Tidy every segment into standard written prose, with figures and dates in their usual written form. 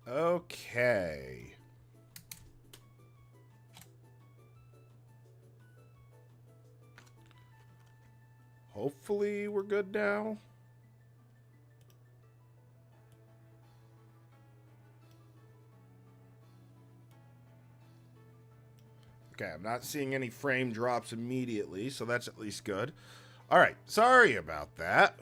Okay. Hopefully we're good now. Okay, I'm not seeing any frame drops immediately, so that's at least good. All right, sorry about that.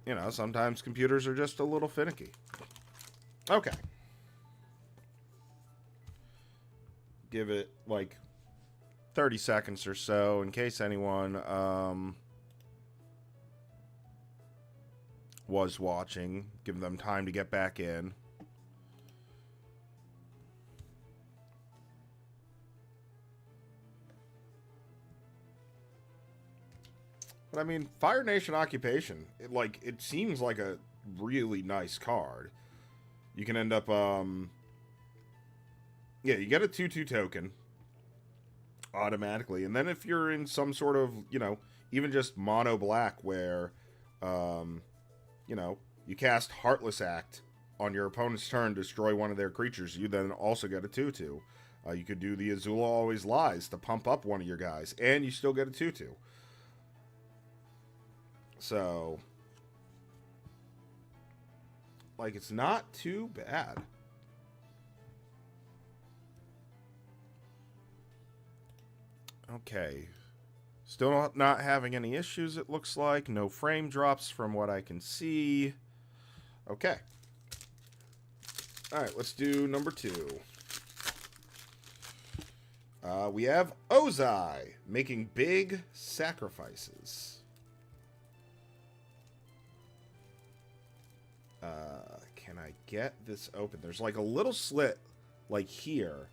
You know, sometimes computers are just a little finicky. Okay. Give it like 30 seconds or so in case anyone was watching. Give them time to get back in. But I mean, Fire Nation Occupation, it seems like a really nice card. You can end up, yeah, you get a 2/2 token automatically. And then if you're in some sort of, you know, even just mono black where, you know, you cast Heartless Act on your opponent's turn, destroy one of their creatures, you then also get a 2/2. You could do the Azula Always Lies to pump up one of your guys, and you still get a 2/2. So, like, it's not too bad. Okay. Still not having any issues, it looks like. No frame drops from what I can see. Okay. Alright, let's do number 2. We have Ozai, making big sacrifices. Can I get this open? There's like a little slit, like here,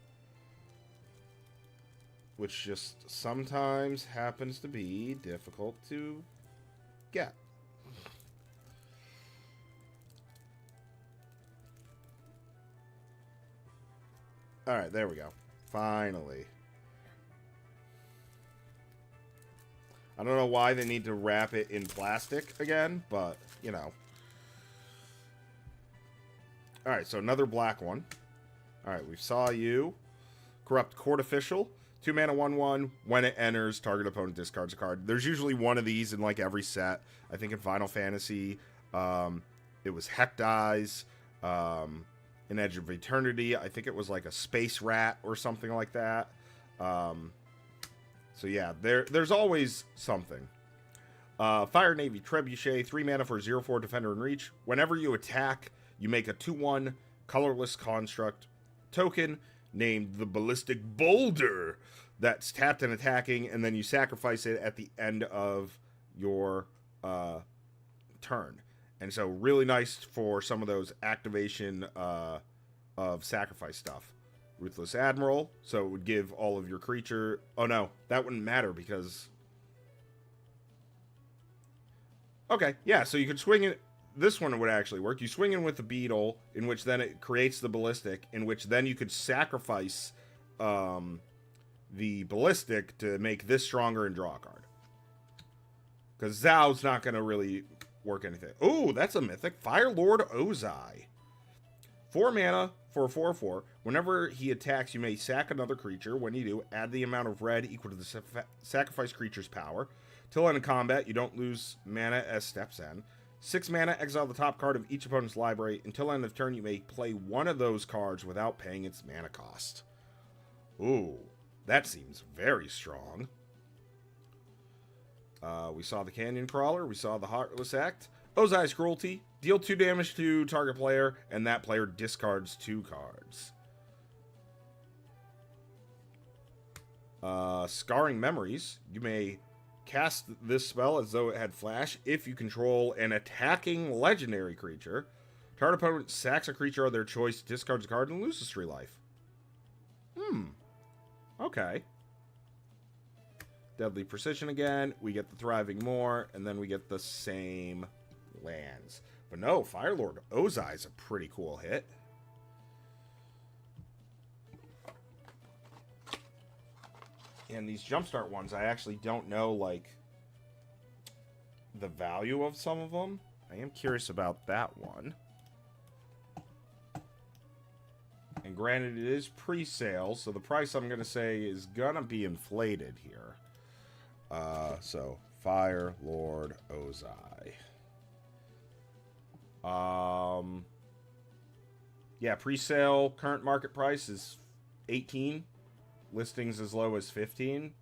which just sometimes happens to be difficult to get. Alright, there we go. Finally. I don't know why they need to wrap it in plastic again, but, you know. Alright, so another black one. Alright, we saw you. Corrupt Court Official. 2 mana, 1/1. When it enters, target opponent discards a card. There's usually one of these in like every set. I think in Final Fantasy, it was Hecht Eyes. In Edge of Eternity, I think it was like a Space Rat or something like that. So yeah, there's always something. Fire Navy Trebuchet. 3 mana for 0/4 Defender in Reach. Whenever you attack, you make a 2/1 colorless construct token named the Ballistic Boulder that's tapped and attacking, and then you sacrifice it at the end of your turn. And so really nice for some of those activation of sacrifice stuff. Ruthless Admiral, so it would give all of your creature... Oh no, that wouldn't matter because... Okay, yeah, so you could swing it... This one would actually work. You swing in with the Beetle, in which then it creates the Ballistic, in which then you could sacrifice the Ballistic to make this stronger and draw a card. Because Zhao's not going to really work anything. Ooh, that's a mythic. Fire Lord Ozai. 4 mana for a 4/4. Whenever he attacks, you may sack another creature. When you do, add the amount of red equal to the sacrifice creature's power. Till end of combat, you don't lose mana as steps end. 6 mana, exile the top card of each opponent's library. Until end of turn, you may play one of those cards without paying its mana cost. Ooh, that seems very strong. We saw the Canyon Crawler. We saw the Heartless Act. Ozai's Cruelty. Deal 2 damage to target player, and that player discards 2 cards. Scarring Memories. You may cast this spell as though it had flash if you control an attacking legendary creature. Target opponent sacks a creature of their choice, discards a card, and loses 3 life. Okay. Deadly Precision again. We get the Thriving Moor, and then we get the same lands. But no, Firelord Ozai is a pretty cool hit. And these Jumpstart ones, I actually don't know, like, the value of some of them. I am curious about that one. And granted, it is pre-sale, so the price I'm going to say is going to be inflated here. So, Fire Lord Ozai. Yeah, pre-sale current market price is 18. Listings as low as 15.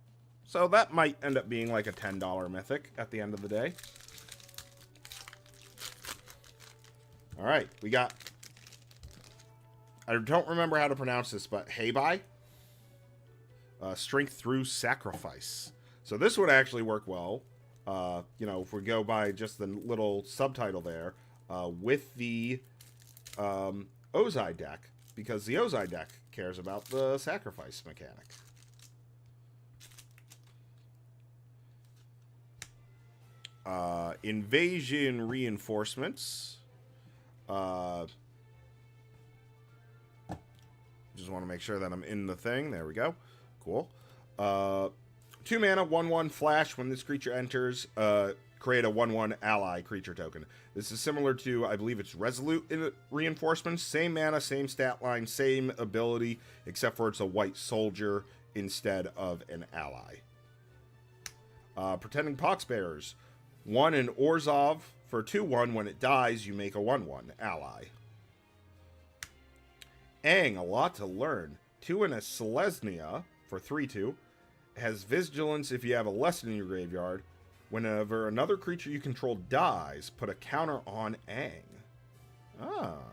So that might end up being like a $10 mythic at the end of the day. Alright, we got... I don't remember how to pronounce this, but Heibai. Strength through sacrifice. So this would actually work well. You know, if we go by just the little subtitle there. With the Ozai deck. Because the Ozai deck cares about the sacrifice mechanic. Invasion reinforcements. Just want to make sure that I'm in the thing. There we go. Cool. 2 mana, 1/1 flash. When this creature enters, create a 1/1 ally creature token. This is similar to, I believe it's Resolute reinforcements. Same mana, same stat line, same ability, except for it's a white soldier instead of an ally. Pretending Poxbearers. 1 in Orzhov for 2/1. When it dies, you make a 1/1 ally. Aang, a lot to learn. 2 in a Selesnya for 3/2. Has Vigilance if you have a lesson in your graveyard. Whenever another creature you control dies, put a counter on Aang. Ah.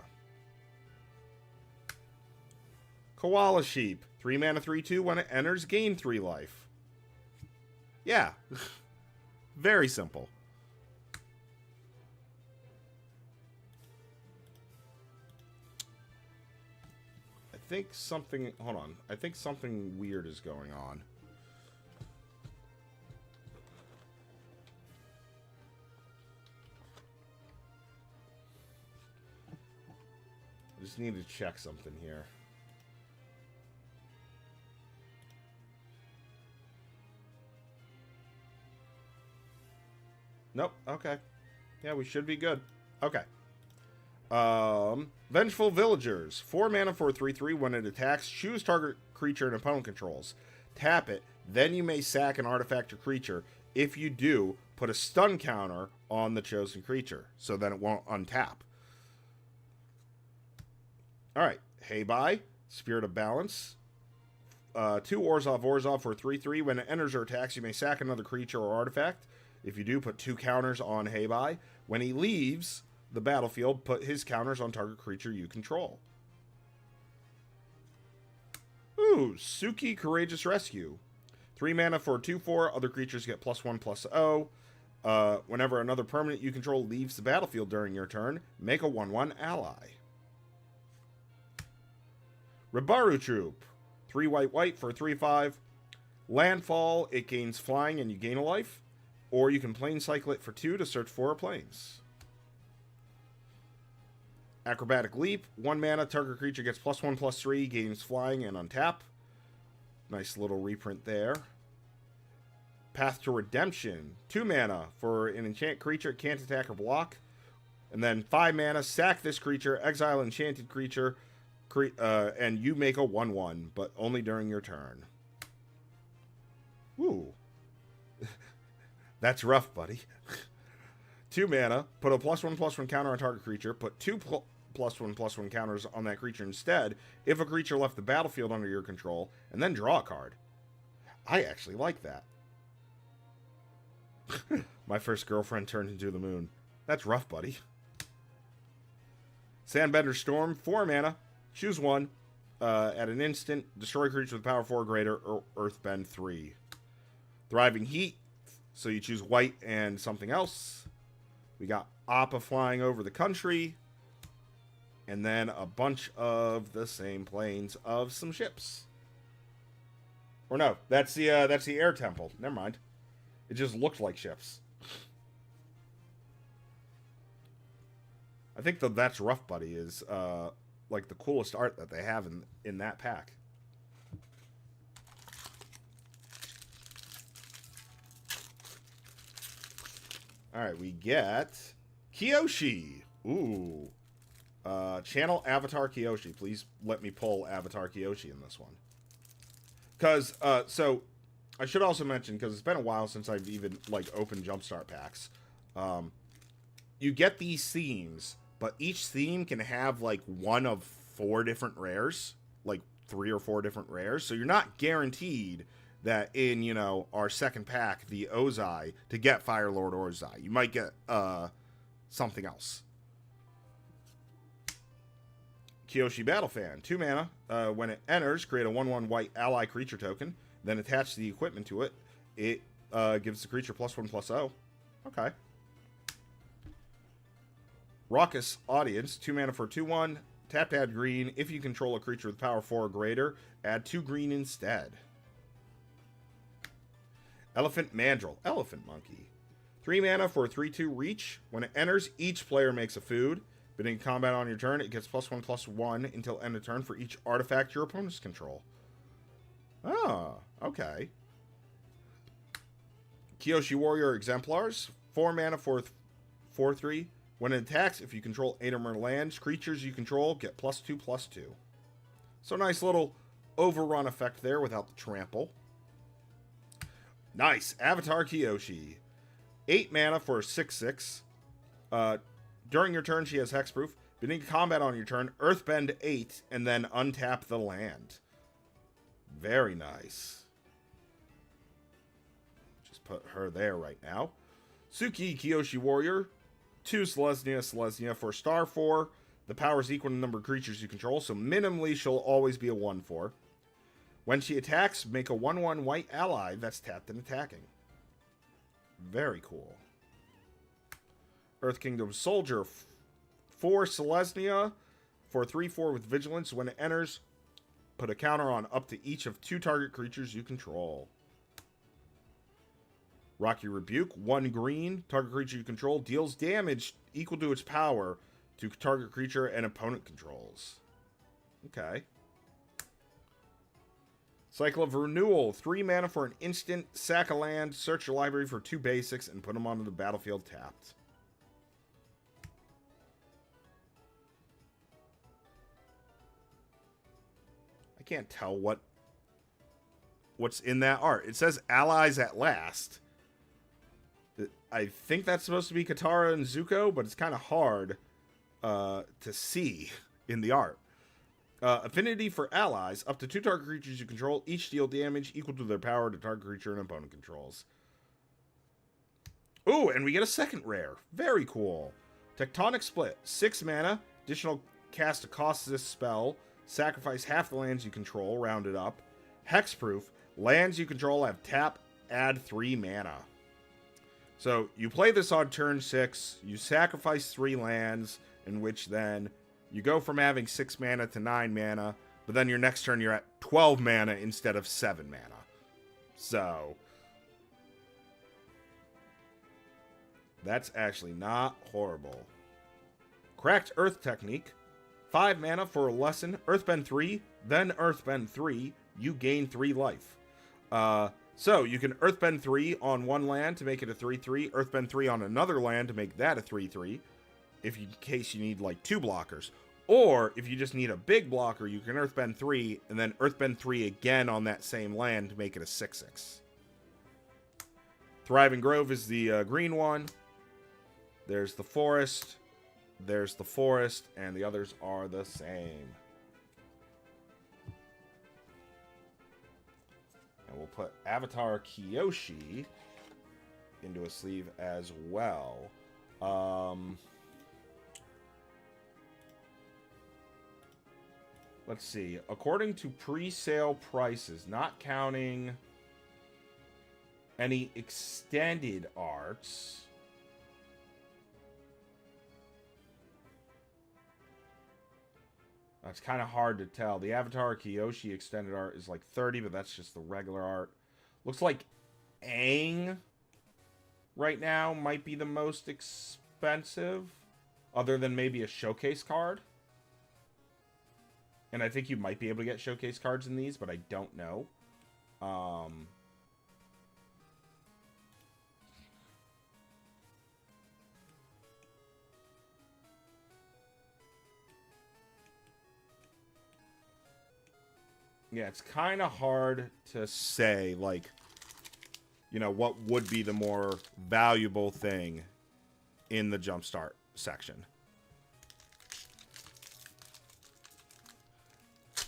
Koala Sheep. 3 mana, 3/2. When it enters, gain 3 life. Yeah. Very simple. I think something... Hold on. I think something weird is going on. I just need to check something here. Nope. Okay. Yeah, we should be good. Okay. Vengeful Villagers. 4 mana for 3/3. When it attacks, choose target creature an opponent controls. Tap it. Then you may sack an artifact or creature. If you do, put a stun counter on the chosen creature. So then it won't untap. Alright. Heibai. Spirit of Balance. 2 Orzhov for 3/3. When it enters or attacks, you may sack another creature or artifact. If you do, put 2 counters on Heibai. When he leaves the battlefield, put his counters on target creature you control. Ooh, Suki Courageous Rescue. 3 mana for 2/4. Other creatures get +1/+0. Whenever another permanent you control leaves the battlefield during your turn, make a 1/1 ally. Ribaru Troop. 3 white for 3/5. Landfall, it gains flying and you gain a life. Or you can plane cycle it for 2 to search for a planes. Acrobatic Leap. 1 mana, target creature gets +1/+3, gains flying and untap. Nice little reprint there. Path to Redemption. 2 mana for an enchant creature, it can't attack or block. And then 5 mana, sack this creature, exile enchanted creature, and you make a 1/1, but only during your turn. Ooh. That's rough, buddy. 2 mana, put a +1/+1 counter on target creature, put 2 +1/+1 counters on that creature instead if a creature left the battlefield under your control, and then draw a card. I actually like that. My first girlfriend turned into the moon. That's rough, buddy. Sandbender Storm. 4 mana. Choose 1. At an instant, destroy creature with power 4 or greater, or Earthbend 3. Thriving Heat. So you choose white and something else. We got Appa flying over the country. And then a bunch of the same planes of some ships. Or no, that's the air temple. Never mind. It just looked like ships. I think the That's Rough Buddy is like the coolest art that they have in that pack. Alright, we get Kiyoshi. Ooh. Channel Avatar Kiyoshi. Please let me pull Avatar Kiyoshi in this one. Because, so, I should also mention, because it's been a while since I've even, like, opened Jumpstart packs. You get these themes, but each theme can have, like, one of 4 different rares. Like, 3 or 4 different rares. So you're not guaranteed that in, you know, our second pack, the Ozai, to get Fire Lord Ozai. You might get, something else. Kiyoshi Battle Fan, 2 mana. When it enters, create a 1/1 white ally creature token. Then attach the equipment to it. It gives the creature +1/+0. Okay. Raucous Audience, 2 mana for 2/1. Tap to add green. If you control a creature with power 4 or greater, add 2 green instead. Elephant Mandrill, Elephant Monkey. 3 mana for 3/2 reach. When it enters, each player makes a food. Beginning combat on your turn, it gets +1/+1 until end of turn for each artifact your opponents control. Oh, okay. Kiyoshi Warrior Exemplars, 4 mana for 4/3. When it attacks, if you control 8 or more lands, creatures you control get +2/+2. So nice little overrun effect there without the trample. Nice. Avatar Kiyoshi. 8 mana for 6/6. During your turn, she has Hexproof. Beginning combat on your turn, Earthbend 8, and then untap the land. Very nice. Just put her there right now. Suki Kiyoshi Warrior. 2 Selesnya for star 4. The power is equal to the number of creatures you control, so minimally she'll always be a 1/4. When she attacks, make a 1/1 white ally that's tapped and attacking. Very cool. Earth Kingdom Soldier, 4 Selesnya for 3/4 with Vigilance. When it enters, put a counter on up to each of 2 target creatures you control. Rocky Rebuke, 1 green. Target creature you control deals damage equal to its power to target creature and opponent controls. Okay. Cycle of Renewal, 3 mana for an instant. Sack a land, search your library for 2 basics, and put them onto the battlefield tapped. I can't tell what's in that art. It says allies at last. I think that's supposed to be Katara and Zuko, but it's kind of hard to see in the art. Affinity for allies. Up to 2 target creatures you control each deal damage equal to their power to target creature and opponent controls. Ooh, and we get a second rare. Very cool. Tectonic Split. 6 mana. Additional cast to cost this spell. Sacrifice half the lands you control, rounded up. Hexproof. Lands you control have tap, add 3 mana. So, you play this on turn 6, you sacrifice 3 lands, in which then you go from having 6 mana to 9 mana, but then your next turn you're at 12 mana instead of 7 mana. So, that's actually not horrible. Cracked Earth Technique. 5 mana for a lesson. Earthbend 3, then Earthbend 3. You gain 3 life. So, you can Earthbend 3 on 1 land to make it a 3/3. Earthbend 3 on another land to make that a 3/3. In case you need, like, 2 blockers. Or, if you just need a big blocker, you can Earthbend 3, and then Earthbend 3 again on that same land to make it a 6/6. Thriving Grove is the green one. There's the forest. There's the forest, and the others are the same. And we'll put Avatar Kiyoshi into a sleeve as well. Let's see. According to pre-sale prices, not counting any extended arts, it's kind of hard to tell. The Avatar Kiyoshi extended art is like 30, but that's just the regular art. Looks like Aang right now might be the most expensive, other than maybe a showcase card. And I think you might be able to get showcase cards in these, but I don't know. Yeah, it's kind of hard to say, like, you know, what would be the more valuable thing in the Jumpstart section.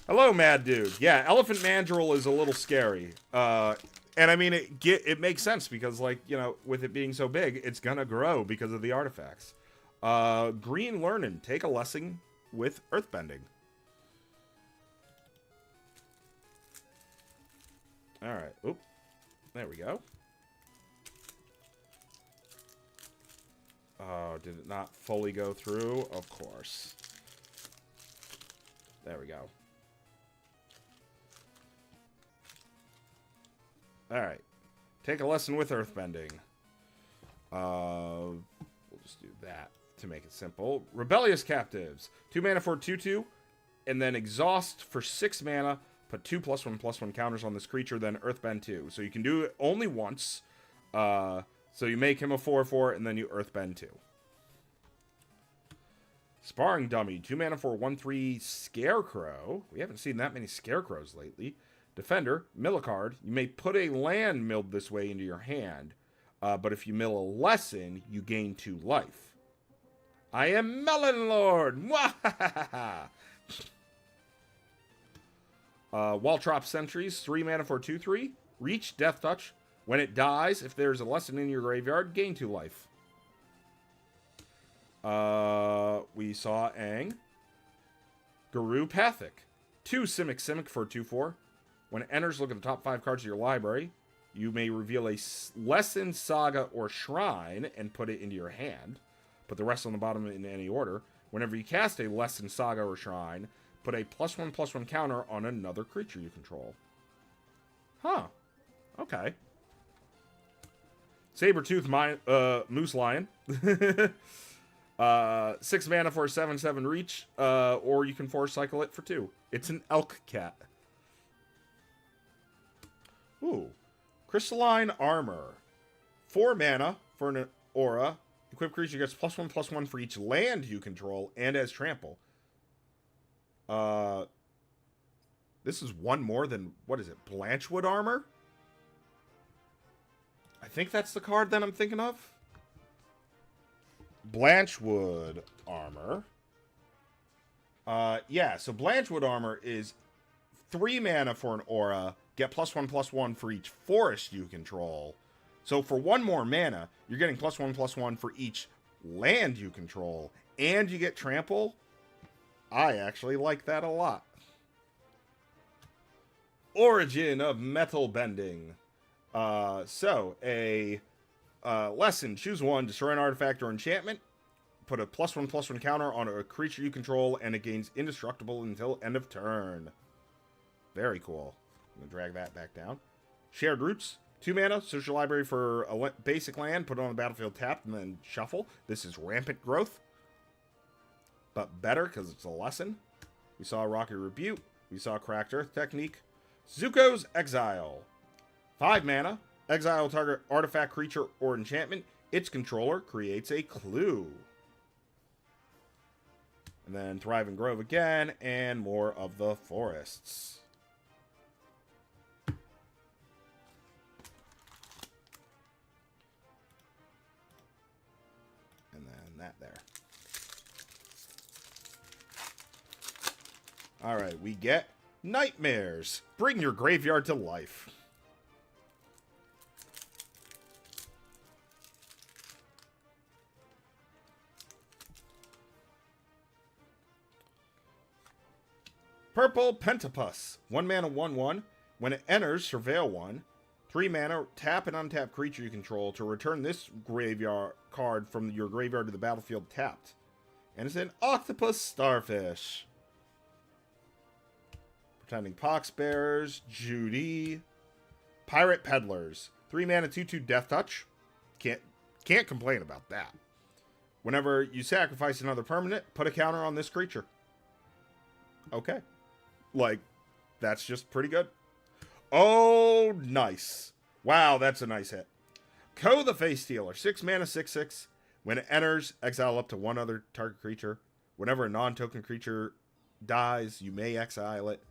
Hello, Mad Dude. Yeah, Elephant Mandrill is a little scary. And I mean, it makes sense because, like, you know, with it being so big, it's gonna grow because of the artifacts. Green Learning. Take a lesson with Earthbending. Alright. Oop. There we go. Oh, did it not fully go through? Of course. There we go. Alright. Take a lesson with Earthbending. We'll just do that to make it simple. Rebellious Captives. 2 mana for 2/2. And then Exhaust for 6 mana. Put 2 +1/+1 counters on this creature, then Earthbend 2. So you can do it only once. So you make him a 4/4, and then you Earthbend 2. Sparring Dummy. 2 mana for 1/3 Scarecrow. We haven't seen that many Scarecrows lately. Defender. Mill a card. You may put a land milled this way into your hand. But if you mill a lesson, you gain 2 life. I am Melon Lord! Mwahaha! Waltrop Sentries, 3 mana for 2/3. Reach, Death Touch. When it dies, if there's a lesson in your graveyard, gain 2 life. We saw Aang. Guru Pathic. 2 Simic for 2/4. When it enters, look at the top 5 cards of your library. You may reveal a lesson, saga, or shrine and put it into your hand. Put the rest on the bottom in any order. Whenever you cast a lesson, saga, or shrine, put a +1/+1 counter on another creature you control. Huh. Okay. Sabertooth Moose Lion. 6 mana for a 7/7 reach, or you can force cycle it for 2. It's an elk cat. Ooh. Crystalline Armor. 4 mana for an aura. Equipped creature gets +1/+1 for each land you control and as trample. This is one more than, what is it, Blanchwood Armor? I think that's the card that I'm thinking of. Blanchwood Armor. Yeah, so Blanchwood Armor is 3 mana for an aura, get +1/+1 for each forest you control. So for 1 more mana, you're getting +1/+1 for each land you control, and you get trample. I actually like that a lot. Origin of Metal Bending. So a lesson. Choose 1. Destroy an artifact or enchantment. Put a +1/+1 counter on a creature you control, and it gains indestructible until end of turn. Very cool. I'm going to drag that back down. Shared Roots. 2 mana. Search your library for a basic land. Put it on the battlefield tapped, and then shuffle. This is Rampant Growth. But better, because it's a lesson. We saw Rocky Rebuke. We saw Cracked Earth Technique. Zuko's Exile. 5 mana. Exile target artifact, creature, or enchantment. Its controller creates a clue. And then Thrive and Grove again, and more of the forests. And then that there. Alright, we get Nightmares. Bring your graveyard to life. Purple Pentapus. 1 mana, 1/1. When it enters, surveil 1. 3 mana, tap an untapped creature you control to return this graveyard card from your graveyard to the battlefield tapped. And it's an Octopus Starfish. Pretending Poxbearers, Judy. Pirate Peddlers. 3 mana, 2/2 Death Touch. Can't complain about that. Whenever you sacrifice another permanent, put a counter on this creature. Okay. Like, that's just pretty good. Oh, nice. Wow, that's a nice hit. Ko the Face Stealer. 6 mana, 6/6. When it enters, exile up to 1 other target creature. Whenever a non-token creature dies, you may exile it.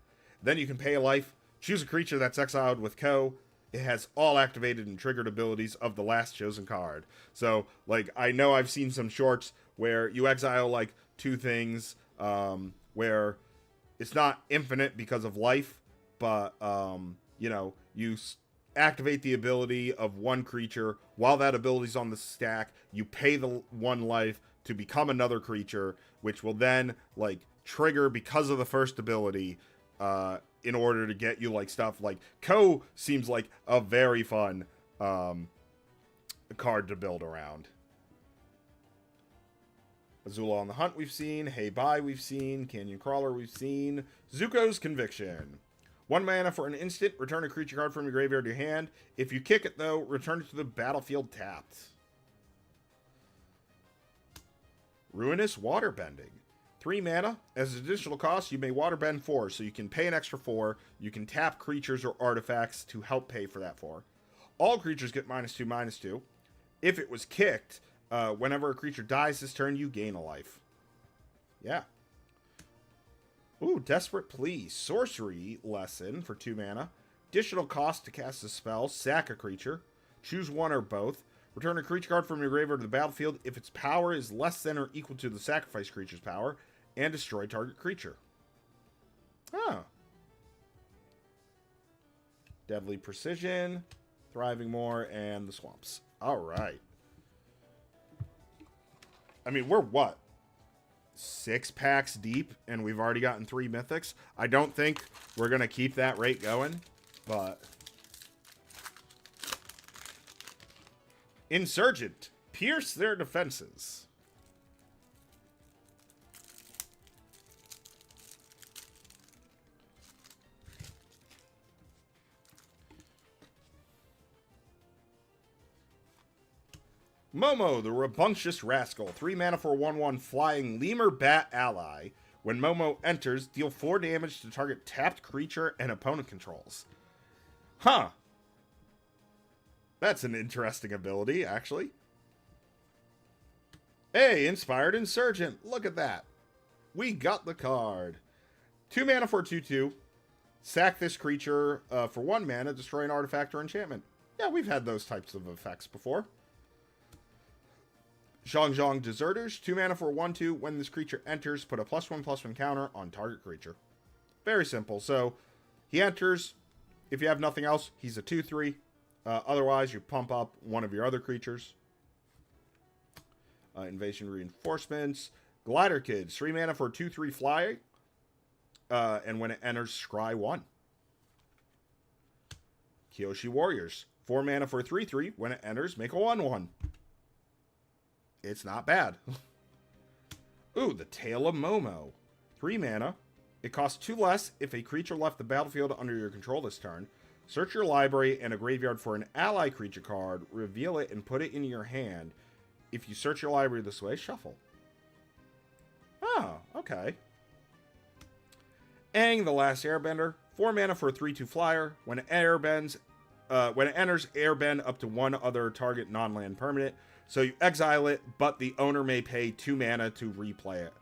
Then you can pay a life, choose a creature that's exiled with Co. It has all activated and triggered abilities of the last chosen card. So, like, I know I've seen some shorts where you exile, like, 2 things, where it's not infinite because of life, but, you know, you activate the ability of one creature. While that ability's on the stack, you pay the 1 life to become another creature, which will then, like, trigger because of the first ability, in order to get you, like, stuff like Co seems like a very fun card to build around. Azula on the Hunt we've seen, Hey Bye we've seen, Canyon Crawler we've seen, Zuko's Conviction. 1 mana for an instant, return a creature card from your graveyard to your hand. If you kick it, though, return it to the battlefield tapped. Ruinous Waterbending. 3 mana. As an additional cost, you may waterbend 4, so you can pay an extra 4. You can tap creatures or artifacts to help pay for that 4. All creatures get -2/-2. If it was kicked, whenever a creature dies this turn, you gain a life. Yeah. Ooh, Desperate Plea. Sorcery lesson for 2 mana. Additional cost to cast a spell. Sack a creature. Choose 1 or both. Return a creature card from your graveyard to the battlefield if its power is less than or equal to the sacrifice creature's power, and destroy target creature. Oh. Deadly Precision, Thriving More, and the Swamps. Alright. I mean, we're what? 6 packs deep, and we've already gotten 3 mythics. I don't think we're going to keep that rate going, but... Insurgent. Pierce their defenses. Momo, the Rambunctious Rascal. 3 mana for a 1/1 flying lemur bat ally. When Momo enters, deal 4 damage to target tapped creature and opponent controls. Huh. That's an interesting ability, actually. Hey, Inspired Insurgent. Look at that. We got the card. 2 mana for a 2/2. Sack this creature for 1 mana, destroy an artifact or enchantment. Yeah, we've had those types of effects before. Zhong Deserters. 2 mana for a 1/2. When this creature enters, put a +1/+1 counter on target creature. Very simple. So, he enters. If you have nothing else, he's a 2/3. Otherwise, you pump up one of your other creatures. Invasion Reinforcements. Glider Kids. 3 mana for a 2/3 fly. And when it enters, scry 1. Kyoshi Warriors. 4 mana for a 3/3. When it enters, make a 1/1. It's not bad. Ooh, the Tale of Momo. 3 mana. It costs 2 less if a creature left the battlefield under your control this turn. Search your library and a graveyard for an ally creature card, reveal it, and put it in your hand. If you search your library this way, shuffle. Oh, okay. Aang, the Last Airbender. 4 mana for a 3/2 flyer. When it enters, airbend up to 1 other target non-land permanent. So you exile it, but the owner may pay 2 mana to replay it.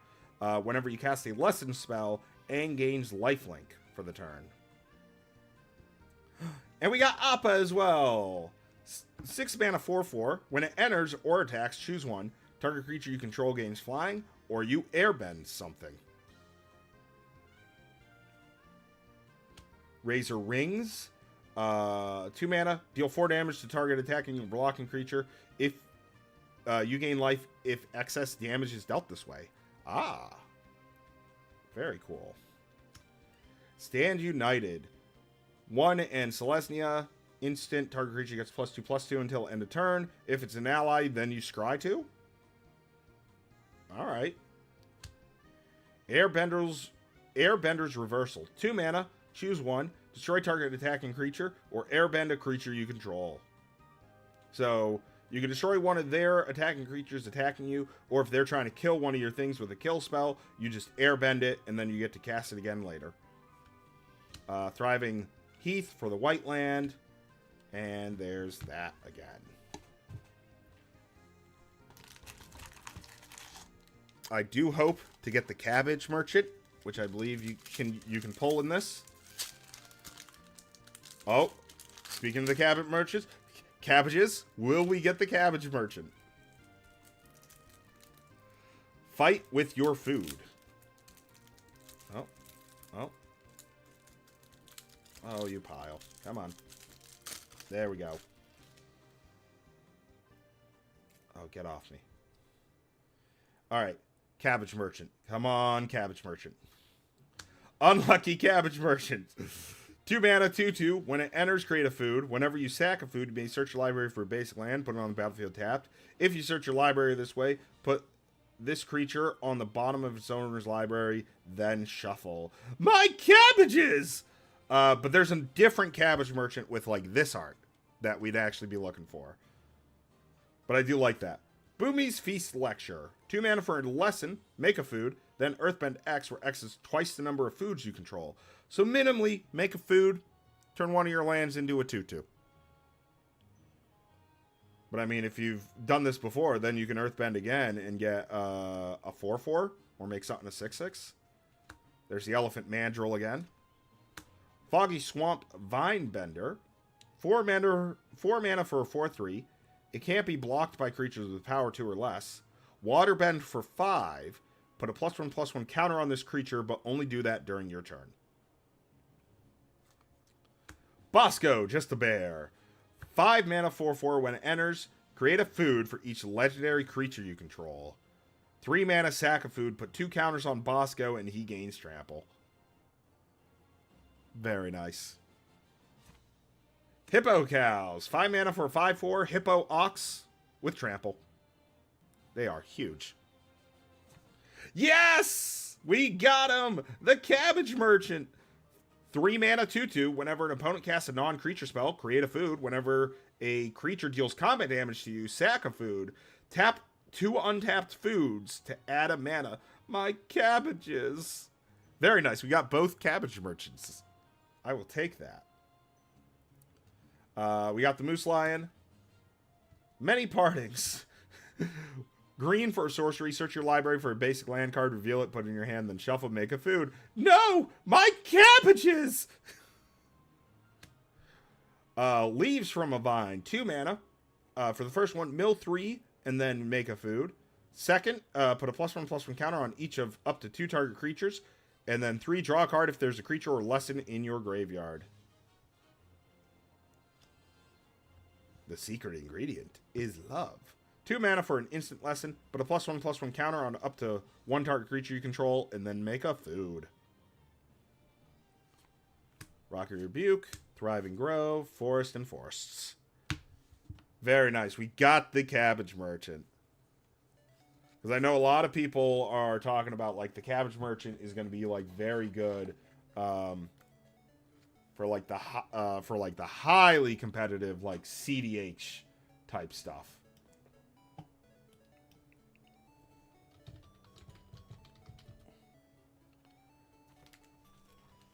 Whenever you cast a lesson spell, Aang gains lifelink for the turn. And we got Appa as well. 6 mana 4/4. When it enters or attacks, choose 1. Target creature you control gains flying, or you airbend something. Razor Rings. 2 mana. Deal 4 damage to target attacking or blocking creature. If you gain life if excess damage is dealt this way. Ah. Very cool. Stand United. 1 and Selesnya. Instant. Target creature gets +2/+2 until end of turn. If it's an ally, then you scry 2. Alright. Airbenders Reversal. 2 mana. Choose 1. Destroy target attacking creature, or airbend a creature you control. So, you can destroy one of their attacking creatures attacking you, or if they're trying to kill one of your things with a kill spell, you just airbend it, and then you get to cast it again later. Thriving Heath for the white land, and there's that again. I do hope to get the Cabbage Merchant, which I believe you can pull in this. Oh, speaking of the cabbage merchants, cabbages, will we get the cabbage merchant? Fight with your food. Oh, oh. Oh, you pile. Come on. There we go. Oh, get off me. Alright, cabbage merchant. Come on, cabbage merchant. Unlucky cabbage merchant. 2 mana, 2/2. When it enters, create a food. Whenever you sack a food, you may search your library for a basic land, put it on the battlefield tapped. If you search your library this way, put this creature on the bottom of its owner's library, then shuffle. My cabbages! But there's a different cabbage merchant with, like, this art that we'd actually be looking for. But I do like that. Boomy's Feast Lecture. 2 mana for a lesson, make a food, then Earthbend X, where X is twice the number of foods you control. So minimally, make a food, turn one of your lands into a 2/2. But I mean, if you've done this before, then you can Earthbend again and get a 4/4, or make something a 6/6. There's the Elephant Mandrill again. Foggy Swamp Vinebender. 4 mana for a 4/3. It can't be blocked by creatures with power 2 or less. Waterbend for 5. Put a +1/+1 counter on this creature, but only do that during your turn. Bosco, just a bear. 5 mana 4/4. When it enters, create a food for each legendary creature you control. 3 mana sack a food. Put 2 counters on Bosco, and he gains trample. Very nice. Hippo Cows. 5 mana for a 5/4. Hippo Ox with trample. They are huge. Yes! We got him! The Cabbage Merchant. 3 mana 2/2. Whenever an opponent casts a non-creature spell, create a food. Whenever a creature deals combat damage to you, sack a food. Tap 2 untapped foods to add a mana. My cabbages. Very nice. We got both Cabbage Merchants. I will take that. We got the Moose Lion. Many partings. Green for a sorcery. Search your library for a basic land card. Reveal it. Put it in your hand. Then shuffle. Make a food. No! My cabbages! Leaves from a Vine. 2 mana. For the first one, mill 3. And then make a food. Second, put a +1/+1 counter on each of up to 2 target creatures. And then 3, draw a card if there's a creature or lesson in your graveyard. The secret ingredient is love. 2 mana for an instant lesson, but a +1/+1 counter on up to 1 target creature you control, and then make a food. Rocky Rebuke, Thriving Grove, Forest and Forests. Very nice. We got the Cabbage Merchant. Because I know a lot of people are talking about, like, the Cabbage Merchant is going to be, like, very good for like the highly competitive, like, CDH type stuff.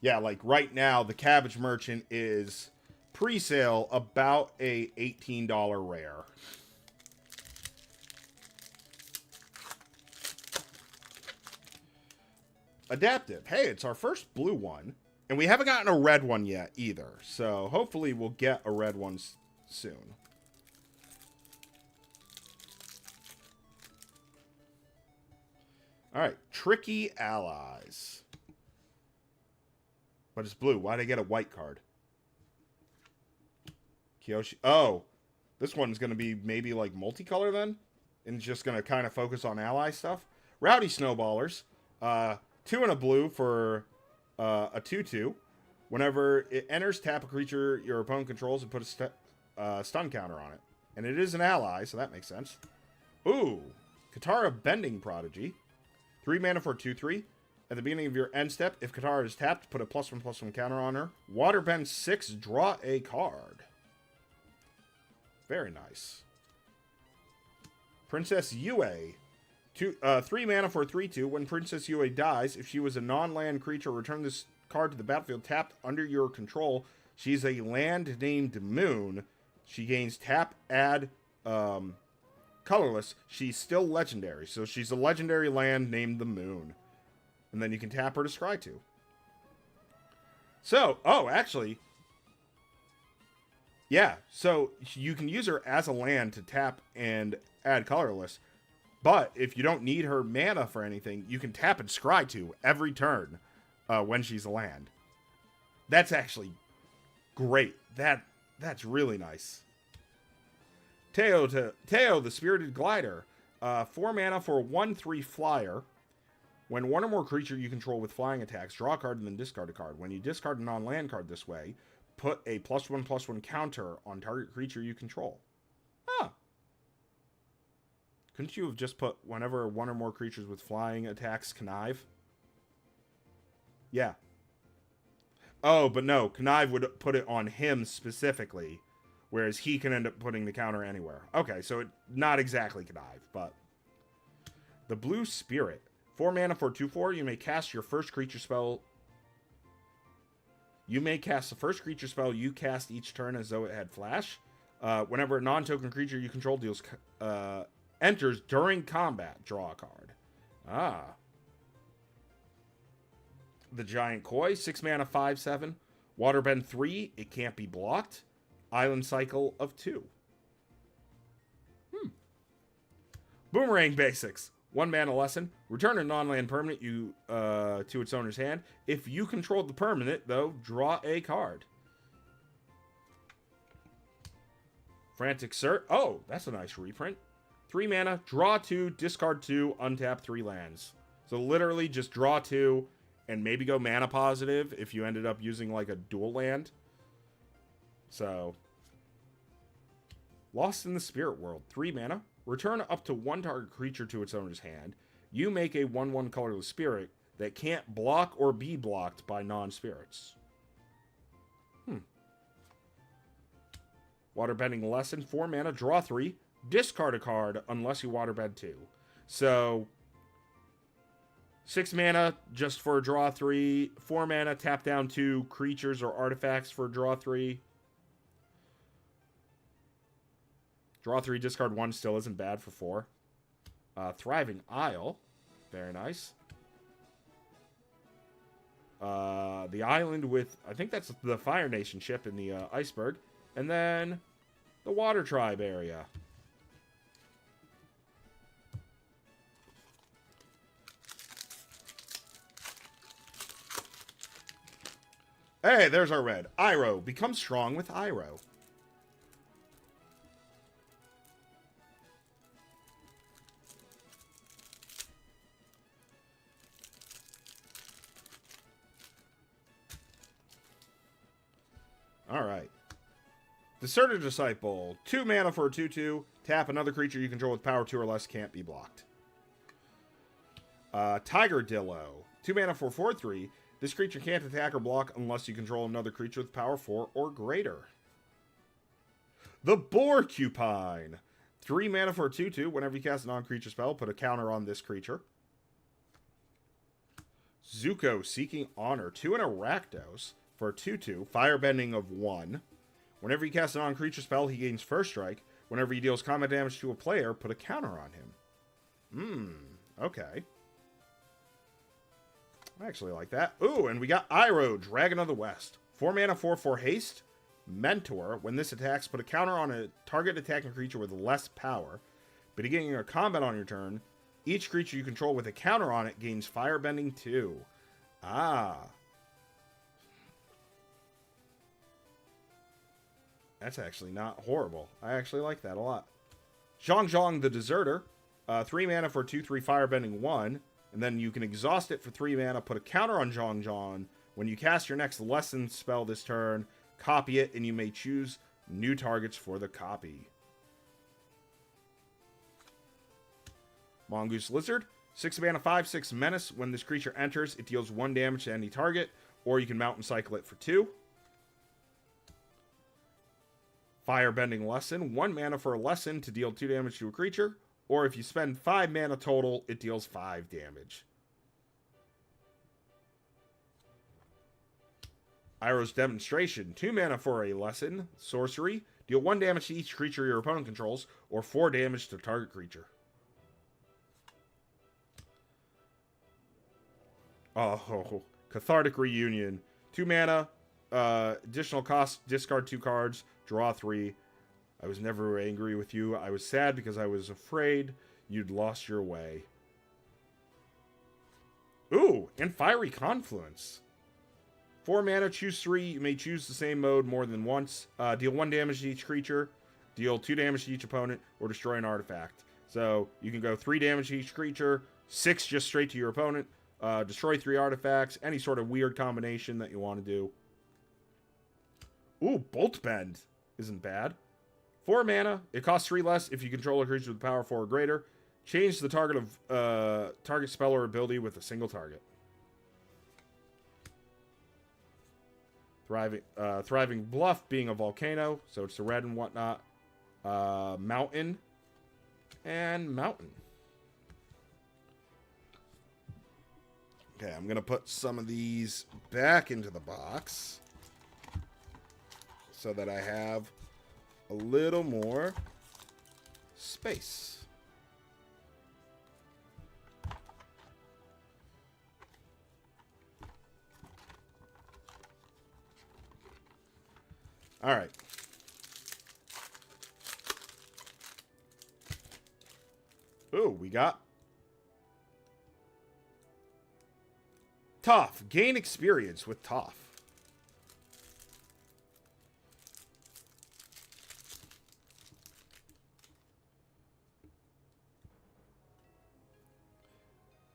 Yeah, like right now, the Cabbage Merchant is pre-sale about a $18 rare. Adaptive. Hey, it's our first blue one. And we haven't gotten a red one yet either. So hopefully we'll get a red one soon. Alright. Tricky Allies. But it's blue. Why'd I get a white card? Kyoshi. Oh. This one's going to be maybe like multicolor then? And just going to kind of focus on ally stuff. Rowdy Snowballers. 2 and a blue for a 2/2. Whenever it enters, tap a creature your opponent controls and put a stun counter on it. And it is an ally, so that makes sense. Ooh. Katara Bending Prodigy. 3 mana for a 2/3. At the beginning of your end step, if Katara is tapped, put a +1/+1 counter on her. Waterbend 6, draw a card. Very nice. Princess Yue. 3 mana for a 3/2. When Princess Yue dies, if she was a non-land creature, return this card to the battlefield tapped under your control. She's a land named Moon. She gains tap, add, colorless. She's still legendary, so she's a legendary land named the Moon. And then you can tap her to scry 2. So, oh, actually, Yeah, so you can use her as a land to tap and add colorless. But if you don't need her mana for anything, you can tap and scry to every turn when she's a land. That's actually great. That's really nice. Teo, the Spirited Glider. 4 mana for a 1/3 flyer. When one or more creature you control with flying attacks, draw a card and then discard a card. When you discard a non-land card this way, put a +1/+1 counter on target creature you control. Huh. Couldn't you have just put whenever one or more creatures with flying attacks connive? Yeah. Oh, but no. Connive would put it on him specifically, whereas he can end up putting the counter anywhere. Okay, so not exactly connive, but... The Blue Spirit. 4 mana for 2/4. You may cast your first creature spell... You may cast the first creature spell you cast each turn as though it had flash. Whenever a non-token creature you control enters during combat, draw a card. Ah. The Giant Koi, 6 mana, 5/7. Waterbend 3, it can't be blocked. Island Cycle of 2. Boomerang Basics. 1 mana lesson. Return a non-land permanent to its owner's hand. If you controlled the permanent, though, draw a card. Frantic Search. Oh, that's a nice reprint. 3 mana, draw 2, discard 2, untap 3 lands. So literally just draw 2 and maybe go mana positive if you ended up using like a dual land. So, Lost in the Spirit World. 3 mana. Return up to 1 target creature to its owner's hand. You make a 1/1 colorless spirit that can't block or be blocked by non-spirits. Waterbending Lesson, 4 mana, draw 3, discard a card unless you waterbend 2. So, 6 mana just for draw 3, 4 mana, tap down 2 creatures or artifacts for draw 3. Draw 3, discard 1 still isn't bad for 4. Thriving Isle. Very nice. The island with... I think that's the Fire Nation ship in the iceberg. And then the Water Tribe area. Hey, there's our red. Iroh. Become strong with Iroh. Alright. Deserted Disciple. 2 mana for a 2/2. Tap another creature you control with power 2 or less can't be blocked. Tiger Dillo. 2 mana for 4/3. This creature can't attack or block unless you control another creature with power 4 or greater. The Boarcupine. 3 mana for a 2/2. Whenever you cast a non-creature spell, put a counter on this creature. Zuko, Seeking Honor. 2 and a Rakdos for a 2/2. Firebending of 1. Whenever you cast a non-creature spell, he gains first strike. Whenever he deals combat damage to a player, put a counter on him. Okay. I actually like that. Ooh, and we got Iroh, Dragon of the West. 4 mana, 4/4 haste. Mentor. When this attacks, put a counter on a target attacking creature with less power. Beginning a combat on your turn, each creature you control with a counter on it gains Firebending 2. Ah. That's actually not horrible. I actually like that a lot. Zhong the Deserter. 3 mana for 2/3 Firebending 1. And then you can exhaust it for 3 mana, put a counter on Zhong. When you cast your next lesson spell this turn, copy it, and you may choose new targets for the copy. Mongoose Lizard. 6 mana, 5/6 Menace. When this creature enters, it deals 1 damage to any target, or you can mount and cycle it for 2. Firebending Lesson. 1 mana for a lesson to deal 2 damage to a creature. Or if you spend 5 mana total, it deals 5 damage. Iroh's Demonstration. 2 mana for a lesson. Sorcery. Deal 1 damage to each creature your opponent controls, or 4 damage to target creature. Oh, Cathartic Reunion. 2 mana. Additional cost, discard 2 cards. Draw 3. I was never angry with you. I was sad because I was afraid you'd lost your way. Ooh, and Fiery Confluence. 4 mana, choose 3. You may choose the same mode more than once. Deal 1 damage to each creature. Deal 2 damage to each opponent, or destroy an artifact. So you can go 3 damage to each creature, 6 just straight to your opponent, destroy 3 artifacts, any sort of weird combination that you want to do. Ooh, Bolt Bend isn't bad. 4 mana, it costs 3 less if you control a creature with power 4 or greater. Change the target of target spell or ability with a single target. Thriving Bluff being a volcano, so it's the red and whatnot. Mountain and Mountain. Okay, I'm going to put some of these back into the box so that I have a little more space. All right. Ooh, we got Toph. Gain experience with Toph.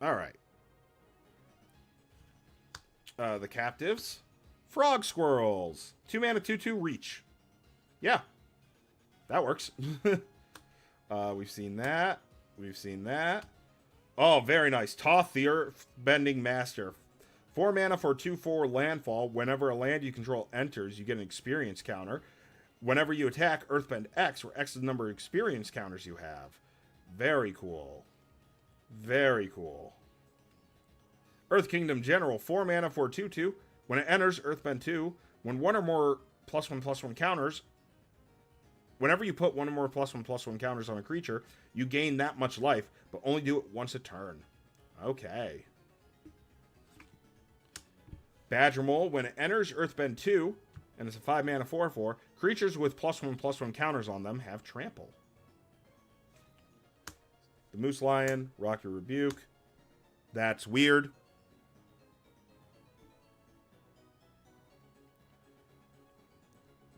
All right. The captives. Frog Squirrels. 2 mana, 2/2 reach. Yeah. That works. We've seen that. We've seen that. Oh, very nice. Toph the Earthbending Master. 4 mana for 2/4 landfall. Whenever a land you control enters, you get an experience counter. Whenever you attack, Earthbend X, where X is the number of experience counters you have. Very cool. Very cool. Earth Kingdom General. 4 mana for 2/2. When it enters, Earthbend 2. When one or more +1/+1 counters, whenever you put one or more +1/+1 counters on a creature, you gain that much life, but only do it once a turn. Okay. Badger Mole, when it enters Earthbend 2, and it's a 5 mana 4/4, creatures with +1/+1 counters on them have trample. The Moose Lion, Rocky Rebuke. That's weird.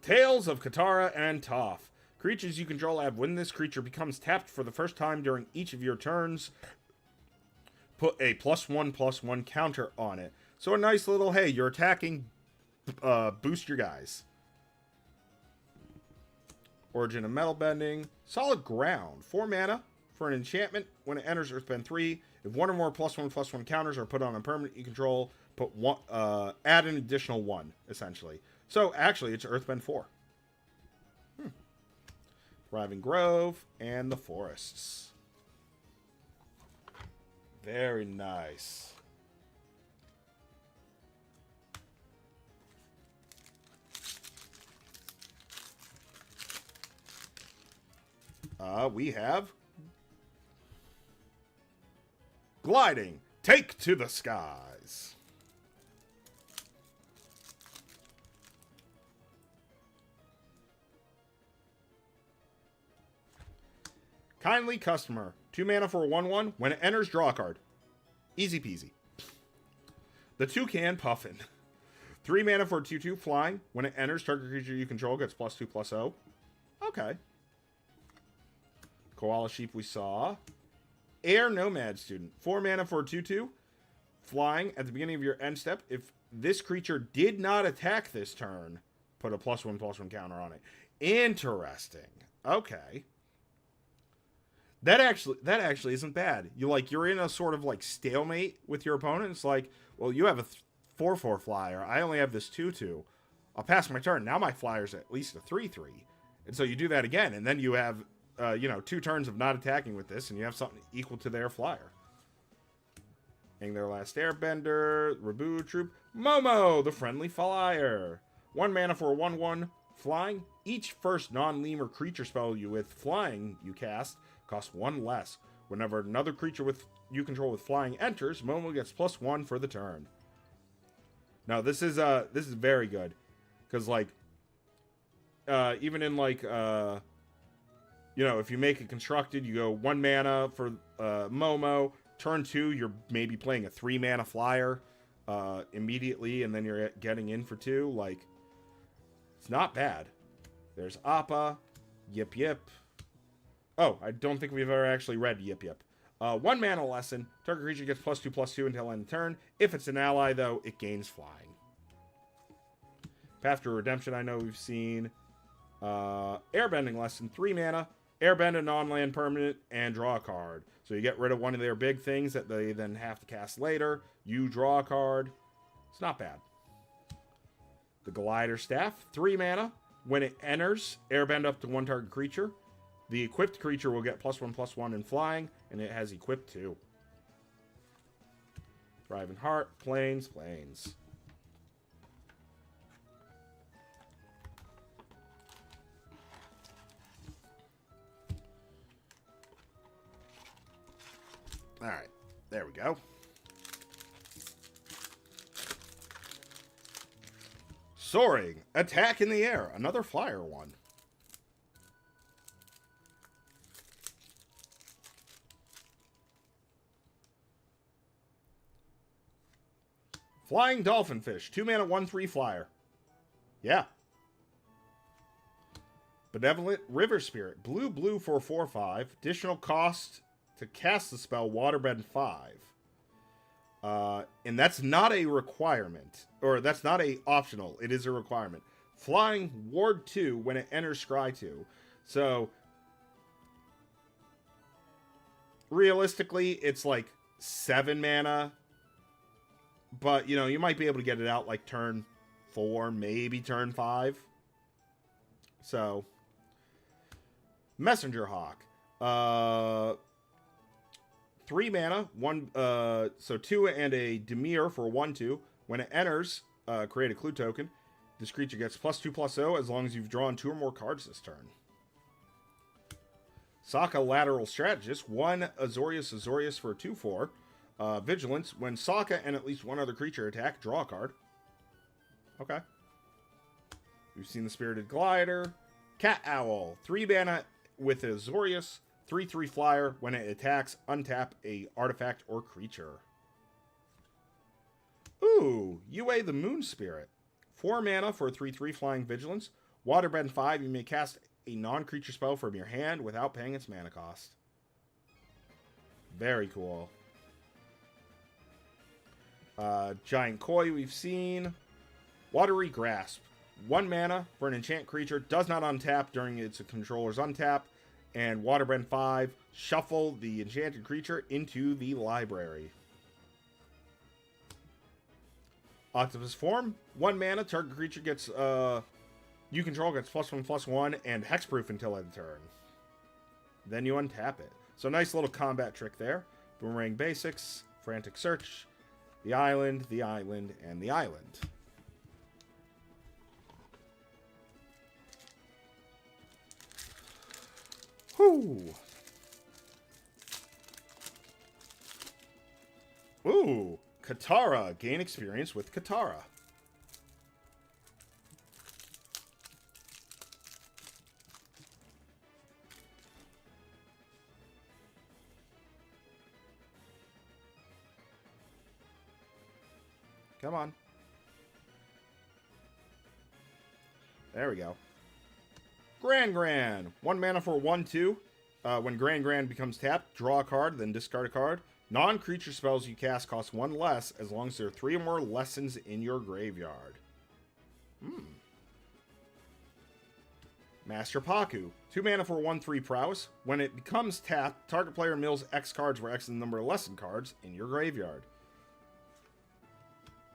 Tales of Katara and Toph. Creatures you control have when this creature becomes tapped for the first time during each of your turns, put a +1/+1 counter on it. So a nice little, hey, you're attacking, boost your guys. Origin of Metal Bending. Solid Ground. 4 mana for an enchantment. When it enters Earthbend 3, if one or more +1/+1 counters are put on a permanent you control, put one, add an additional 1, essentially. So, actually, it's Earthbend 4. Thriving Grove and the Forests. Very nice. We have Gliding. Take to the skies. Kindly Customer. 2 mana for a 1/1. When it enters, draw a card. Easy peasy. The Toucan Puffin. 3 mana for a 2/2 flying. When it enters, target creature you control gets +2/+0. Okay. Koala Sheep we saw. Air Nomad Student. 4 mana for a 2/2 flying. At the beginning of your end step, if this creature did not attack this turn, put a +1/+1 counter on it. Interesting. Okay. That actually isn't bad. You're in a sort of like stalemate with your opponent. It's like, well, you have a 4/4 flyer. I only have this 2/2. I'll pass my turn. Now my flyer's at least a 3/3. And so you do that again, and then you have 2 turns of not attacking with this, and you have something equal to their flyer. Hang Their Last Airbender, Rabu Troop, Momo, the Friendly Flyer. 1 mana for a 1/1 flying. Each first non-lemur creature spell you with flying you cast costs 1 less. Whenever another creature with you control with flying enters, Momo gets +1 for the turn. Now this is very good, because like even in like, you know, if you make it constructed, you go 1 mana for Momo. Turn 2, you're maybe playing a 3 mana flyer immediately, and then you're getting in for 2. Like, it's not bad. There's Appa, Yip Yip. Oh, I don't think we've ever actually read Yip Yip. 1 mana lesson. Target creature gets +2/+2 until end of turn. If it's an ally, though, it gains flying. Path to Redemption, I know we've seen. Airbending lesson, 3 mana. Airbend a non-land permanent and draw a card. So you get rid of one of their big things that they then have to cast later. You draw a card. It's not bad. The Glider Staff, 3 mana. When it enters, airbend up to 1 target creature. The equipped creature will get +1/+1 in flying, and it has equipped 2. Thriving Heart, Plains. Alright, there we go. Soaring, attack in the air, another flyer one. Flying Dolphinfish, 2 mana, 1/3 flyer. Yeah. Benevolent River Spirit, blue for 4/5. Additional cost to cast the spell Waterbend 5. And that's not a requirement. Or that's not a optional. It is a requirement. Flying Ward 2 when it enters Scry 2. So, realistically, it's like 7 mana. But, you know, you might be able to get it out like turn 4, maybe turn 5. So, Messenger Hawk. 3 mana, 1, so 2 and a Demir for 1/2. When it enters, create a clue token. This creature gets +2/+0 as long as you've drawn 2 or more cards this turn. Sokka Lateral Strategist, 1 Azorius for a 2/4. Vigilance, when Sokka and at least 1 other creature attack, draw a card. Okay. We've seen the Spirited Glider. Cat Owl, 3 mana with Azorius, 3/3 flyer. When it attacks, untap a artifact or creature. Ooh, Yue the Moon Spirit. 4 mana for a 3/3 flying Vigilance. Waterbend 5, you may cast a non-creature spell from your hand without paying its mana cost. Very cool. Giant Koi we've seen. Watery Grasp. 1 mana for an enchant creature. Does not untap during its controller's untap. And Waterbend 5. Shuffle the enchanted creature into the library. Octopus Form. 1 mana. Target creature gets, you control gets +1/+1 and hexproof until end of turn. Then you untap it. So nice little combat trick there. Boomerang Basics. Frantic Search. The Island, the Island, and the Island. Whoo! Ooh! Katara. Gain experience with Katara. Come on. There we go. Gran. 1 mana for 1/2. When Gran becomes tapped, draw a card, then discard a card. Non-creature spells you cast cost 1 less, as long as there are 3 or more lessons in your graveyard. Master Paku. 2 mana for 1/3 prowess. When it becomes tapped, target player mills X cards, where X is the number of lesson cards in your graveyard.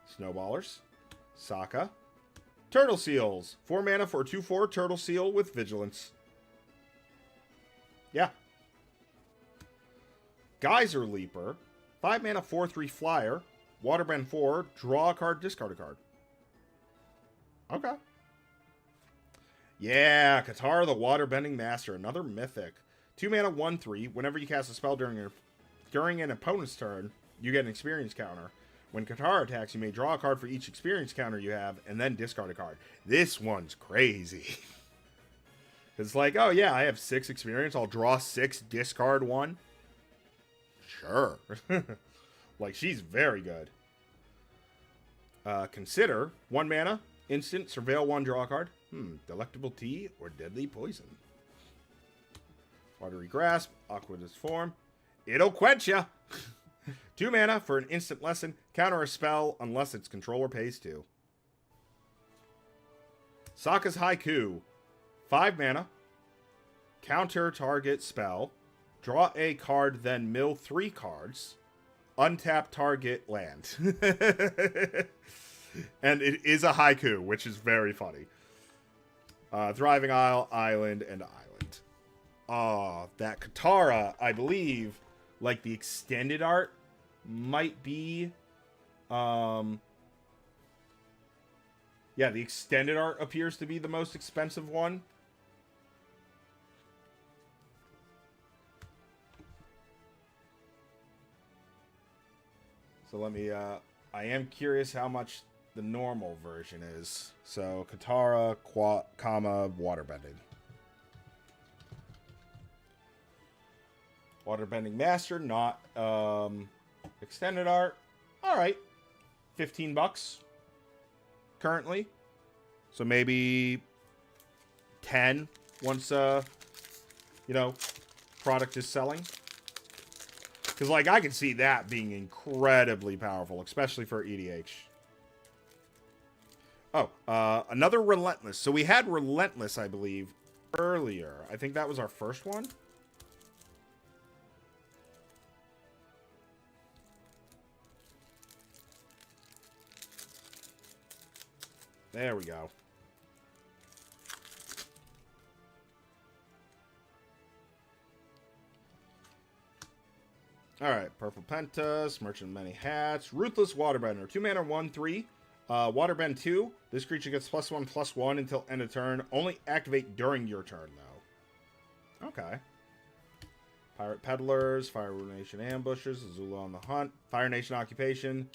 Snowballers. Sokka. Turtle Seals. 4 mana for a 2/4 Turtle Seal with Vigilance. Yeah. Geyser Leaper. 5 mana 4/3 flyer. Waterbend 4. Draw a card, discard a card. Okay. Yeah, Katara the Waterbending Master. Another mythic. 2 mana 1/3. Whenever you cast a spell during an opponent's turn, you get an experience counter. When Katara attacks, you may draw a card for each experience counter you have, and then discard a card. This one's crazy. It's like, oh yeah, I have 6 experience. I'll draw 6, discard 1. Sure. Like, she's very good. Consider 1 mana, instant, surveil 1, draw a card. Delectable Tea or Deadly Poison. Watery Grasp, Aquatis form. It'll quench ya! 2 mana for an instant lesson. Counter a spell unless its controller pays 2. Sokka's Haiku. 5 mana. Counter target spell. Draw a card, then mill 3 cards. Untap target land. And it is a haiku, which is very funny. Thriving Isle, Island, and Island. That Katara, I believe, like the extended art, might be... yeah, the extended art appears to be the most expensive one. So let me, I am curious how much the normal version is. So, Katara, waterbending. Waterbending Master, not, extended art. Alright. $15 currently. So maybe 10 once, you know, product is selling. Because, like, I can see that being incredibly powerful, especially for EDH. Oh, another Relentless. So we had Relentless, I believe, earlier. I think that was our first one. There we go. Alright, Purple Pentas, Merchant of Many Hats, Ruthless Waterbender. 2 mana, 1/3. Waterbend 2. This creature gets +1/+1 until end of turn. Only activate during your turn, though. Okay. Pirate Peddlers, Fire Nation Ambushers, Azula on the Hunt, Fire Nation Occupation,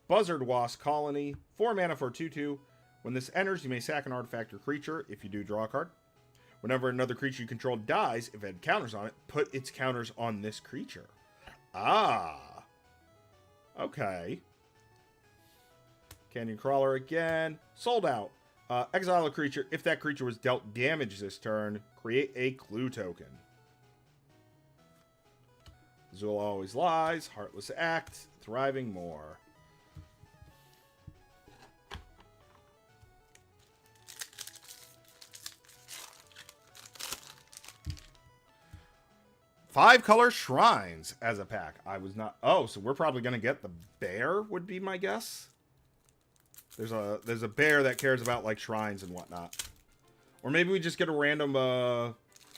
Buzzard Wasp Colony. 4 mana for 2/2. When this enters, you may sack an artifact or creature. If you do, draw a card. Whenever another creature you control dies, if it had counters on it, put its counters on this creature. Ah. Okay. Canyon Crawler again. Sold out. Exile a creature. If that creature was dealt damage this turn, create a clue token. Azula Always Lies. Heartless Act. Thriving More. Five color shrines as a pack. I was not... Oh, so we're probably going to get the bear, would be my guess. There's a bear that cares about, like, shrines and whatnot. Or maybe we just get a random,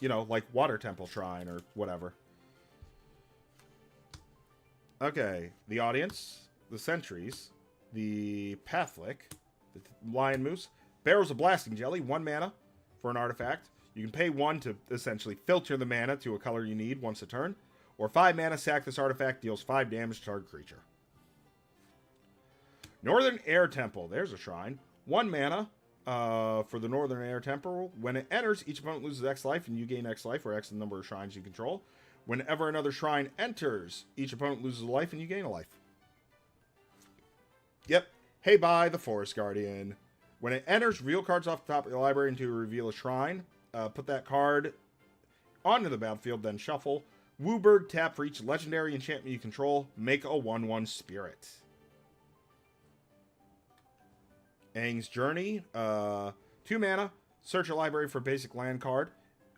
you know, like, water temple shrine or whatever. Okay. The audience, the sentries, the Pathlick, the Lion Moose. Barrels of Blasting Jelly, 1 mana for an artifact. You can pay 1 to essentially filter the mana to a color you need once a turn. Or 5 mana, sack this artifact, deals 5 damage to target creature. Northern Air Temple. There's a shrine. 1 mana for the Northern Air Temple. When it enters, each opponent loses X life and you gain X life, or X the number of shrines you control. Whenever another shrine enters, each opponent loses a life and you gain a life. Yep. Hey, bye, the Forest Guardian. When it enters, reveal cards off the top of your library until you reveal a shrine. Put that card onto the battlefield, then shuffle. Wooburg, tap for each legendary enchantment you control. Make a 1/1 spirit. Aang's Journey. 2 mana. Search a library for a basic land card.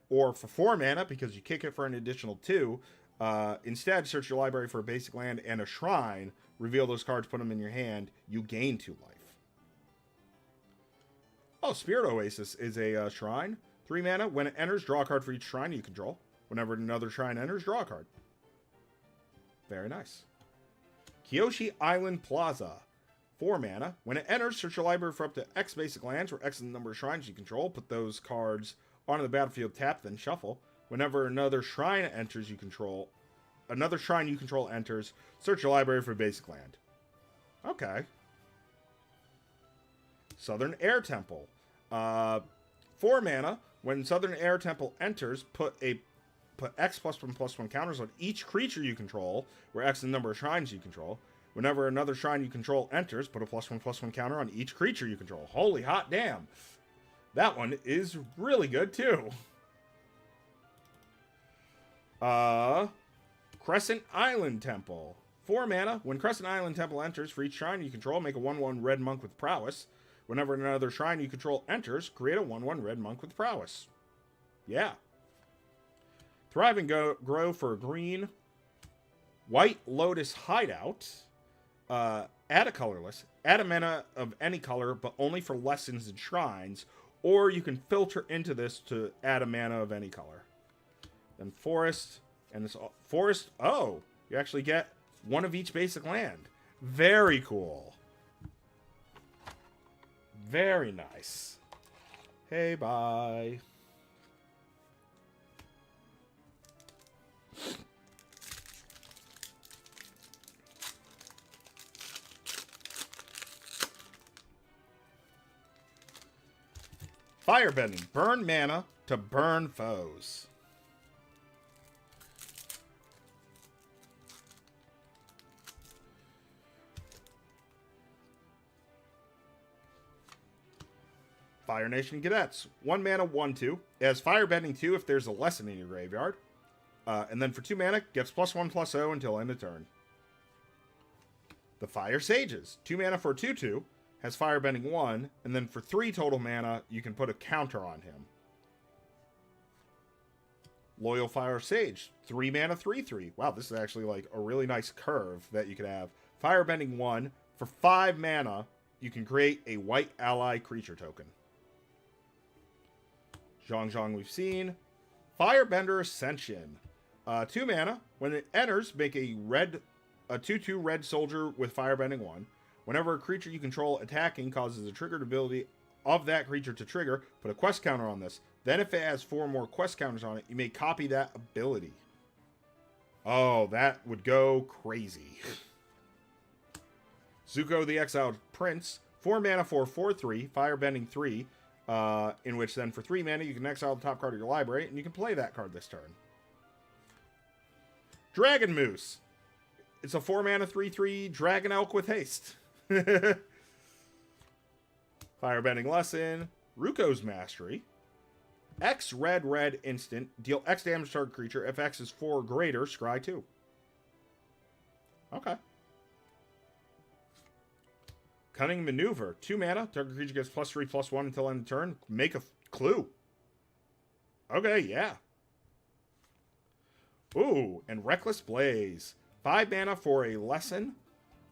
Or for 4 mana, because you kick it for an additional 2. Instead, search your library for a basic land and a shrine. Reveal those cards, put them in your hand. You gain 2 life. Oh, Spirit Oasis is a shrine. 3 mana. When it enters, draw a card for each shrine you control. Whenever another shrine enters, draw a card. Very nice. Kyoshi Island Plaza. 4 mana. When it enters, search your library for up to X basic lands, where X is the number of shrines you control. Put those cards onto the battlefield, tap, then shuffle. Whenever another shrine enters another shrine you control enters, search your library for a basic land. Okay. Southern Air Temple. 4 mana. When Southern Air Temple enters, put X +1/+1 counters on each creature you control, where X is the number of shrines you control. Whenever another shrine you control enters, put a +1/+1 counter on each creature you control. Holy hot damn. That one is really good, too. Crescent Island Temple. 4 mana. When Crescent Island Temple enters, for each shrine you control, make a 1/1 red monk with prowess. Whenever another shrine you control enters, create a 1/1 red monk with prowess. Yeah. Thrive and grow for a green. White Lotus Hideout. Add a colorless. Add a mana of any color, but only for lessons and shrines. Or you can filter into this to add a mana of any color. Then Forest. And this Forest. Oh, you actually get one of each basic land. Very cool. Very nice. Hey, bye. Firebending. Burn mana to burn foes. Fire Nation Cadets. 1 mana, 1/2. It has Firebending 2 if there's a lesson in your graveyard. And then for 2 mana, gets +1/+0 until end of turn. The Fire Sages. 2 mana for a 2/2. Has Firebending 1. And then for 3 total mana, you can put a counter on him. Loyal Fire Sage. 3 mana, 3/3. Wow, this is actually like a really nice curve that you could have. Firebending 1. For 5 mana, you can create a white ally creature token. Zhong we've seen. Firebender Ascension. 2 mana. When it enters, make a 2/2 red soldier with Firebending 1. Whenever a creature you control attacking causes a triggered ability of that creature to trigger, put a quest counter on this. Then if it has 4 more quest counters on it, you may copy that ability. Oh, that would go crazy. Zuko the Exiled Prince. 4 mana for 4/3. Firebending 3. In which then for 3 mana you can exile the top card of your library and you can play that card this turn. Dragon Moose. It's a 4 mana 3/3 Dragon Elk with haste. Firebending Lesson. Ruko's Mastery. X red instant. Deal X damage to target creature. If X is 4 or greater, scry 2. Okay. Cunning Maneuver. 2 mana. Target creature gets +3/+1 until end of turn. Make a clue. Okay, yeah. Ooh, and Reckless Blaze. 5 mana for a lesson.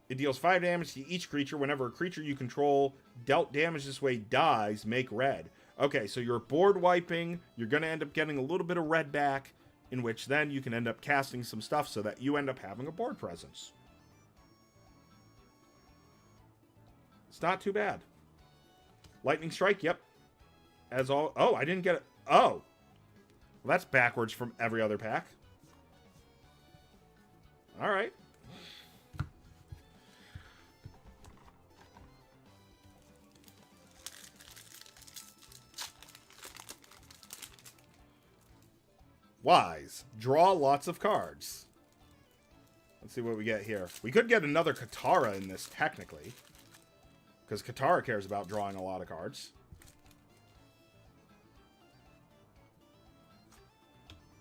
It deals 5 damage to each creature. Whenever a creature you control dealt damage this way dies, make red. Okay, so you're board wiping. You're going to end up getting a little bit of red back, in which then you can end up casting some stuff so that you end up having a board presence. It's not too bad. Lightning Strike, yep. As all. Oh, I didn't get it. Oh. Well, that's backwards from every other pack. All right. Wise. Draw lots of cards. Let's see what we get here. We could get another Katara in this, technically. Because Katara cares about drawing a lot of cards.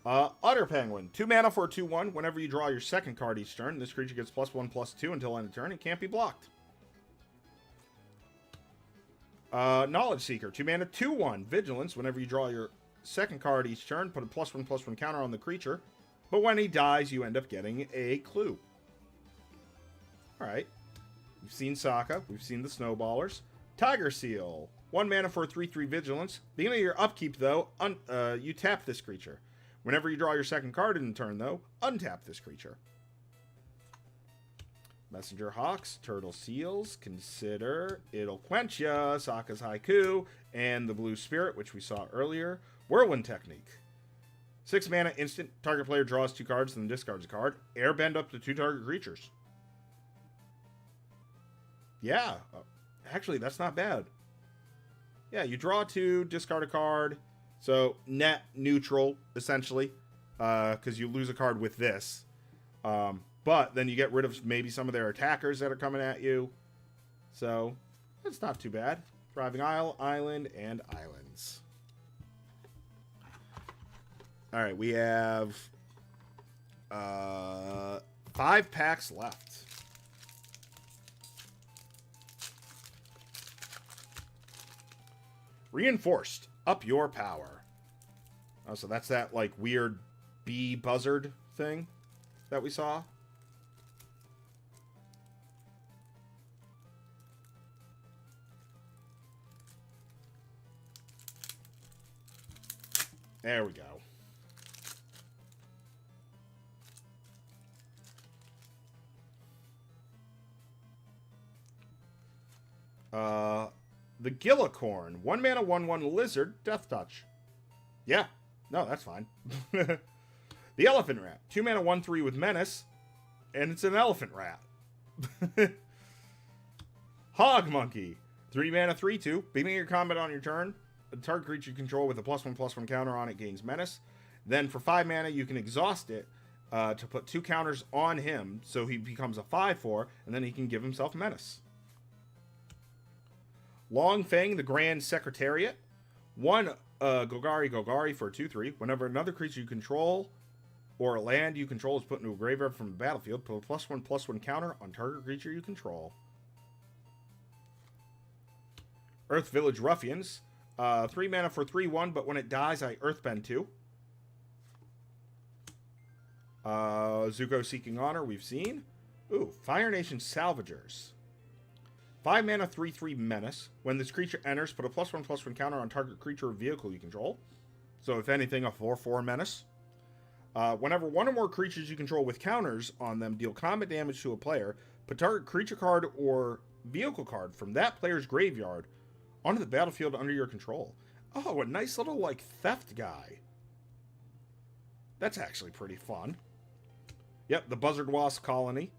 Otter Penguin. 2 mana for a 2/1. Whenever you draw your second card each turn, this creature gets +1/+2 until end of turn. It can't be blocked. Knowledge Seeker. 2 mana, 2/1. Vigilance. Whenever you draw your second card each turn, put a +1/+1 counter on the creature. But when he dies, you end up getting a clue. Alright. We've seen Sokka. We've seen the Snowballers. Tiger Seal. 1 mana for a 3/3 Vigilance. Beginning of your upkeep, though, you tap this creature. Whenever you draw your second card in turn, though, untap this creature. Messenger Hawks, Turtle Seals, Consider, It'll Quench Ya, Sokka's Haiku, and the Blue Spirit, which we saw earlier. Whirlwind Technique. 6 mana instant. Target player draws 2 cards, then discards a card. Airbend up to 2 target creatures. Yeah. Actually, that's not bad. Yeah, you draw 2, discard a card. So net neutral, essentially, because you lose a card with this. But then you get rid of maybe some of their attackers that are coming at you. So it's not too bad. Thriving Isle, Island, and Islands. All right, we have 5 packs left. Reinforced. Up your power. Oh, so that's that, like, weird bee buzzard thing that we saw. There we go. The Gillicorn. 1 mana, 1/1 lizard, death touch. Yeah. No, that's fine. The Elephant Rat. 2 mana, 1/3 with menace. And it's an elephant rat. Hog Monkey. 3 mana, 3/2. Beginning your combat on your turn. A target creature you control with a +1/+1 counter on it gains menace. Then for 5 mana, you can exhaust it to put 2 counters on him, so he becomes a 5/4, and then he can give himself menace. Long Fang, the Grand Secretariat. 1 Golgari for a 2/3. Whenever another creature you control or a land you control is put into a graveyard from the battlefield, put a +1/+1 counter on target creature you control. Earth Village Ruffians. 3 mana for 3/1, but when it dies, I Earthbend 2. Zuko Seeking Honor, we've seen. Ooh, Fire Nation Salvagers. 5 mana, 3/3 menace. When this creature enters, put a +1/+1 counter on target creature or vehicle you control. So, if anything, a 4/4 menace. Whenever one or more creatures you control with counters on them deal combat damage to a player, put target creature card or vehicle card from that player's graveyard onto the battlefield under your control. Oh, a nice little, like, theft guy. That's actually pretty fun. Yep, the Buzzard Wasp Colony.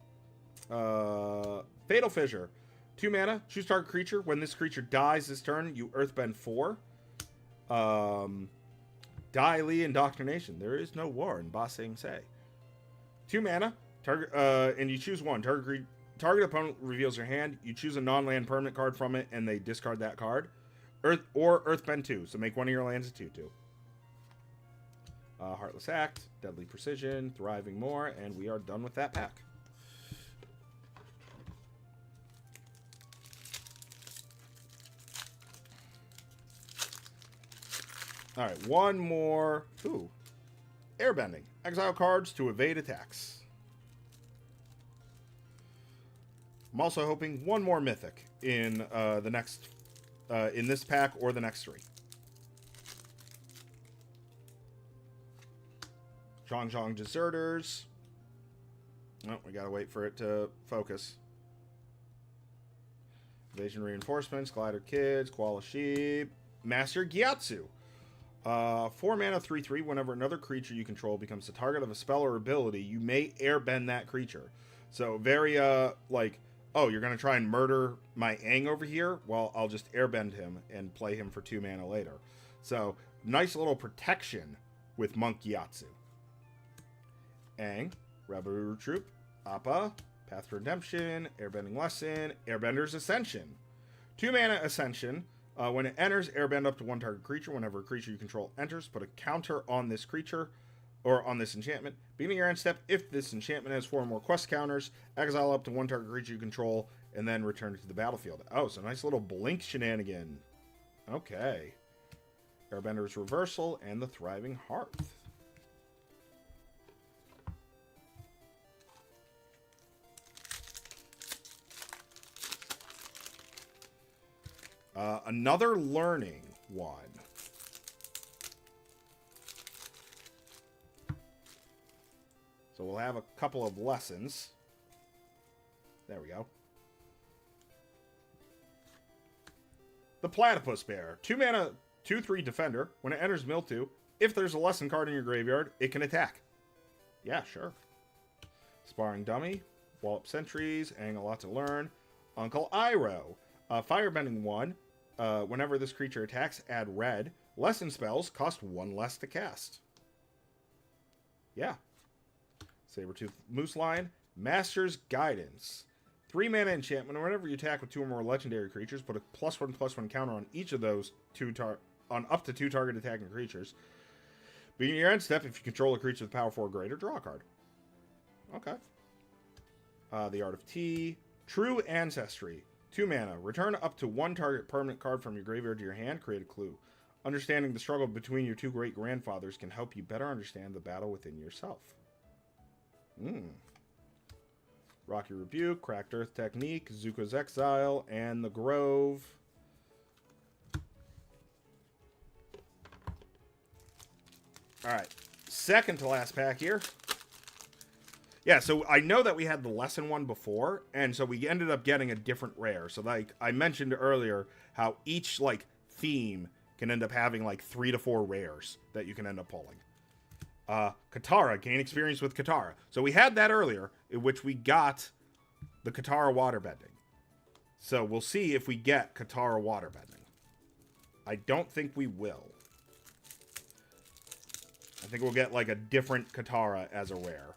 Fatal Fissure. 2 mana, choose target creature. When this creature dies this turn, you Earthbend 4. Dai Li Indoctrination. There is no war in Ba Sing Se. 2 mana, target, and you choose one. Target opponent reveals your hand. You choose a non-land permanent card from it, and they discard that card. Earthbend 2, so make one of your lands a 2/2. Heartless Act, Deadly Precision, Thriving More, and we are done with that pack. All right, one more. Ooh. Airbending. Exile cards to evade attacks. I'm also hoping one more mythic in the next, in this pack or the next 3. Zhong Deserters. Oh, we gotta wait for it to focus. Evasion Reinforcements, Glider Kids, Koala Sheep, Master Gyatso. 4 mana, 3/3. Whenever another creature you control becomes the target of a spell or ability, you may airbend that creature. So very, like, oh, you're going to try and murder my Aang over here? Well, I'll just airbend him and play him for 2 mana later. So, nice little protection with Monk Gyatso. Aang, Rebel Troop, Appa, Path to Redemption, Airbending Lesson, Airbender's Ascension. 2 mana Ascension. When it enters, airbend up to 1 target creature. Whenever a creature you control enters, put a counter on this creature or on this enchantment. Beginning your end step, if this enchantment has 4 or more quest counters, exile up to 1 target creature you control, and then return it to the battlefield. Oh, so nice little blink shenanigan. Okay. Airbender's Reversal and the Thriving Hearth. Another learning one. So we'll have a couple of lessons. There we go. The Platypus Bear. 2 mana, 2/3 defender. When it enters mill 2, if there's a lesson card in your graveyard, it can attack. Yeah, sure. Sparring Dummy. Wallop Sentries. Aang a lot to learn. Uncle Iroh. Firebending 1. Whenever this creature attacks, add red. Lesson spells cost 1 less to cast. Yeah. Sabertooth Moose Lion. Master's Guidance. 3 mana enchantment. Whenever you attack with 2 or more legendary creatures, put a +1/+1 counter on each of those on up to 2 target attacking creatures. Beginning your end step, if you control a creature with power 4 or greater, draw a card. Okay. The Art of Tea. True Ancestry. 2 mana. Return up to 1 target permanent card from your graveyard to your hand. Create a clue. Understanding the struggle between your 2 great-grandfathers can help you better understand the battle within yourself. Rocky Rebuke, Cracked Earth Technique, Zuko's Exile, and the Grove. Alright, second to last pack here. Yeah, so I know that we had the lesson one before, and so we ended up getting a different rare. So like I mentioned earlier, how each like theme can end up having like 3 to 4 rares that you can end up pulling. Katara, gain experience with Katara. So we had that earlier, in which we got the Katara waterbending. So we'll see if we get Katara waterbending. I don't think we will. I think we'll get like a different Katara as a rare.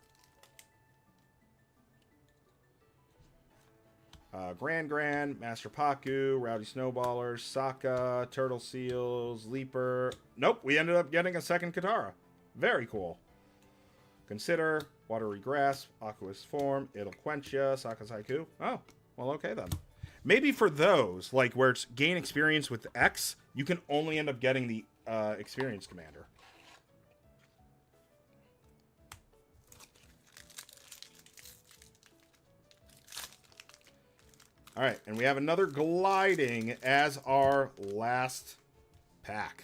Grand, Master Paku, Rowdy Snowballers, Sokka, Turtle Seals, Leaper. Nope, we ended up getting a second Katara. Very cool. Consider, Watery Grasp, Aqua's Form, It'll Quench Ya, Sokka's Haiku. Oh, well, okay then. Maybe for those, like where it's gain experience with X, you can only end up getting the experience commander. All right, and we have another gliding as our last pack.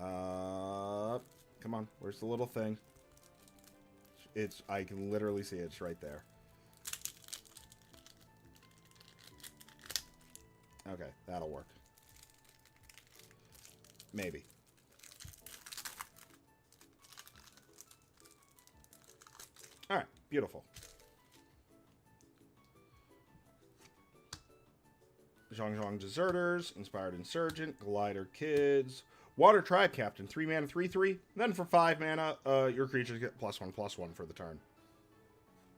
Come on, where's the little thing? I can literally see it. It's right there. Okay, that'll work. Maybe. All right, beautiful. Zhong Deserters, Inspired Insurgent, Glider Kids, Water Tribe Captain, 3 mana, 3/3. Then for 5 mana, your creatures get +1/+1 for the turn.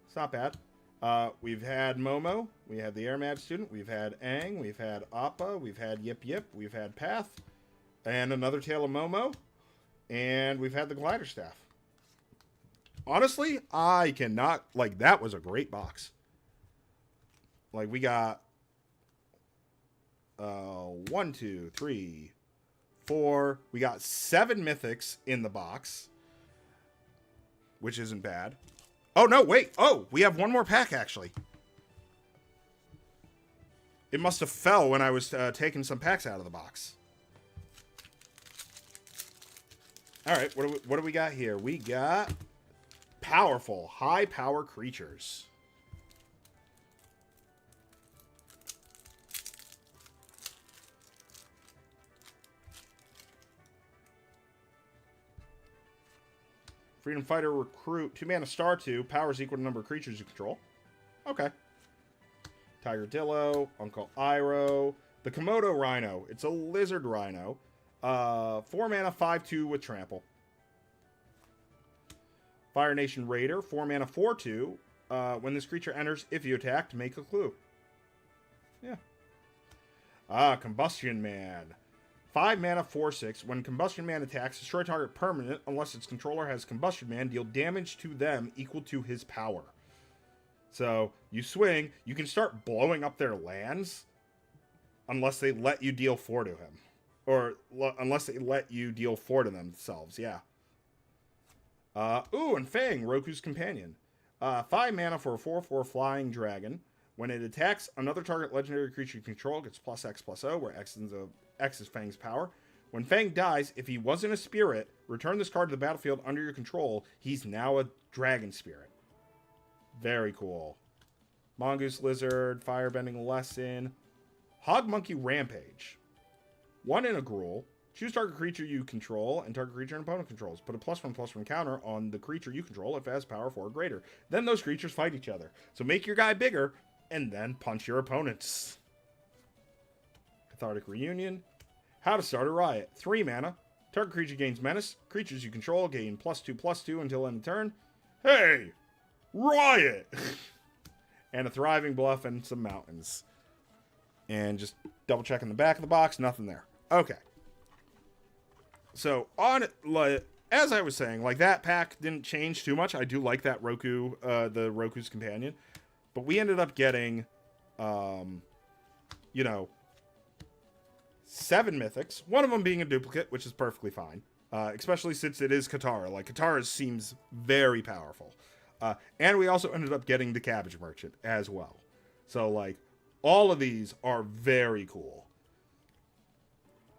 It's not bad. We've had Momo, we had the Air Mad Student, we've had Aang, we've had Appa, we've had Yip Yip, we've had Path, and another Tale of Momo, and we've had the Glider Staff. Honestly, I cannot, like, that was a great box. Like, we got 1, 2, 3, 4. We got 7 mythics in the box, which isn't bad. Oh, no, wait. Oh, we have one more pack, actually. It must have fell when I was taking some packs out of the box. All right, what do we got here? We got powerful, high-power creatures. Freedom Fighter Recruit, 2 mana, star 2, powers equal to number of creatures you control. Okay. Tiger Dillo, Uncle Iroh, the Komodo Rhino. It's a lizard rhino. 4 mana, 5/2 with trample. Fire Nation Raider, 4 mana, 4/2. When this creature enters, if you attack, make a clue. Yeah. Combustion Man. 5 mana, 4/6. When Combustion Man attacks, destroy target permanent unless its controller has Combustion Man. Deal damage to them equal to his power. So, you swing, you can start blowing up their lands unless they let you deal 4 to him. Or unless they let you deal 4 to themselves, yeah. And Fang, Roku's Companion. 5 mana for a 4/4 flying dragon. When it attacks, another target legendary creature you control gets +X/+0, where X is Fang's power. When Fang dies, if he wasn't a spirit, return this card to the battlefield under your control. He's now a dragon spirit. Very cool. Mongoose Lizard, Firebending Lesson. Hog Monkey Rampage. 1 in a Gruul. Choose target creature you control and target creature an opponent controls. Put a +1/+1 counter on the creature you control if it has power 4 or greater. Then those creatures fight each other. So make your guy bigger and then punch your opponents. Cathartic Reunion. How to start a riot. 3 mana. Target creature gains menace. Creatures you control gain +2/+2 until end of turn. Hey! Riot! And a Thriving Bluff and some mountains. And just double checking the back of the box. Nothing there. Okay. So, as I was saying, like, that pack didn't change too much. I do like that Roku, the Roku's Companion. But we ended up getting, 7 mythics. One of them being a duplicate, which is perfectly fine. Especially since it is Katara. Like, Katara seems very powerful. And we also ended up getting the Cabbage Merchant as well. So, like, all of these are very cool.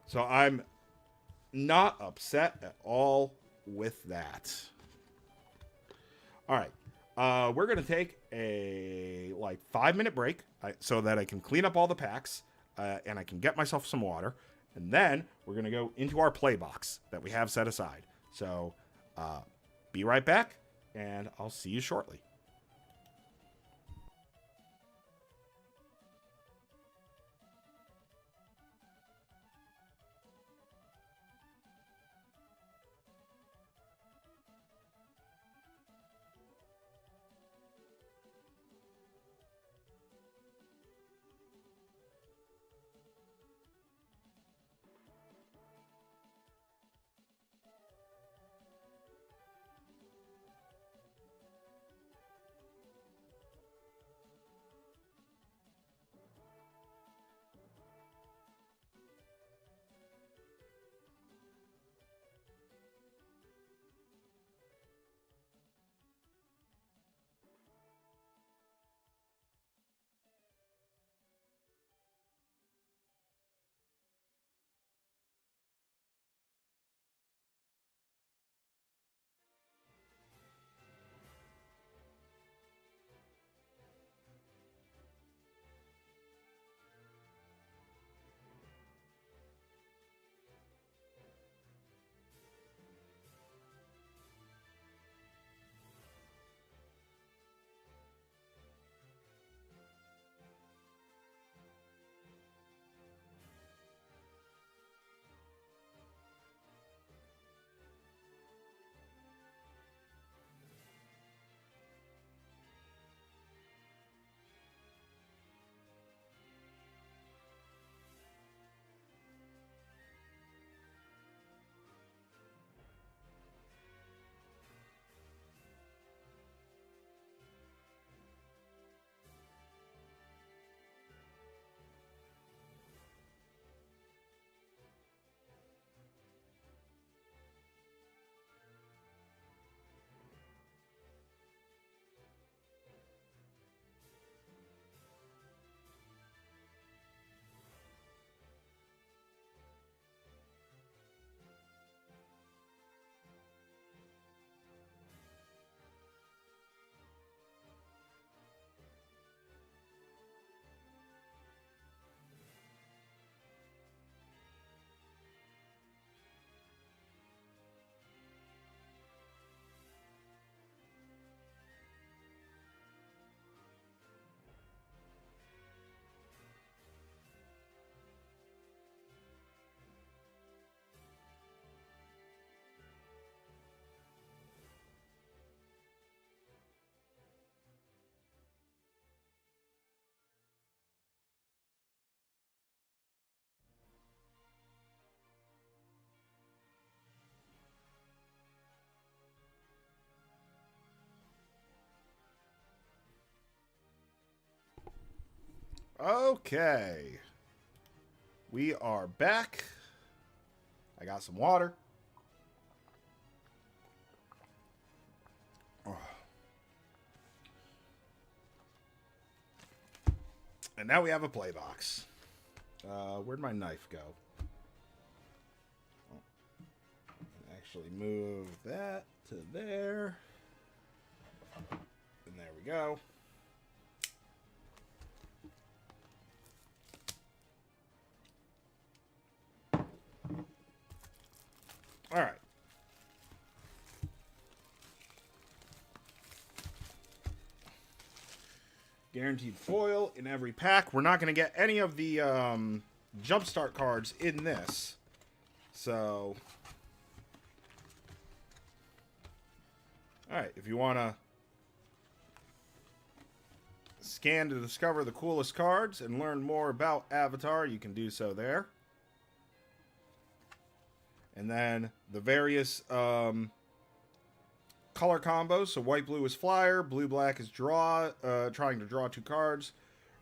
So I'm not upset at all with that. All right. We're going to take a 5-minute break so that I can clean up all the packs and I can get myself some water. And then we're going to go into our play box that we have set aside. So be right back, and I'll see you shortly. Okay. We are back. I got some water. Oh. And now we have a play box. Where'd my knife go? Actually move that to there. And there we go. All right. Guaranteed foil in every pack. We're not going to get any of the jumpstart cards in this. So, alright, if you want to scan to discover the coolest cards and learn more about Avatar, you can do so there. And then the various color combos. So white-blue is flyer, blue-black is draw, trying to draw 2 cards.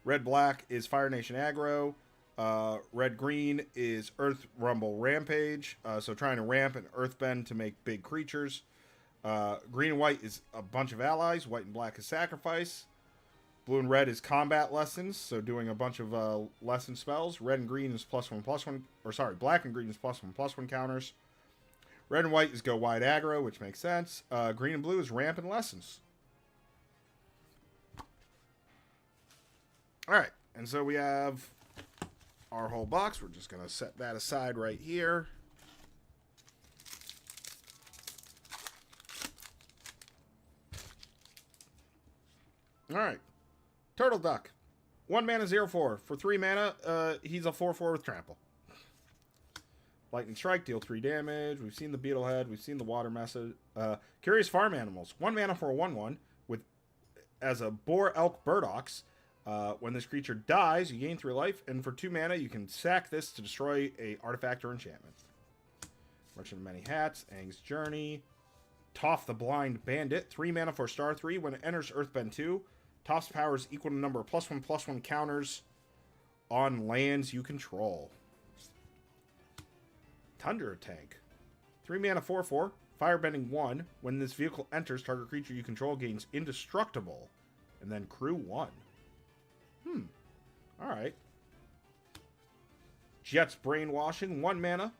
Red-black is Fire Nation aggro. Red-green is Earth Rumble Rampage, so trying to ramp and Earthbend to make big creatures. Green and white is a bunch of allies. White and black is sacrifice. Blue and red is combat lessons, so doing a bunch of lesson spells. Red and green is +1/+1, or sorry, black and green is +1/+1 counters. Red and white is go wide aggro, which makes sense. Green and blue is ramp and lessons. Alright, and so we have our whole box. We're just going to set that aside right here. Alright. Turtle Duck. 1 mana, 0/4. For 3 mana, he's a 4/4 with trample. Lightning Strike, deal 3 damage. We've seen the Beetlehead. We've seen the Water Message. Curious Farm Animals. 1 mana for a 1/1 with as a Boar, Elk, Burdox. When this creature dies, you gain 3 life, and for 2 mana, you can sack this to destroy a artifact or enchantment. Merchant of Many Hats, Aang's Journey, Toph the Blind Bandit, 3 mana for star 3. When it enters Earthbend 2, Toph's power is equal to the number of +1/+1 counters on lands you control. Tundra Tank, 3 mana 4/4, Firebending 1. When this vehicle enters, target creature you control gains Indestructible, and then crew 1. Alright. Jet's Brainwashing, 1 mana,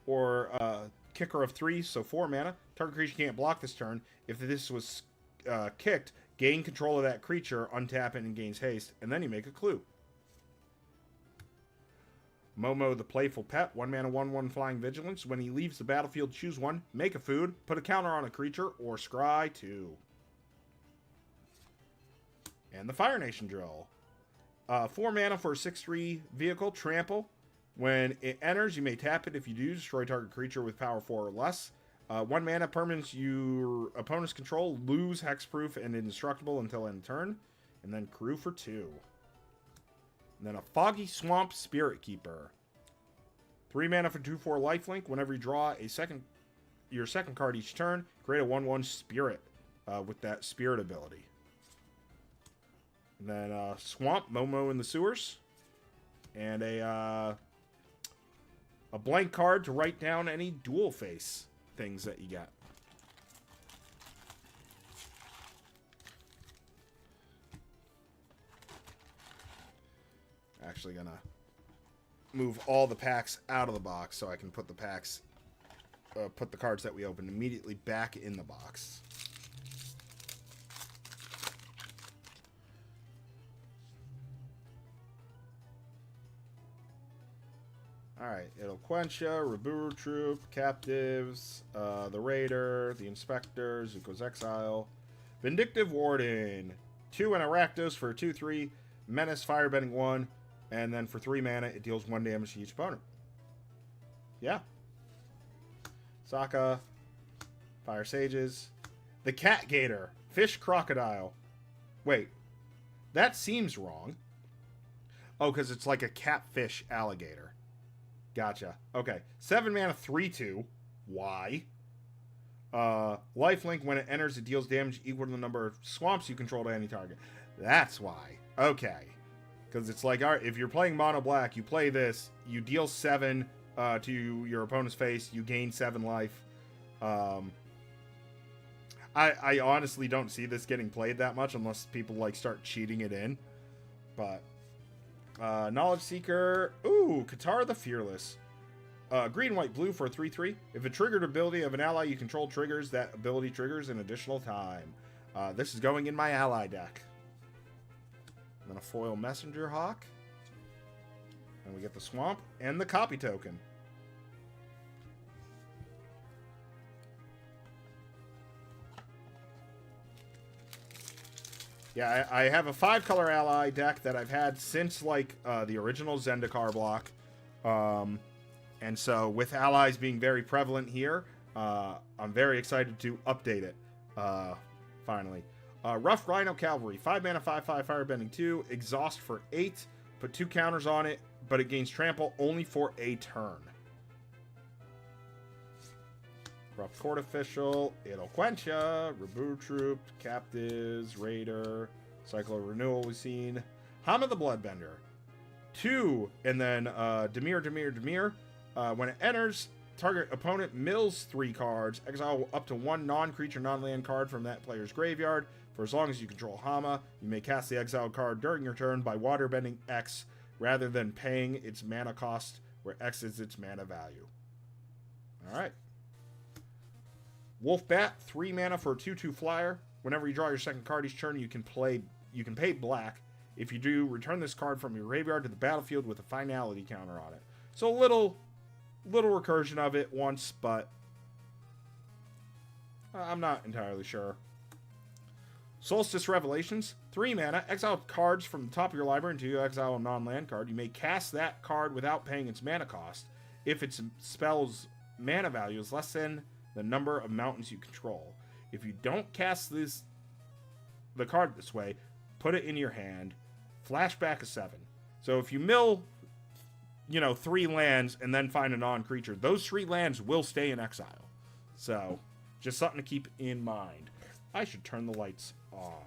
or kicker of 3, so 4 mana. Target creature can't block this turn. If this was kicked, gain control of that creature, untap it, and gains haste, and then you make a clue. Momo the Playful Pet, 1 mana, 1/1 Flying Vigilance. When he leaves the battlefield, choose 1, make a food, put a counter on a creature, or scry 2. And the Fire Nation Drill. 4 mana for a 6/3 vehicle, Trample. When it enters, you may tap it. If you do, destroy target creature with power 4 or less. 1 mana, permanents your opponent's control lose hexproof and indestructible until end turn. And then crew for 2. And then a Foggy Swamp Spirit Keeper. 3 mana for 2/4 lifelink. Whenever you draw your second card each turn, create a 1/1 spirit with that spirit ability. And then Swamp, Momo in the Sewers. And a blank card to write down any dual face things that you got. Actually gonna move all the packs out of the box so I can put the packs, put the cards that we opened immediately back in the box. Alright, it'll Quencha, Raburu Troop, Captives, the Raider, the Inspector, Zuko's Exile, Vindictive Warden, 2 and Arachdos for a 2/3, Menace Firebending 1, and then for 3 mana, it deals 1 damage to each opponent. Yeah. Sokka, Fire Sages, the Cat Gator, Fish Crocodile. Wait, that seems wrong. Oh, because it's like a catfish alligator. Gotcha. Okay. 7 mana, 3/2. Why? Lifelink, when it enters, it deals damage equal to the number of swamps you control to any target. That's why. Okay. Because it's like, alright, if you're playing mono black, you play this, you deal 7 to your opponent's face, you gain 7 life. I honestly don't see this getting played that much unless people like start cheating it in. But Knowledge Seeker. Ooh, Katara the Fearless. Green, white, blue for a 3/3. If a triggered ability of an ally you control triggers, that ability triggers an additional time. This is going in my ally deck. And then a foil Messenger Hawk. And we get the Swamp and the Copy Token. Yeah, I have a 5-color ally deck that I've had since, like, the original Zendikar block. And so with allies being very prevalent here, I'm very excited to update it, finally. Rough Rhino Cavalry, 5 mana, 5/5, Firebending 2, Exhaust for 8, put 2 counters on it, but it gains Trample only for a turn. Rough Court Official, it'll quench ya, Reboot Troop, Captives, Raider, Cycle of Renewal we've seen, Hama the Bloodbender, 2, and then Dimir. When it enters, target opponent mills 3 cards, exile up to 1 non-creature, non-land card from that player's graveyard. For as long as you control Hama, you may cast the exiled card during your turn by waterbending X rather than paying its mana cost, where X is its mana value. Alright. Wolf Bat, 3 mana for a 2/2 flyer. Whenever you draw your second card each turn, you can pay black. If you do, return this card from your graveyard to the battlefield with a finality counter on it. So a little recursion of it once, but I'm not entirely sure. Solstice Revelations, 3 mana, exile cards from the top of your library until you exile a non-land card. You may cast that card without paying its mana cost if its spell's mana value is less than the number of mountains you control. If you don't cast the card this way, put it in your hand, flashback a 7. So if you mill 3 lands and then find a non-creature, those 3 lands will stay in exile. So, just something to keep in mind. I should turn the lights on.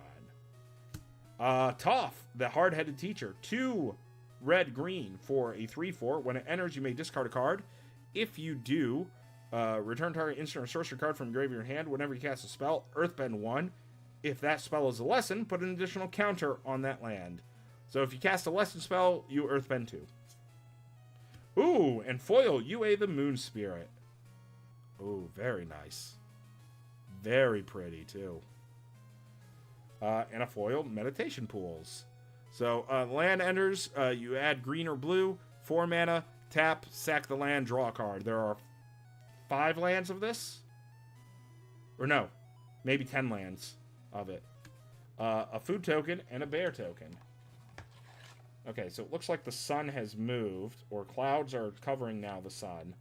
Toph, the Hard-Headed Teacher. 2 red-green for a 3/4. When it enters, you may discard a card. If you do, return target instant or sorcery card from your graveyard hand. Whenever you cast a spell, Earthbend 1. If that spell is a lesson, put an additional counter on that land. So if you cast a lesson spell, you Earthbend 2. Ooh, and foil, Yue the Moon Spirit. Ooh, very nice. Very pretty, too. And a foil, Meditation Pools. So, land enters, you add green or blue, 4 mana, tap, sack the land, draw a card. There are 5 lands of this? Or no, maybe 10 lands of it. A food token and a bear token. Okay, so it looks like the sun has moved, or clouds are covering now the sun.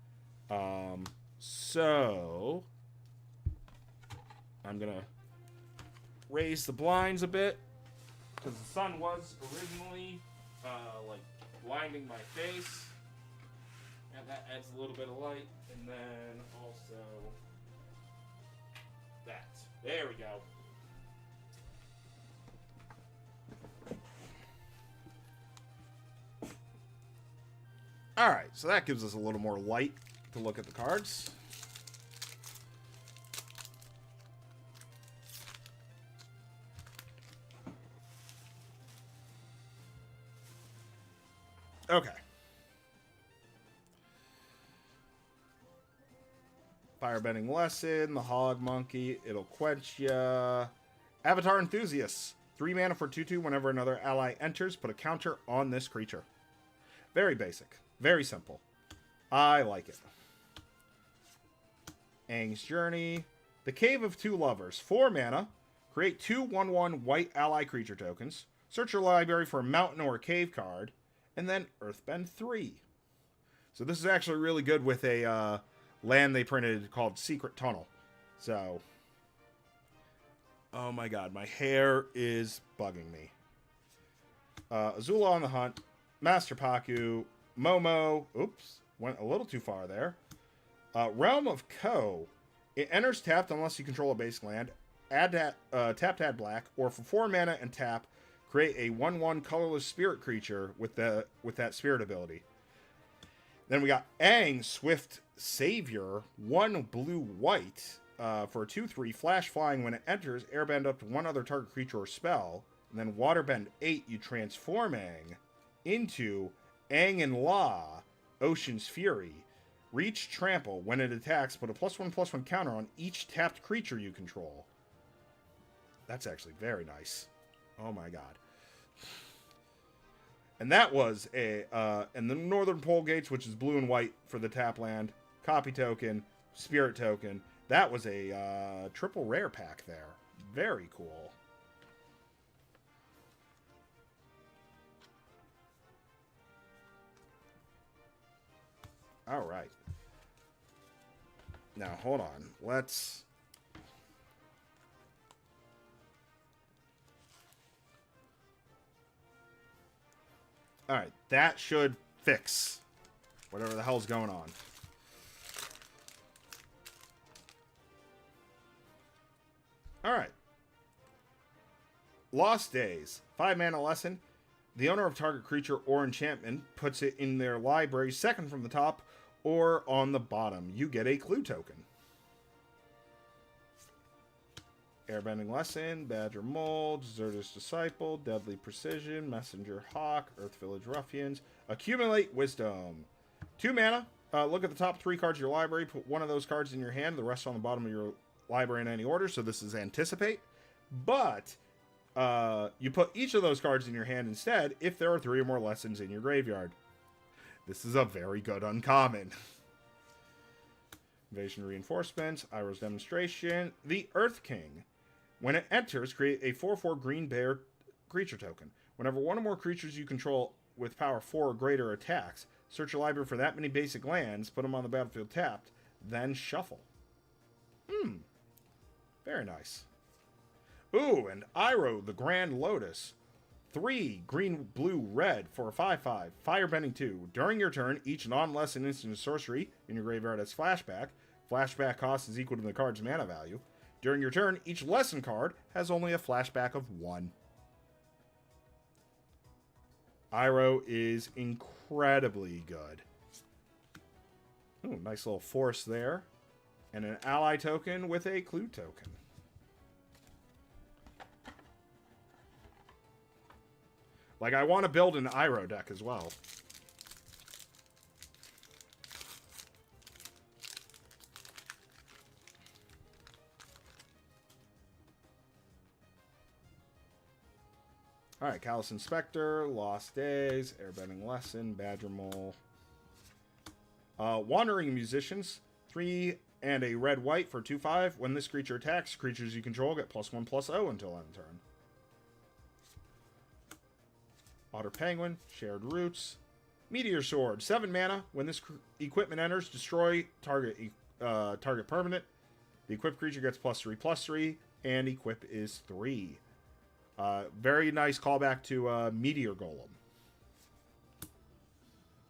So I'm gonna raise the blinds a bit, because the sun was originally blinding my face, and that adds a little bit of light. And then also that. There we go. Alright, so that gives us a little more light to look at the cards. Okay. Firebending Lesson, the Hog Monkey, it'll quench ya. Avatar Enthusiast, 3 mana for 2/2. Whenever another ally enters, put a counter on this creature. Very basic. Very simple. I like it. Aang's Journey. The Cave of Two Lovers. 4 mana. Create 2 1/1 white ally creature tokens. Search your library for a mountain or a cave card. And then Earthbend 3. So this is actually really good with a land they printed called Secret Tunnel. So. Oh my god. My hair is bugging me. Azula on the Hunt. Master Paku. Momo, oops, went a little too far there. Realm of Ko. It enters tapped unless you control a basic land. Tap to add black, or for 4 mana and tap, create a 1/1 colorless spirit creature with that spirit ability. Then we got Aang, Swift Savior, 1 blue-white, for a 2/3 flash flying. When it enters, airbend up to 1 other target creature or spell. And then waterbend 8, you transform Aang into Aang and La, Ocean's Fury. Reach Trample. When it attacks, put a +1/+1 counter on each tapped creature you control. That's actually very nice. Oh my god. And that was and the Northern Pole Gates, which is blue and white for the tap land. Copy token, spirit token. That was a triple rare pack there. Very cool. All right. Now, hold on. Let's... All right. That should fix whatever the hell's going on. All right. Lost Days. 5 mana lesson. The owner of target creature or enchantment puts it in their library second from the top or on the bottom. You get a clue token. Airbending Lesson, Badger Mole, Deserter's Disciple, Deadly Precision, Messenger Hawk, Earth Village Ruffians. Accumulate Wisdom. 2 mana. Look at the top 3 cards of your library. Put one of those cards in your hand. The rest on the bottom of your library in any order. So this is Anticipate. But... you put each of those cards in your hand instead if there are 3 or more lessons in your graveyard. This is a very good uncommon. Invasion Reinforcements, Iroh's Demonstration, the Earth King. When it enters, create a 4/4 green bear creature token. Whenever one or more creatures you control with power 4 or greater attacks, search your library for that many basic lands, put them on the battlefield tapped, then shuffle. Very nice. Ooh, and Iroh, the Grand Lotus. 3 green, blue, red for a 5/5. Firebending 2. During your turn, each non-lesson instant sorcery in your graveyard has flashback. Flashback cost is equal to the card's mana value. During your turn, each lesson card has only a flashback of 1. Iroh is incredibly good. Ooh, nice little force there. And an ally token with a clue token. Like, I want to build an Iroh deck as well. Alright, Callous Inspector, Lost Days, Airbending Lesson, Badger Mole. Wandering Musicians, 3 and a red-white for 2/5. When this creature attacks, creatures you control get +1/+0 until end turn. Otter Penguin, Shared Roots. Meteor Sword, 7 mana. When this equipment enters, destroy target permanent. The equipped creature gets +3/+3, and equip is 3. Very nice callback to Meteor Golem.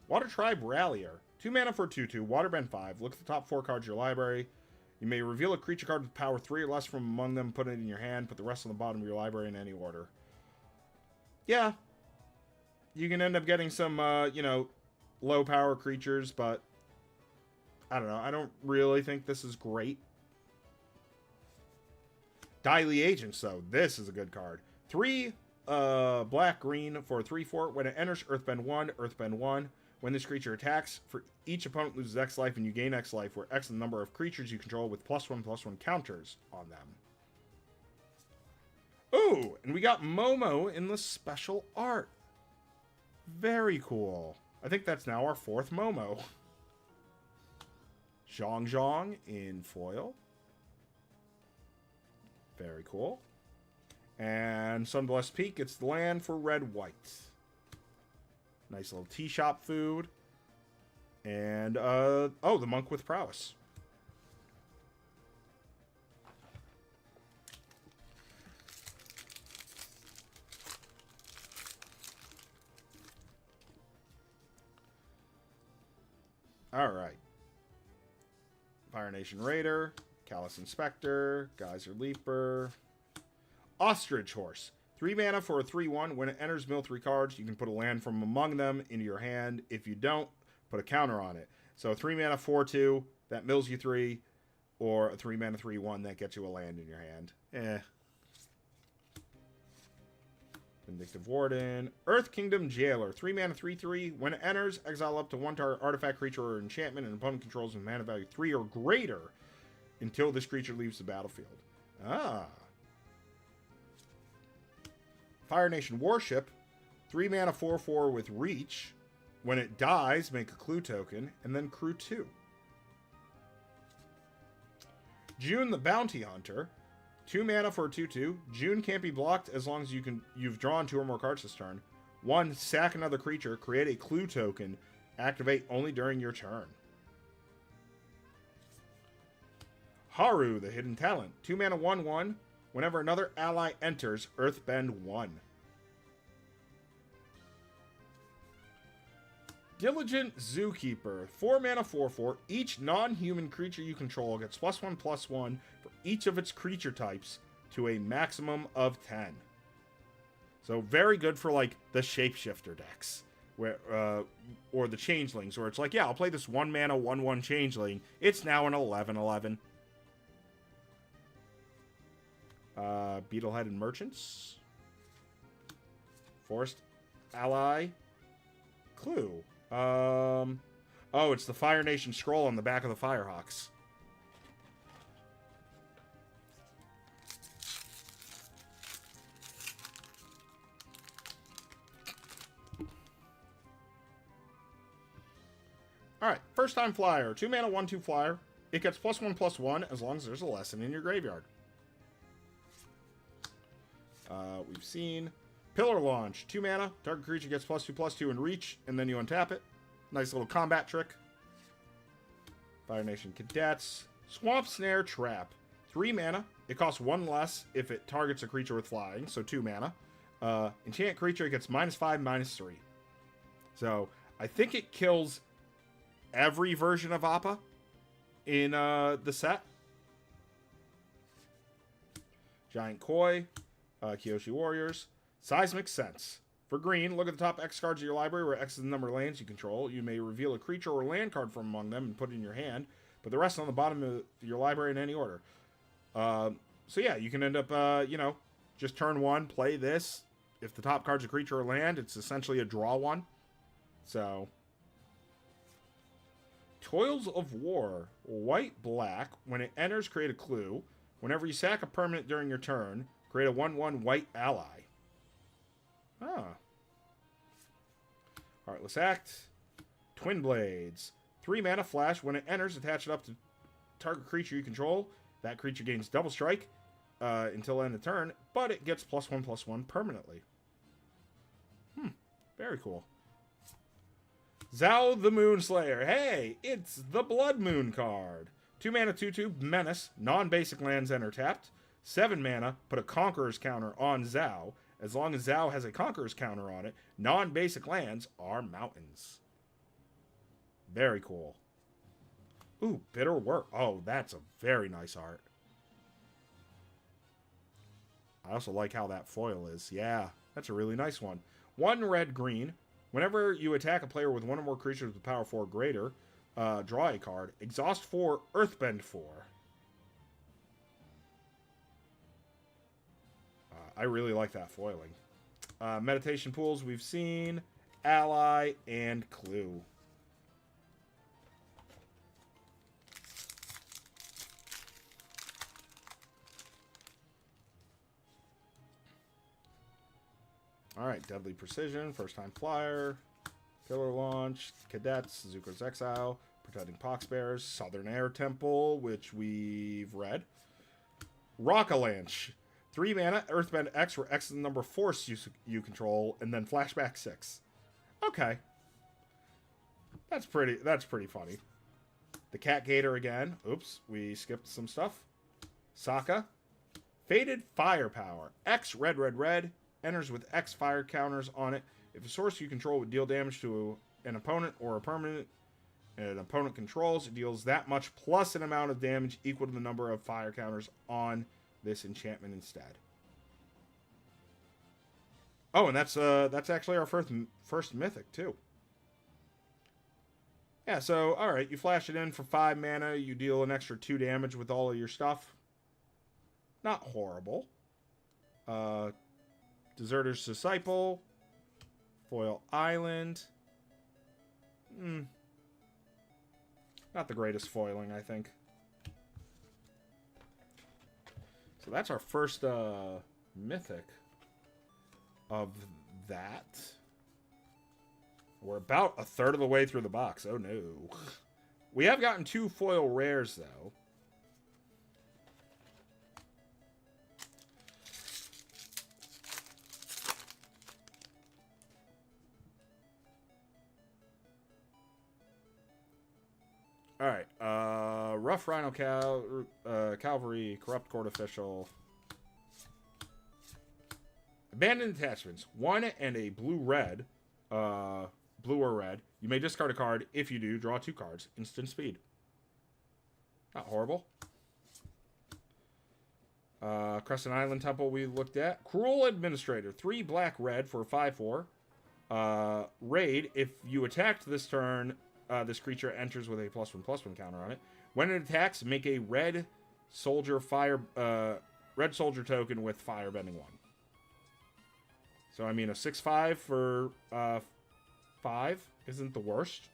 Water Tribe Rallier, 2 mana for 2/2, Waterbend 5. Look at the top 4 cards of your library. You may reveal a creature card with power 3 or less from among them, put it in your hand, put the rest on the bottom of your library in any order. Yeah. You can end up getting some, low power creatures, but I don't know. I don't really think this is great. Daily Agents, though. This is a good card. 3 black-green for 3/4. When it enters, Earthbend 1, Earthbend 1. When this creature attacks, for each opponent loses X life and you gain X life, where X is the number of creatures you control with +1/+1 counters on them. Ooh, and we got Momo in the special art. Very cool. I think that's now our 4th Momo. Zhong Zhong in foil. Very cool. And Sunblessed Peak, it's the land for red-white. Nice little tea shop food. And, the Monk with Prowess. Alright. Fire Nation Raider, Callous Inspector, Geyser Leaper, Ostrich Horse. 3 mana for a 3/1. When it enters, mill 3 cards. You can put a land from among them into your hand. If you don't, put a counter on it. So 3 mana 4/2, that mills you 3, or a 3 mana 3/1 that gets you a land in your hand. Vindictive Warden. Earth Kingdom Jailer. 3 mana 3/3. When it enters, exile up to 1 target artifact, creature, or enchantment an opponent controls with mana value 3 or greater until this creature leaves the battlefield. Fire Nation Warship. 3 mana 4/4 with Reach. When it dies, make a clue token, and then crew 2. June the Bounty Hunter. 2 mana for a 2/2. June can't be blocked as long as you've drawn 2 or more cards this turn. 1, sack another creature, create a clue token, activate only during your turn. Haru, the Hidden Talent. 2 mana 1/1. Whenever another ally enters, Earthbend 1. Diligent Zookeeper. 4 mana 4/4. Each non-human creature you control gets +1/+1 for each of its creature types to a maximum of 10. So very good for like the shapeshifter decks. Where or the changelings, where it's like, yeah, I'll play this 1 mana 1/1 changeling. It's now an 11/11. Beetleheaded Merchants. Forest Ally. Clue. Oh, it's the Fire Nation scroll on the back of the Firehawks. Alright, first time flyer. 2 mana 1/2 flyer. It gets +1/+1 as long as there's a lesson in your graveyard. We've seen Pillar Launch. 2 mana. Target creature gets +2/+2 in reach, and then you untap it. Nice little combat trick. Fire Nation Cadets. Swamp Snare Trap. 3 mana. It costs 1 less if it targets a creature with flying, so 2 mana. Enchant creature gets -5/-3. So, I think it kills every version of Appa in the set. Giant Koi. Kyoshi Warriors. Seismic Sense. For green, look at the top X cards of your library, where X is the number of lands you control. You may reveal a creature or land card from among them and put it in your hand. Put the rest on the bottom of your library in any order. So yeah, you can end up, just turn 1, play this. If the top card's a creature or land, it's essentially a draw 1. So... Toils of War. White-black. When it enters, create a clue. Whenever you sack a permanent during your turn, create a 1/1 white ally. Ah. Heartless Act. Twin Blades. 3 mana flash. When it enters, attach it up to target creature you control. That creature gains double strike until end of turn, but it gets +1/+1 permanently. Very cool. Zao the Moonslayer. Hey, it's the Blood Moon card. 2 mana 2/2 Menace. Non-basic lands enter tapped. 7 mana, put a Conqueror's counter on Zao. As long as Zao has a Conqueror's counter on it, non-basic lands are mountains. Very cool. Ooh, Bitter Work. Oh, that's a very nice art. I also like how that foil is. Yeah, that's a really nice one. 1 red-green. Whenever you attack a player with 1 or more creatures with power 4 or greater, draw a card. Exhaust 4, Earthbend 4. I really like that foiling. Meditation Pools, we've seen. Ally and Clue. Alright, Deadly Precision, First Time Flyer, Pillar Launch, Cadets, Zuko's Exile, Protecting Poxbears, Southern Air Temple, which we've read. Rockalanche. 3 mana, Earthbend X, where X is the number of force you control, and then Flashback 6. Okay. That's pretty funny. The Cat Gator again. Oops, we skipped some stuff. Sokka. Faded Firepower. X, red, red, red. Enters with X fire counters on it. If a source you control would deal damage to an opponent or a permanent an opponent controls, it deals that much plus an amount of damage equal to the number of fire counters on this enchantment instead. Oh, and that's actually our first mythic too. Yeah, so alright, you flash it in for 5 mana, you deal an extra 2 damage with all of your stuff. Not horrible. Deserter's Disciple. Foil Island. Not the greatest foiling, I think. So that's our first mythic of that. We're about a third of the way through the box. Oh no. We have gotten 2 foil rares though. Alright, Rough Rhino Cavalry, Corrupt Court Official. Abandoned attachments. 1 and a blue-red. Blue or red. You may discard a card. If you do, draw 2 cards. Instant speed. Not horrible. Crescent Island Temple we looked at. Cruel Administrator. 3 black red for 5/4. Raid. If you attacked this turn, this creature enters with a +1/+1 counter on it. When it attacks, make a red soldier token with firebending 1. So I mean a 6/5 for 5 isn't the worst.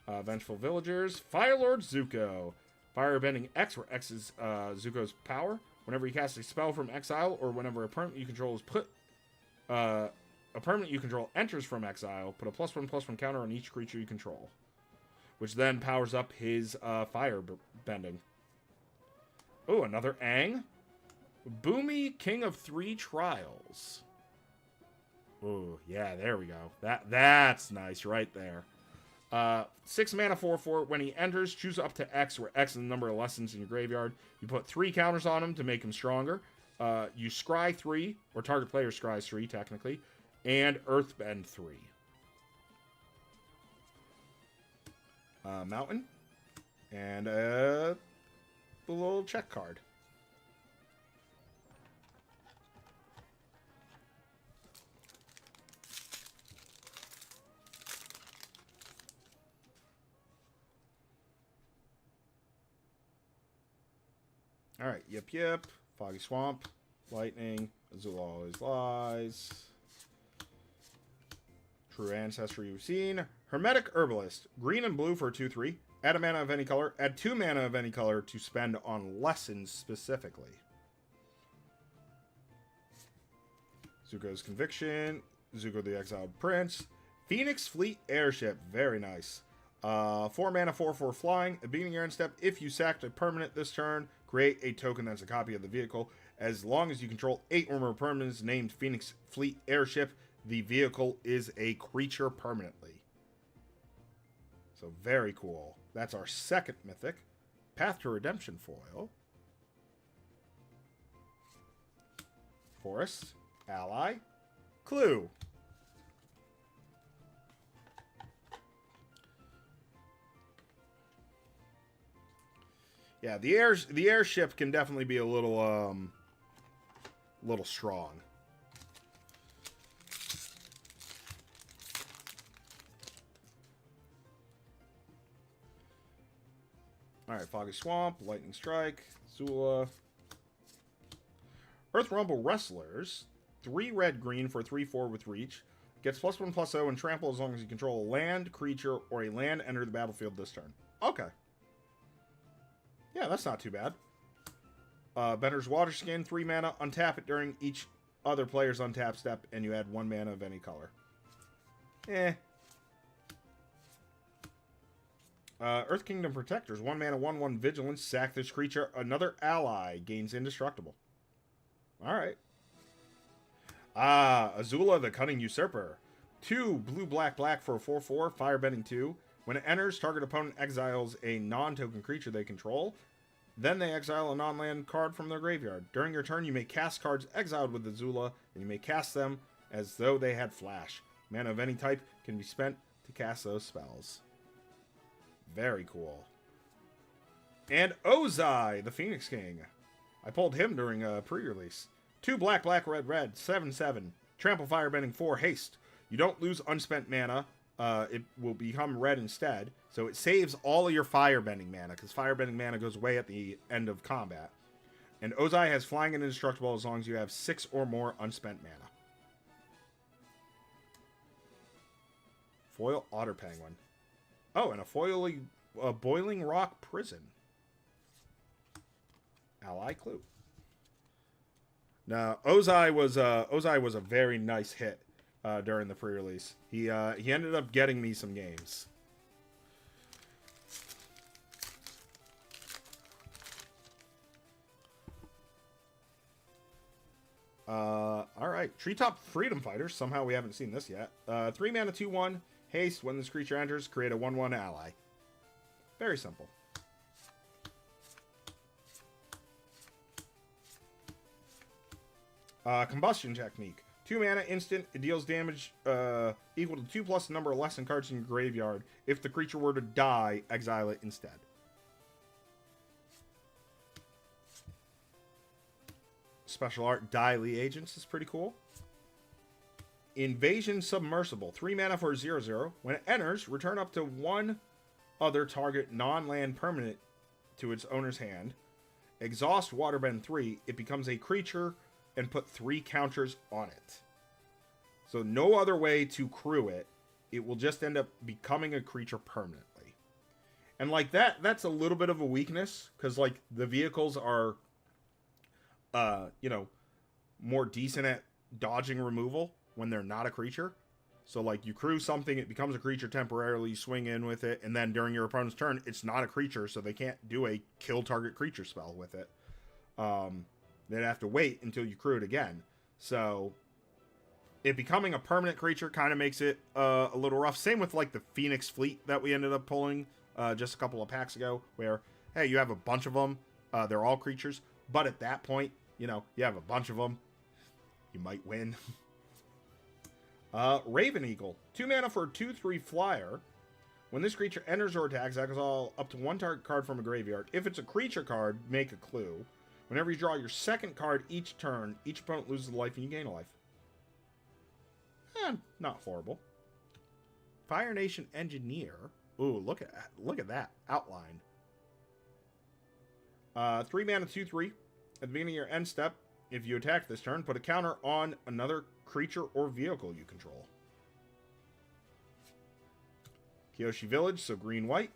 Vengeful Villagers. Firelord Zuko. Firebending X, where X is Zuko's power. Whenever you cast a spell from exile, or whenever a permanent you control is a permanent you control enters from exile, put a +1/+1 counter on each creature you control, which then powers up his fire bending. Oh, another Aang. Boomy, King of 3 Trials. Oh, yeah, there we go. That's nice right there. 6 mana 4/4. When he enters, choose up to X, where X is the number of lessons in your graveyard. You put 3 counters on him to make him stronger. You scry 3, or target player scries 3, technically, and Earthbend 3. Mountain, and the little check card. Alright, yep. Foggy Swamp, Lightning, Azula Always Lies. True Ancestry you've seen. Hermetic Herbalist, green and blue for 2/3. Add a mana of any color. Add 2 mana of any color to spend on lessons specifically. Zuko's Conviction. Zuko the Exiled Prince. Phoenix Fleet Airship, very nice. 4 mana 4/4 flying. At the beginning of your end step, if you sacked a permanent this turn, create a token that's a copy of the vehicle. As long as you control 8 or more permanents named Phoenix Fleet Airship, the vehicle is a creature permanently. So very cool. That's our second mythic. Path to Redemption foil. Forest. Ally. Clue. Yeah, the airship can definitely be a little strong. All right, Foggy Swamp, Lightning Strike, Zula, Earth Rumble Wrestlers, 3 red green for 3/4 with reach. Gets +1/+0 and trample as long as you control a land, creature, or a land enter the battlefield this turn. Okay. Yeah, that's not too bad. Bender's Waterskin, 3 mana, untap it during each other player's untap step, and you add 1 mana of any color. Earth Kingdom Protectors, 1 mana, 1/1 Vigilance, sack this creature, another ally, gains indestructible. Alright. Azula the Cunning Usurper. 2 blue-black for a 4/4, firebending 2. When it enters, target opponent exiles a non-token creature they control. Then they exile a non-land card from their graveyard. During your turn, you may cast cards exiled with Azula, and you may cast them as though they had flash. Mana of any type can be spent to cast those spells. Very cool. And Ozai, the Phoenix King. I pulled him during a pre-release. 2 black, red, 7/7. Trample firebending 4, haste. You don't lose unspent mana. It will become red instead. So it saves all of your firebending mana, because firebending mana goes away at the end of combat. And Ozai has flying and indestructible as long as you have 6 or more unspent mana. Foil Otter Penguin. Oh, and a Boiling Rock Prison. Ally Clue. Now, Ozai was a very nice hit during the pre-release. He ended up getting me some games. All right, Treetop Freedom Fighters. Somehow we haven't seen this yet. 3 mana, 2/1 haste. When this creature enters, create a 1/1 ally. Very simple. Combustion Technique. 2 mana, instant. It deals damage equal to 2 plus the number of lesson cards in your graveyard. If the creature were to die, exile it instead. Special art, Daily Agents is pretty cool. Invasion Submersible. 3 mana for a 0/0. When it enters, return up to one other target non-land permanent to its owner's hand. Exhaust Waterbend 3. It becomes a creature and put 3 counters on it. So no other way to crew it. It will just end up becoming a creature permanently. And like that's a little bit of a weakness, because like the vehicles are more decent at dodging removal when they're not a creature. So like you crew something, it becomes a creature temporarily, you swing in with it, and then during your opponent's turn, it's not a creature, so they can't do a kill target creature spell with it. They'd have to wait until you crew it again. So it becoming a permanent creature kind of makes it a little rough. Same with like the Phoenix Fleet that we ended up pulling just a couple of packs ago, where, hey, you have a bunch of them. They're all creatures. But at that point, you have a bunch of them. You might win. Raven Eagle. 2 mana for a 2/3 flyer. When this creature enters or attacks, exile up to 1 target card from a graveyard. If it's a creature card, make a clue. Whenever you draw your second card each turn, each opponent loses a life and you gain a life. Not horrible. Fire Nation Engineer. Ooh, look at that outline. 3 mana, 2/3. At the beginning of your end step, if you attack this turn, put a counter on another creature or vehicle you control. Kyoshi Village, so green-white.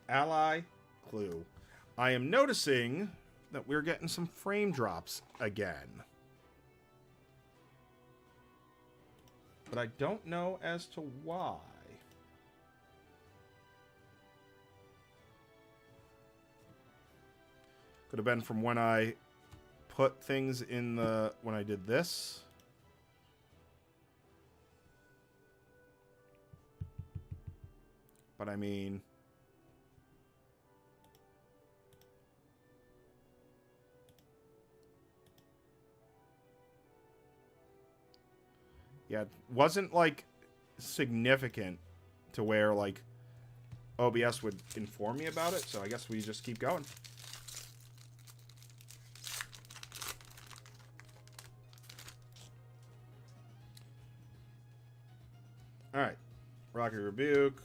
Ally, clue. I am noticing that we're getting some frame drops again. But I don't know as to why. Could have been from when I put things in when I did this. But I mean, yeah, it wasn't like significant to where like OBS would inform me about it, so I guess we just keep going. Alright. Rocky Rebuke.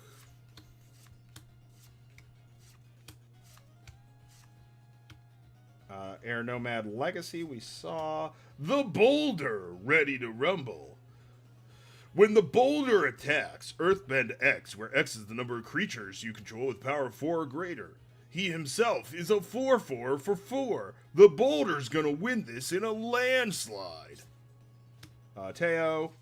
Air Nomad Legacy, we saw. The Boulder, ready to rumble. When the Boulder attacks, Earthbend X, where X is the number of creatures you control with power of 4 or greater. He himself is a 4/4 for 4. The Boulder's gonna win this in a landslide. Teo.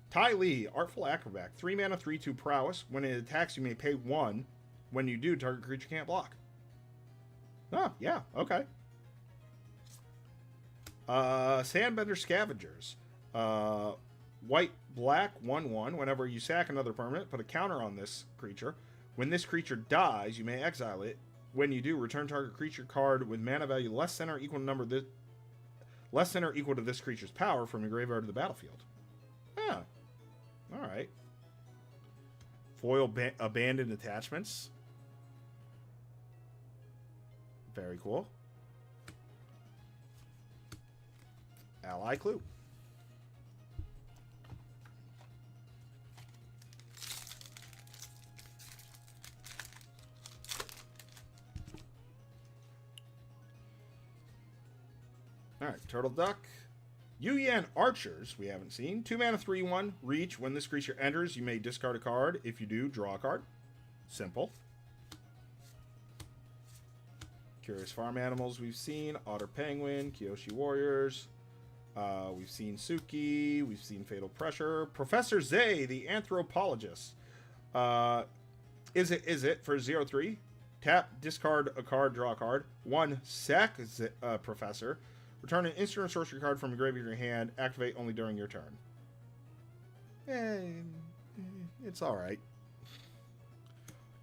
Ty Lee, Artful Acrobat. 3 mana, 3/2 prowess. When it attacks, you may pay 1. When you do, target creature can't block. Oh, yeah, okay. Sandbender Scavengers. White, black, 1/1. Whenever you sack another permanent, put a counter on this creature. When this creature dies, you may exile it. When you do, return target creature card with mana value less than or equal to this creature's power from your graveyard to the battlefield. Yeah. Alright. Foil Abandoned Attachments. Very cool. Ally Clue. Alright, Turtle Duck. Yu-Yan Archers, we haven't seen. 2 mana, 3/1. Reach. When this creature enters, you may discard a card. If you do, draw a card. Simple. Curious Farm Animals, we've seen. Otter Penguin. Kyoshi Warriors. We've seen Suki. We've seen Fatal Pressure. Professor Zay, the Anthropologist. Is it for 0/3? Tap, discard a card, draw a card. 1, sack Professor. Return an instant or sorcery card from your graveyard to your hand. Activate only during your turn. It's alright.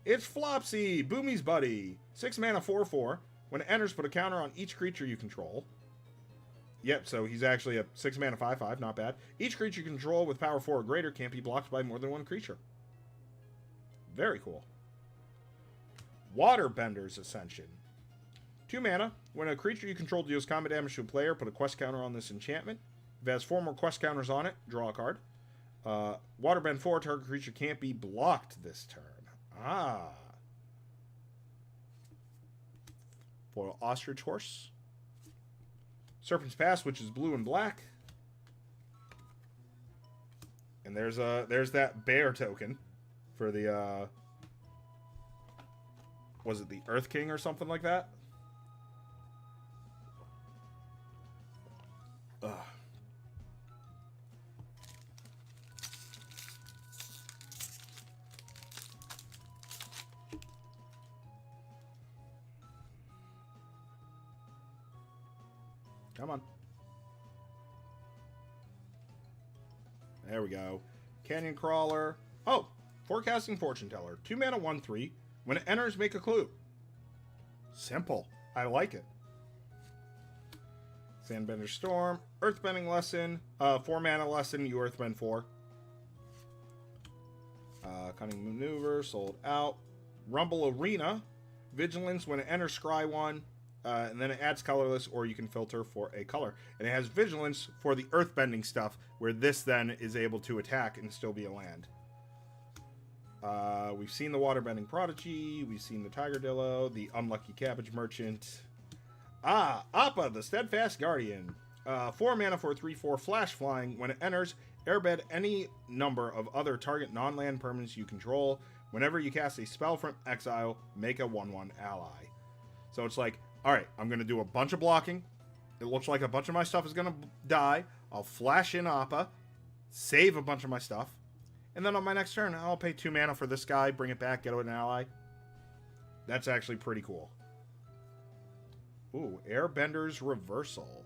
It's Flopsy, Boomy's buddy. 6 mana, 4/4. When it enters, put a counter on each creature you control. Yep, so he's actually a 6 mana, 5/5, not bad. Each creature you control with power 4 or greater can't be blocked by more than one creature. Very cool. Waterbender's Ascension. 2 mana. When a creature you control deals combat damage to a player, put a quest counter on this enchantment. If it has 4 more quest counters on it, draw a card. Waterbend 4, target creature can't be blocked this turn. Ah. For Ostrich Horse. Serpent's Pass, which is blue and black. And there's that bear token for the was it the Earth King or something like that? Ugh. Come on. There we go. Canyon Crawler. Oh, Forecasting Fortune Teller. 2 mana, 1/3. When it enters, make a clue. Simple. I like it. Sandbender Storm. Earthbending Lesson. 4 mana lesson. You Earthbend 4. Cunning Maneuver. Sold out. Rumble Arena. Vigilance. When it enters, scry 1. And then it adds colorless, or you can filter for a color. And it has Vigilance for the earthbending stuff, where this then is able to attack and still be a land. We've seen the Waterbending Prodigy. We've seen the Tigerdillo, the Unlucky Cabbage Merchant. Appa, the Steadfast Guardian. 4 mana for 3/4 flash flying. When it enters, airbed any number of other target non-land permanents you control. Whenever you cast a spell from exile, make a 1/1 ally. So it's like, alright, I'm going to do a bunch of blocking. It looks like a bunch of my stuff is going to die. I'll flash in Appa, save a bunch of my stuff, and then on my next turn, I'll pay 2 mana for this guy, bring it back, get an ally. That's actually pretty cool. Ooh, Airbender's Reversal.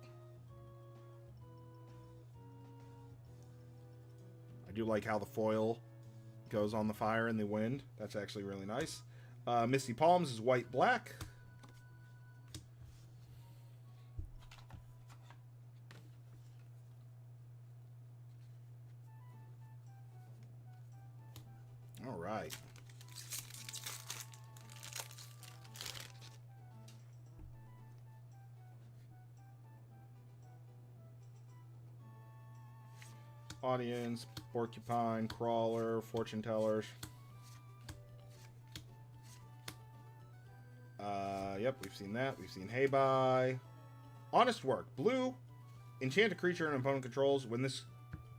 I do like how the foil goes on the fire and the wind. That's actually really nice. Misty Palms is white-black. All right. Audience, Porcupine, Crawler, Fortune Tellers. Yep, we've seen that. We've seen Hey Bye. Honest Work. Blue, enchant a creature an opponent controls. When this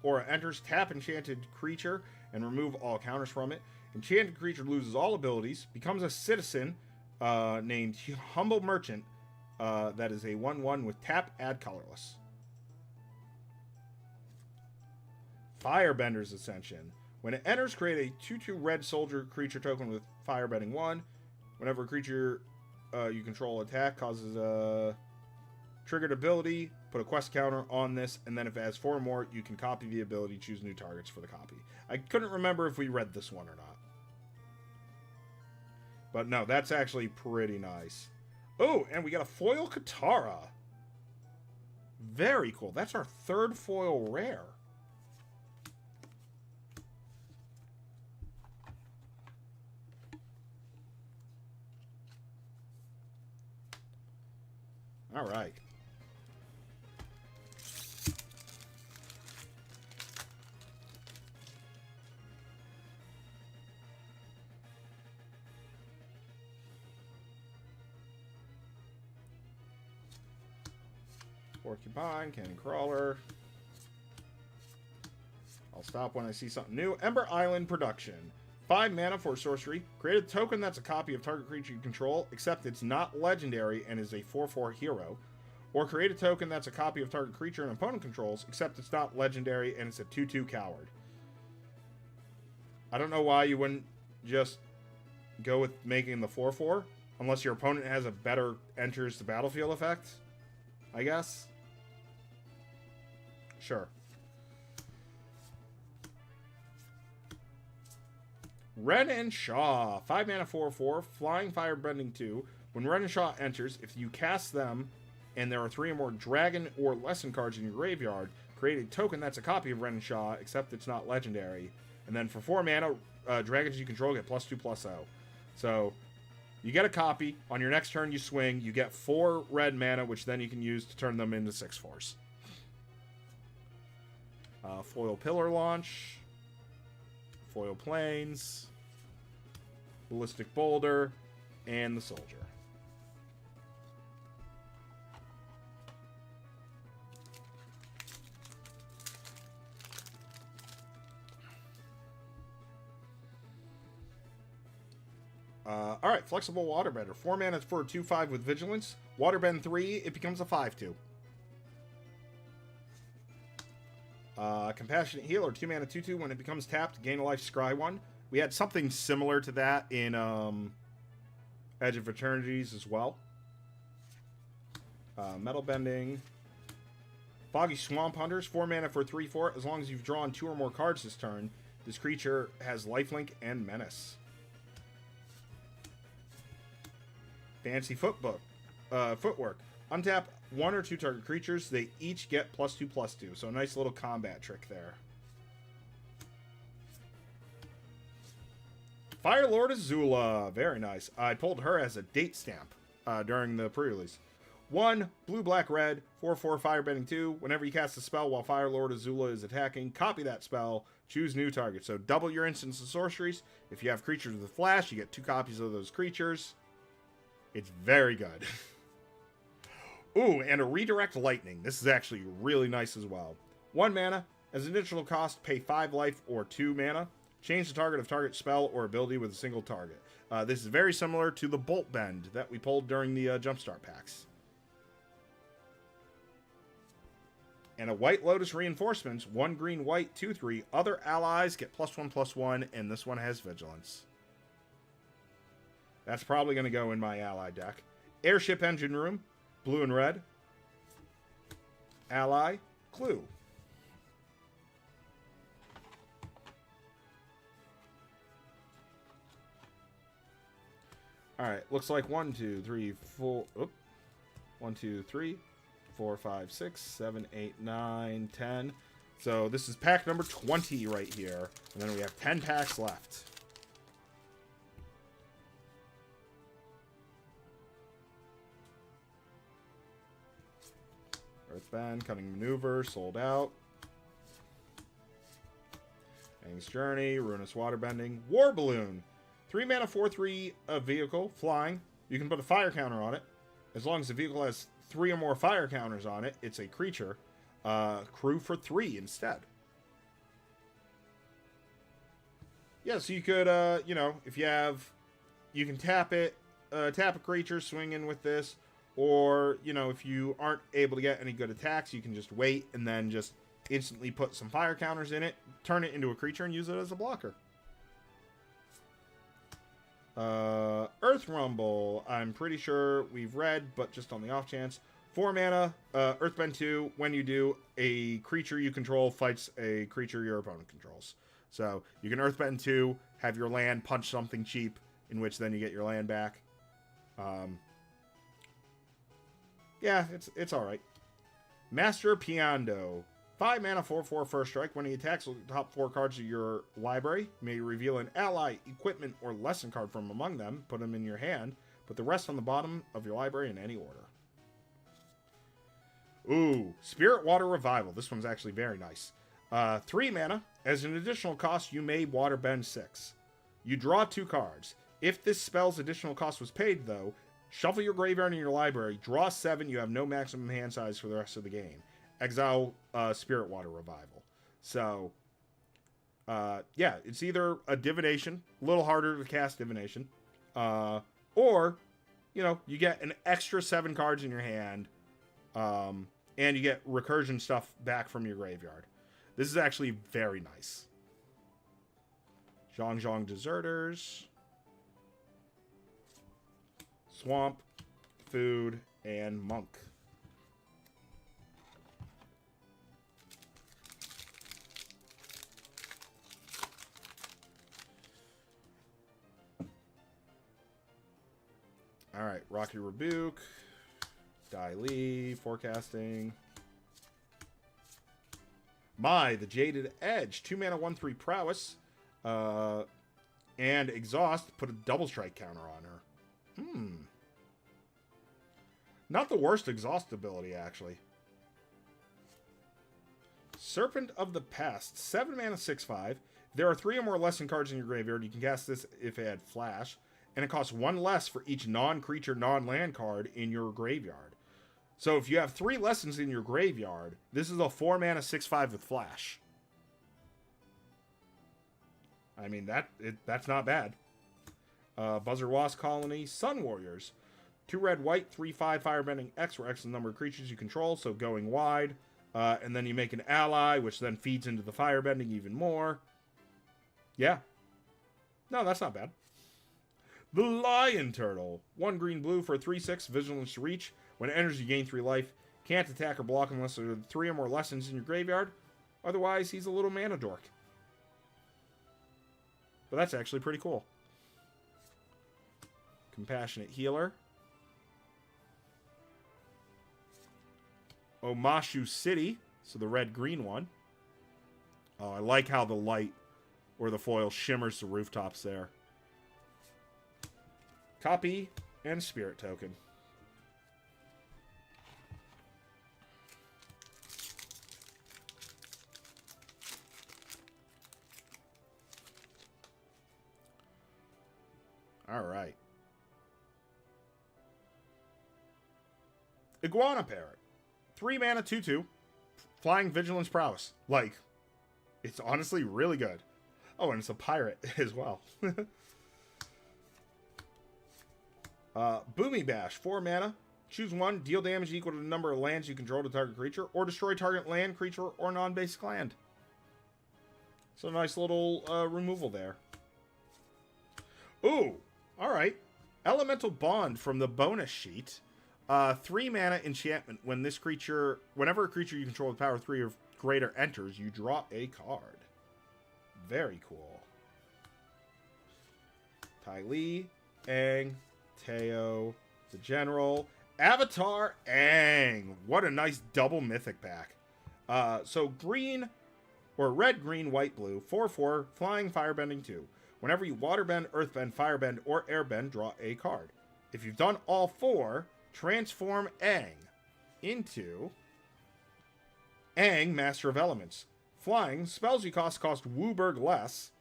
aura enters, tap enchanted creature and remove all counters from it. Enchanted creature loses all abilities, becomes a citizen named Humble Merchant. That is a 1/1 with tap, add colorless. Firebender's Ascension. When it enters, create a 2/2 red soldier creature token with Firebending 1. Whenever a creature you control attack causes a triggered ability, put a quest counter on this, and then if it has 4 more, you can copy the ability, choose new targets for the copy. I couldn't remember if we read this one or not. But no, that's actually pretty nice. Oh, and we got a foil Katara. Very cool. That's our 3rd foil rare. All right. Porcupine, Cannon Crawler. I'll stop when I see something new. Ember Island Production. 5 mana for sorcery. Create a token that's a copy of target creature you control, except it's not legendary and is a 4/4 hero. Or create a token that's a copy of target creature an opponent controls, except it's not legendary and it's a 2/2 coward. I don't know why you wouldn't just go with making the 4/4, unless your opponent has a better enters the battlefield effect, I guess. Sure. Ren and Shaw. 5 mana, 4/4. Flying, Firebending 2. When Ren and Shaw enters, if you cast them and there are 3 or more Dragon or Lesson cards in your graveyard, create a token that's a copy of Ren and Shaw, except it's not legendary. And then for 4 mana, dragons you control get +2/+0. So you get a copy. On your next turn, you swing. You get 4 red mana, which then you can use to turn them into 6/4s. Foil Pillar Launch. Foil Plains. Ballistic Boulder. And the Soldier. Alright, Flexible Waterbender. 4 mana for a 2/5 with Vigilance. Waterbend 3, it becomes a 5/2. Compassionate Healer. 2 mana, 2/2. When it becomes tapped, gain a life, scry 1. We had something similar to that in Edge of Eternities as well. Metal Bending. Foggy Swamp Hunters. 4 mana for 3/4. As long as you've drawn 2 or more cards this turn, this creature has lifelink and menace. Fancy Footwork. Untap 1 or 2 target creatures. They each get +2/+2. So a nice little combat trick there. Fire Lord Azula. Very nice. I pulled her as a date stamp during the pre-release. 1, blue, black, red, 4/4 Firebending 2. Whenever you cast a spell while Fire Lord Azula is attacking, copy that spell, choose new target. So double your instants and sorceries. If you have creatures with flash, you get 2 copies of those creatures. It's very good. Ooh, and a Redirect Lightning. This is actually really nice as well. 1 mana. As an additional cost, pay 5 life or 2 mana. Change the target of target spell or ability with a single target. This is very similar to the Bolt Bend that we pulled during the Jumpstart packs. And a White Lotus Reinforcements. 1 green, white, 2/3. Other allies get +1/+1, and this one has Vigilance. That's probably going to go in my ally deck. Airship Engine Room, blue and red. Ally, Clue. Alright, looks like 1, 2, 3, 4. Oop. 1, 2, 3, 4, 5, 6, 7, 8, 9, 10. So this is pack number 20 right here. And then we have 10 packs left. Earthbend, Cunning Maneuver, sold out. Aang's Journey, Ruinous Waterbending, War Balloon. 3 mana, 4/3, a vehicle, flying. You can put a fire counter on it. As long as the vehicle has 3 or more fire counters on it, it's a creature. Crew for 3 instead. Yeah, so you could, if you have, you can tap it, tap a creature, swing in with this. Or, if you aren't able to get any good attacks, you can just wait and then just instantly put some fire counters in it, turn it into a creature, and use it as a blocker. Earth Rumble. I'm pretty sure we've read, but just on the off chance. 4 mana, Earthbend 2. When you do, a creature you control fights a creature your opponent controls. So you can Earthbend 2, have your land punch something cheap, in which then you get your land back. Yeah, it's alright. Master Piando. 5 mana, 4/4 first strike. When he attacks the top 4 cards of your library, you may reveal an ally, equipment, or lesson card from among them. Put them in your hand. Put the rest on the bottom of your library in any order. Ooh, Spirit Water Revival. This one's actually very nice. 3 mana. As an additional cost, you may Waterbend 6. You draw 2 cards. If this spell's additional cost was paid, though, shuffle your graveyard in your library, draw 7, you have no maximum hand size for the rest of the game. Exile Spirit Water Revival. So, yeah, it's either a Divination, a little harder to cast Divination, or, you get an extra 7 cards in your hand, and you get recursion stuff back from your graveyard. This is actually very nice. Zhong Deserters. Swamp, Food, and Monk. All right, Rocky Rebuke, Dai Li, Forecasting. The Jaded Edge, 2 mana, 1/3 prowess, and exhaust. Put a double strike counter on her. Not the worst exhaust ability, actually. Serpent of the Past, 7 mana, 6/5. There are 3 or more lesson cards in your graveyard. You can cast this if it had flash, and it costs 1 less for each non-creature, non-land card in your graveyard. So if you have 3 lessons in your graveyard, this is a 4 mana 6/5 with flash. I mean, that's not bad. Buzzard Wasp Colony, Sun Warriors. 2 red, white, 3/5 firebending X, where X is the number of creatures you control, so going wide. And then you make an ally, which then feeds into the firebending even more. Yeah. No, that's not bad. The Lion Turtle. 1 green, blue for a 3/6, Vigilance to Reach. When it enters, you gain 3 life. Can't attack or block unless there are 3 or more lessons in your graveyard. Otherwise, he's a little mana dork. But that's actually pretty cool. Compassionate Healer. Omashu City. So the red-green one. Oh, I like how the light or the foil shimmers the rooftops there. Copy and Spirit Token. All right. Iguana Parrot. 3 mana, 2/2. Flying Vigilance Prowess. Like, it's honestly really good. Oh, and it's a pirate as well. Boomy Bash. 4 mana. Choose 1. Deal damage equal to the number of lands you control to target creature, or destroy target land, creature, or non-basic land. So nice little removal there. Ooh. Alright. Elemental Bond from the bonus sheet. 3 mana enchantment. Whenever a creature you control with power 3 or greater enters, you draw a card. Very cool. Ty Lee, Aang, Teo, the General, Avatar Aang. What a nice double mythic pack. So green, or red, green, white, blue, 4/4, flying, firebending 2. Whenever you waterbend, earthbend, firebend, or airbend, draw a card. If you've done all 4, transform Aang into Aang, Master of Elements. Flying, spells you cost Wooburg less.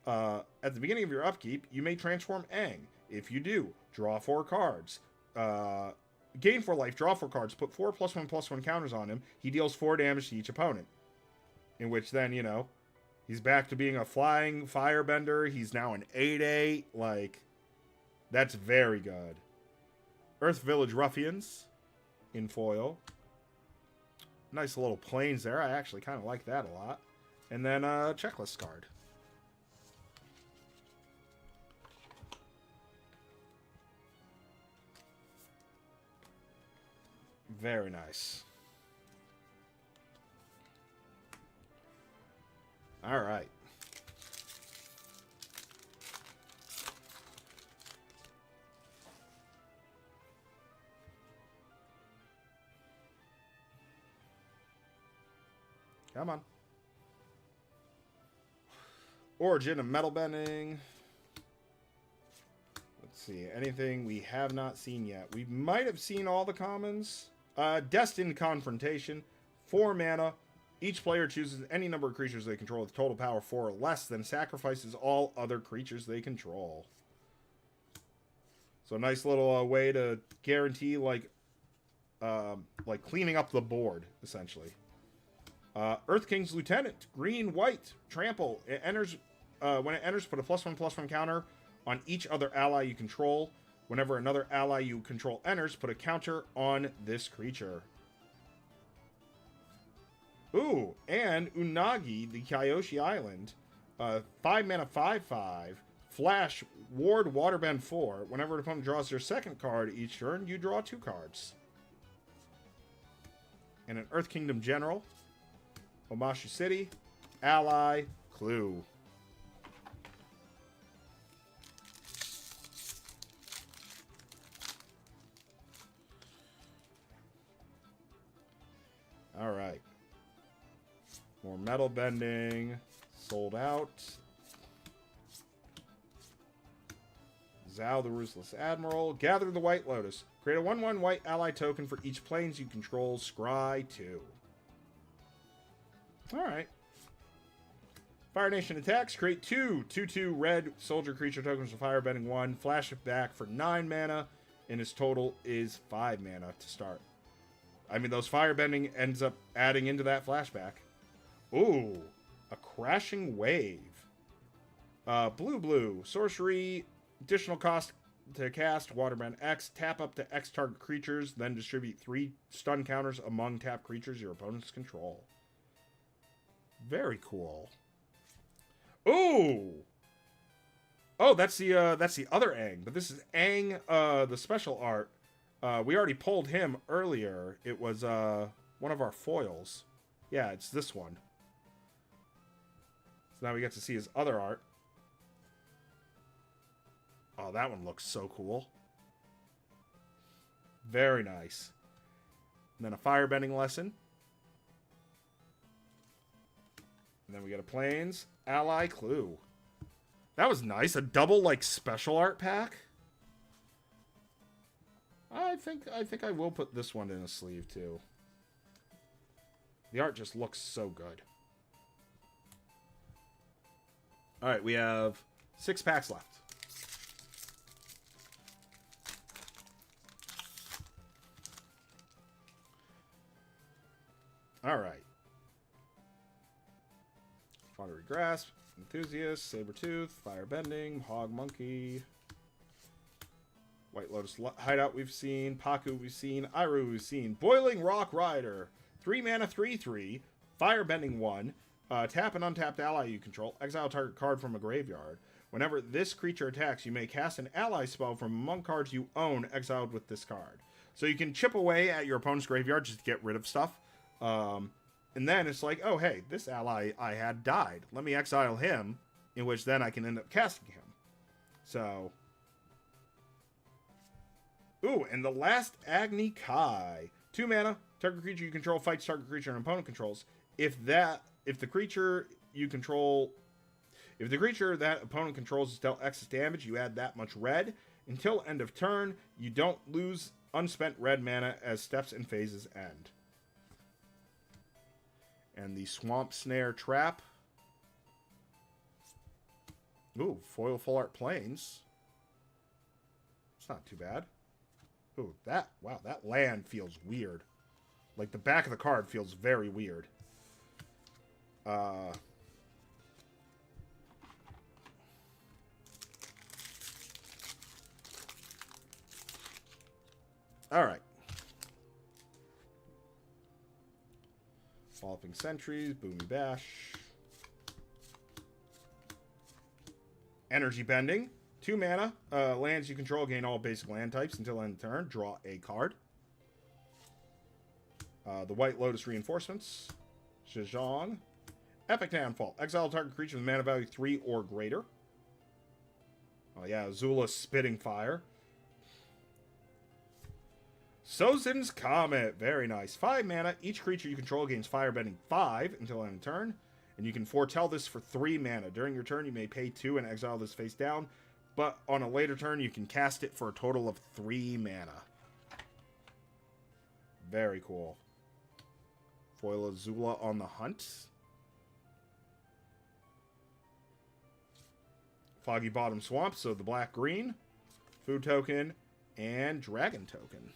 At the beginning of your upkeep, you may transform Aang. If you do, draw 4 cards. Gain 4 life, draw 4 cards, put 4 +1/+1 counters on him. He deals 4 damage to each opponent. In which then, you know, he's back to being a flying firebender. He's now an 8/8. Like, that's very good. Earth Village Ruffians in foil. Nice little planes there. I actually kind of like that a lot. And then a checklist card. Very nice. All right. Come on. Origin of Metal Bending. Let's see. Anything we have not seen yet. We might have seen all the commons. Destined Confrontation. 4 mana. Each player chooses any number of creatures they control with total power 4 or less, then sacrifices all other creatures they control. So a nice little way to guarantee, like cleaning up the board, essentially. Earth King's Lieutenant. Green, white, trample. It enters when it enters, put a +1/+1 counter on each other ally you control. Whenever another ally you control enters, put a counter on this creature. Ooh, and Unagi, the Kyoshi Island. 5 mana, 5/5. Flash, ward, waterbend 4. Whenever an opponent draws their second card each turn, you draw 2 cards. And an Earth Kingdom General. Omashu City. Ally, Clue. All right. More metal bending. Sold out. Zhao the Ruthless Admiral. Gather the White Lotus. Create a 1/1 white ally token for each planes you control. Scry 2. Alright. Fire Nation attacks. Create 2/2 red soldier creature tokens for fire bending 1. Flash it back for 9 mana. And his total is 5 mana to start. I mean, those fire bending ends up adding into that flashback. Ooh. A Crashing Wave. Blue. Sorcery. Additional cost to cast Waterbend X. Tap up to X target creatures. Then distribute 3 stun counters among tapped creatures your opponents control. Very cool. Ooh! Oh, that's the other Aang. But this is Aang, the special art. We already pulled him earlier. It was one of our foils. Yeah, it's this one. So now we get to see his other art. Oh, that one looks so cool. Very nice. And then a firebending lesson. And then we get a Plains Ally Clue. That was nice. A double, like, special art pack. I think I will put this one in a sleeve, too. The art just looks so good. Alright, we have 6 packs left. Alright. Watery Grasp, Enthusiast, Sabertooth, Firebending, Hog Monkey, White Lotus Hideout we've seen, Paku we've seen, Iru we've seen, Boiling Rock Rider, 3 mana, 3/3, Firebending 1, tap an untapped ally you control, exile target card from a graveyard. Whenever this creature attacks, you may cast an ally spell from among cards you own exiled with this card. So you can chip away at your opponent's graveyard just to get rid of stuff. And then it's like, oh, hey, this ally I had died. Let me exile him, in which then I can end up casting him. So. Ooh, and the last Agni Kai. 2 mana, target creature you control fights target creature an opponent controls. If the creature that opponent controls is dealt excess damage, you add that much red. Until end of turn, you don't lose unspent red mana as steps and phases end. And the Swamp Snare Trap. Ooh, foil full art plains. It's not too bad. Ooh, wow, that land feels weird. Like, the back of the card feels very weird. Alright. Walloping Sentries, Boomy Bash. Energy Bending. 2 mana. Lands you control gain all basic land types until end of turn. Draw a card. The White Lotus Reinforcements. Zhejiang. Epic Downfall. Exile target creature with mana value 3 or greater. Oh yeah, Azula Spitting Fire. Sozin's Comet. Very nice. 5 mana. Each creature you control gains Firebending 5 until end of turn. And you can foretell this for 3 mana. During your turn, you may pay 2 and exile this face down. But on a later turn, you can cast it for a total of 3 mana. Very cool. Foil Azula on the hunt. Foggy Bottom Swamp, so the black-green. Food token and dragon token.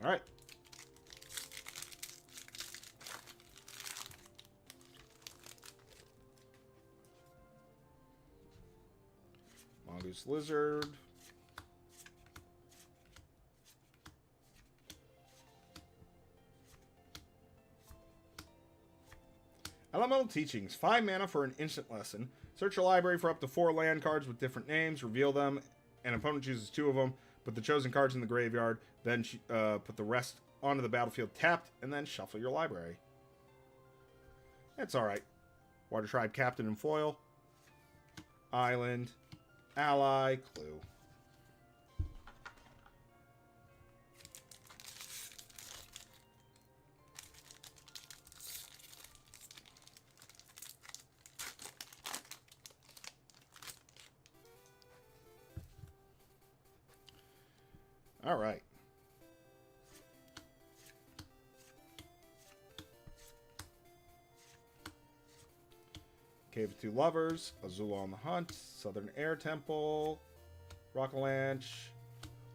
Alright. Mongoose Lizard. Elemental Teachings. 5 mana for an instant lesson. Search your library for up to 4 land cards with different names. Reveal them. An opponent chooses 2 of them. Put the chosen cards in the graveyard. Then put the rest onto the battlefield tapped. And then shuffle your library. It's alright. Water Tribe Captain and Foil. Island. ally, clue. All right. Cave of Two Lovers, Azula on the Hunt, Southern Air Temple, Rockalanche,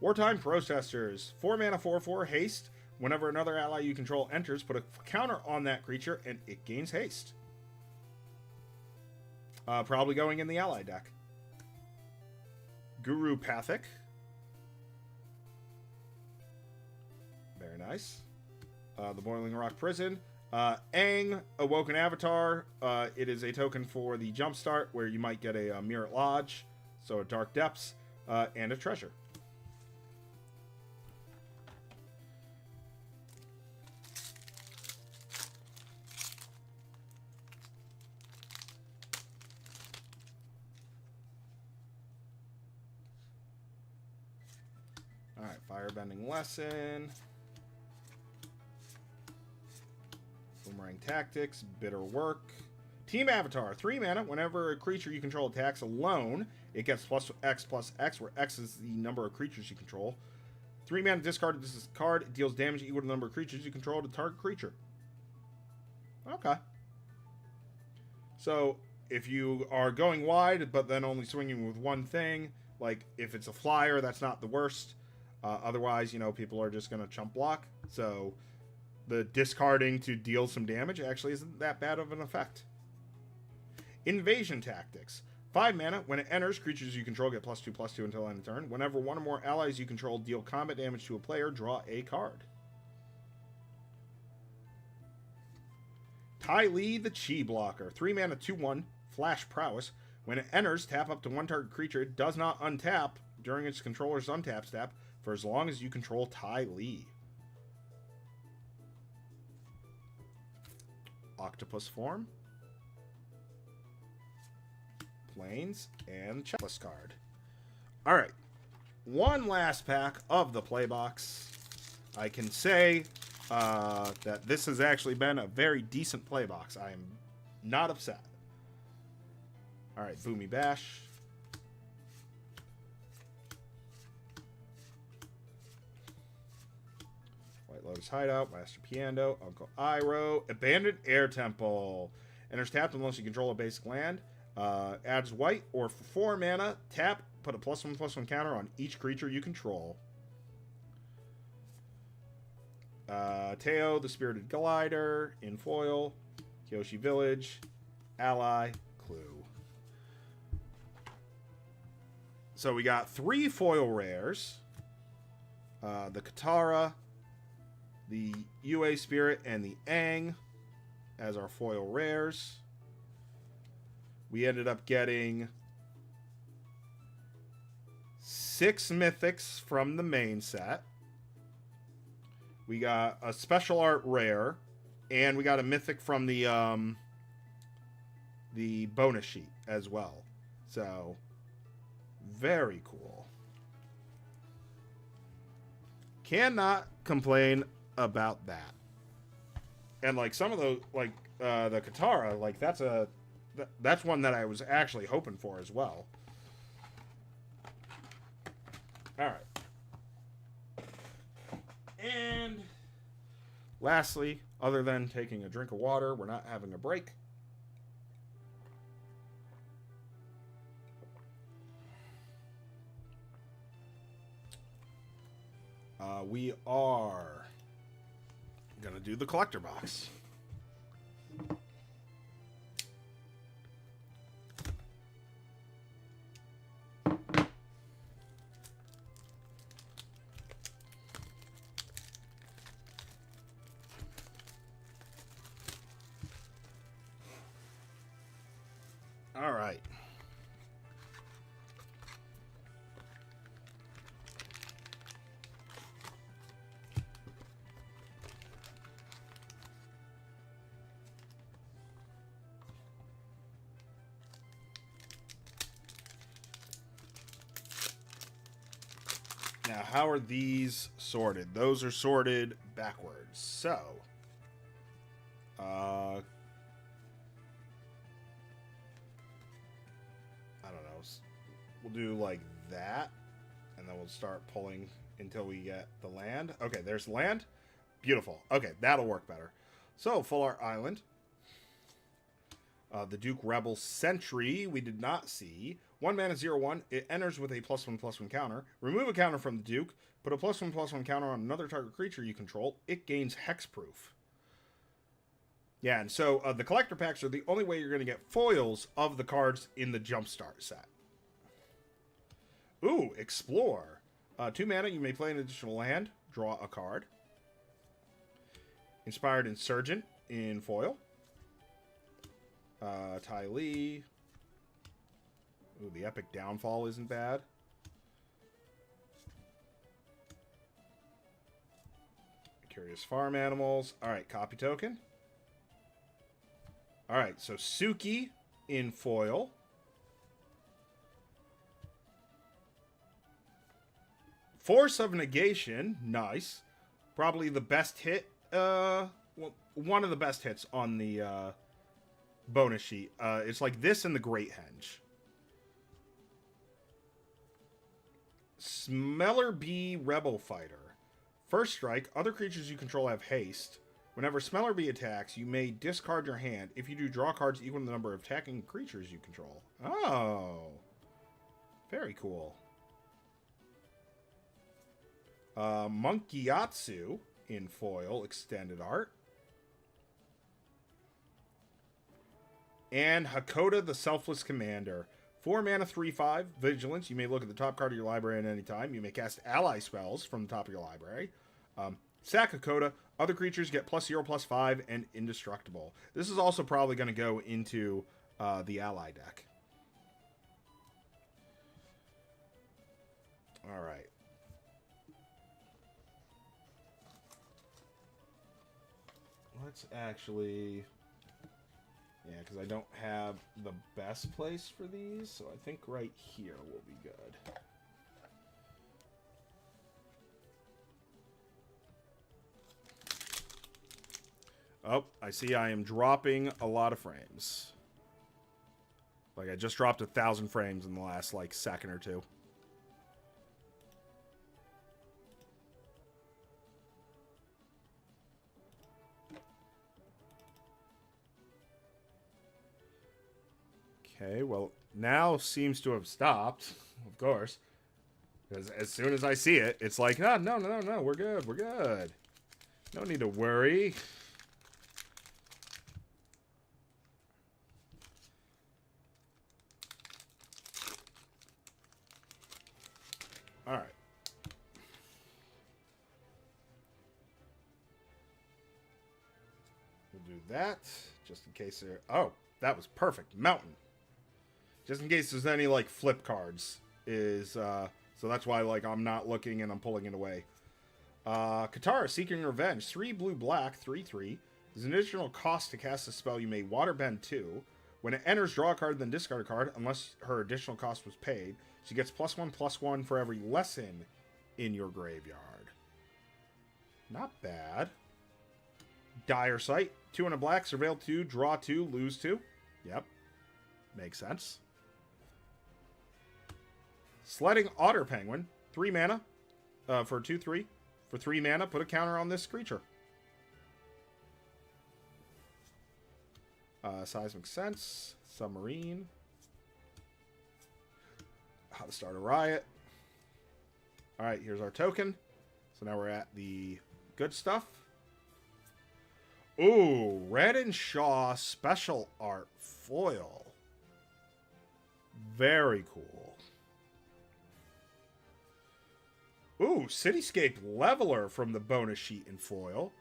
Wartime Protesters, 4 mana, 4/4 haste. Whenever another ally you control enters, put a counter on that creature and it gains haste. Probably going in the ally deck. Guru Pathic. Very nice. The Boiling Rock Prison. Aang, Awoken Avatar. It is a token for the Jumpstart where you might get a Mirror Lodge, so a Dark Depths, and a treasure. Alright, Firebending Lesson. Boomerang Tactics, Bitter Work. Team Avatar, 3 mana. Whenever a creature you control attacks alone, it gets +X, where X is the number of creatures you control. 3 mana, discarded this card. It deals damage equal to the number of creatures you control to target creature. Okay. So, if you are going wide, but then only swinging with one thing, like, if it's a flyer, that's not the worst. Otherwise, you know, people are just going to chump block. So, the discarding to deal some damage actually isn't that bad of an effect. Invasion Tactics. 5 mana. When it enters, creatures you control get +2/+2 until end of turn. Whenever one or more allies you control deal combat damage to a player, draw a card. Ty Lee, the Chi Blocker. 3 mana, 2/1, Flash Prowess. When it enters, tap up to one target creature. It does not untap during its controller's untap step for as long as you control Ty Lee. Octopus Form. Planes, and checklist card. Alright. One last pack of the Playbox. I can say that this has actually been a very decent Playbox. I am not upset. Alright, Boomy Bash. White Lotus Hideout, Master Piando, Uncle Iroh, Abandoned Air Temple. Enters tapped unless you control a basic land. Adds white, or for 4 mana, tap, put a +1/+1 counter on each creature you control. Teo, the Spirited Glider, in foil. Kyoshi Village, ally, clue. So we got 3 foil rares. The Katara, the UA Spirit, and the Aang as our foil rares. We ended up getting 6 mythics from the main set. We got a special art rare, and we got a mythic from the bonus sheet as well. So, very cool. Cannot complain about that. And like some of those, like the Katara, like that's one that I was actually hoping for as well. All right. And lastly, other than taking a drink of water, we're not having a break. We are going to do the collector box. All right. Now, how are these sorted? Those are sorted backwards. So, I don't know. We'll do like that, and then we'll start pulling until we get the land. Okay, there's land. Beautiful. Okay, that'll work better. So, Full Art Island. The Duke Rebel Sentry, we did not see. 1 mana, 0/1. It enters with a +1/+1 counter. Remove a counter from the Duke. Put a +1/+1 counter on another target creature you control. It gains Hexproof. Yeah, and so the collector packs are the only way you're going to get foils of the cards in the Jumpstart set. Ooh, Explore. 2 mana, you may play an additional land. Draw a card. Inspired Insurgent in foil. Ty Lee. Ooh, the Epic Downfall isn't bad. Curious Farm Animals. Alright, copy token. Alright, so Suki in foil. Force of Negation. Nice. Probably the best hit. Well, one of the best hits on the bonus sheet. It's like this and the Great Henge. Smeller Bee Rebel Fighter. First strike, other creatures you control have haste. Whenever Smeller Bee attacks, you may discard your hand. If you do, draw cards equal to the number of attacking creatures you control. Oh. Very cool. Monkeyatsu in foil, extended art. And Hakoda the Selfless Commander. 4 mana, 3/5, Vigilance. You may look at the top card of your library at any time. You may cast ally spells from the top of your library. Sack Hakoda. Other creatures get +0/+5 and indestructible. This is also probably going to go into the ally deck. All right. Let's actually... Yeah, because I don't have the best place for these, so I think right here will be good. Oh, I see I am dropping a lot of frames. Like, I just dropped 1,000 frames in the last, like, second or two. Okay, well, now seems to have stopped, of course. Because as soon as I see it, it's like, oh, no, we're good, we're good. No need to worry. Alright. We'll do that, just in case there... Oh, that was perfect. Mountain. Just in case there's any, like, flip cards. So that's why, like, I'm not looking and I'm pulling it away. Katara, Seeking Revenge. 3 blue, black, 3/3. There's an additional cost to cast a spell. You may waterbend 2. When it enters, draw a card, then discard a card, unless her additional cost was paid. She gets +1/+1 for every lesson in your graveyard. Not bad. Dire Sight. 2 and a black, surveil 2, draw 2, lose 2. Yep. Makes sense. Sledding Otter Penguin. 3 mana. For 2/3. For 3 mana, put a counter on this creature. Seismic Sense. Submarine. How to Start a Riot. Alright, here's our token. So now we're at the good stuff. Ooh, Red and Shaw Special Art Foil. Very cool. Ooh, Cityscape Leveler from the bonus sheet in foil.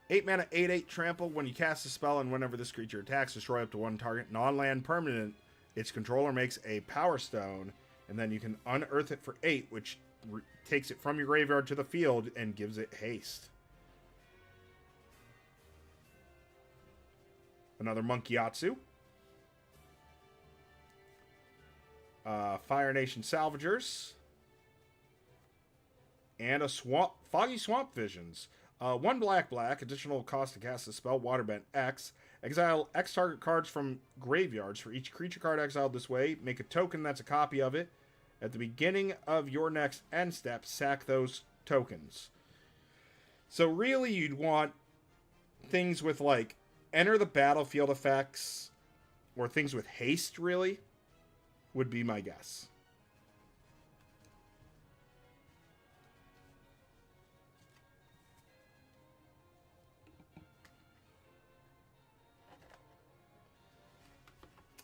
8 mana, 8/8 trample. When you cast a spell and whenever this creature attacks, destroy up to 1 target non-land permanent. Its controller makes a Power Stone, and then you can unearth it for 8, which takes it from your graveyard to the field and gives it haste. Another Monkeyatsu. Fire Nation Salvagers. And a Foggy Swamp Visions. 1 black, additional cost to cast the spell, Waterbend X. Exile X target cards from graveyards. For each creature card exiled this way, make a token that's a copy of it. At the beginning of your next end step, sack those tokens. So really, you'd want things with, like, enter the battlefield effects, or things with haste, really, would be my guess.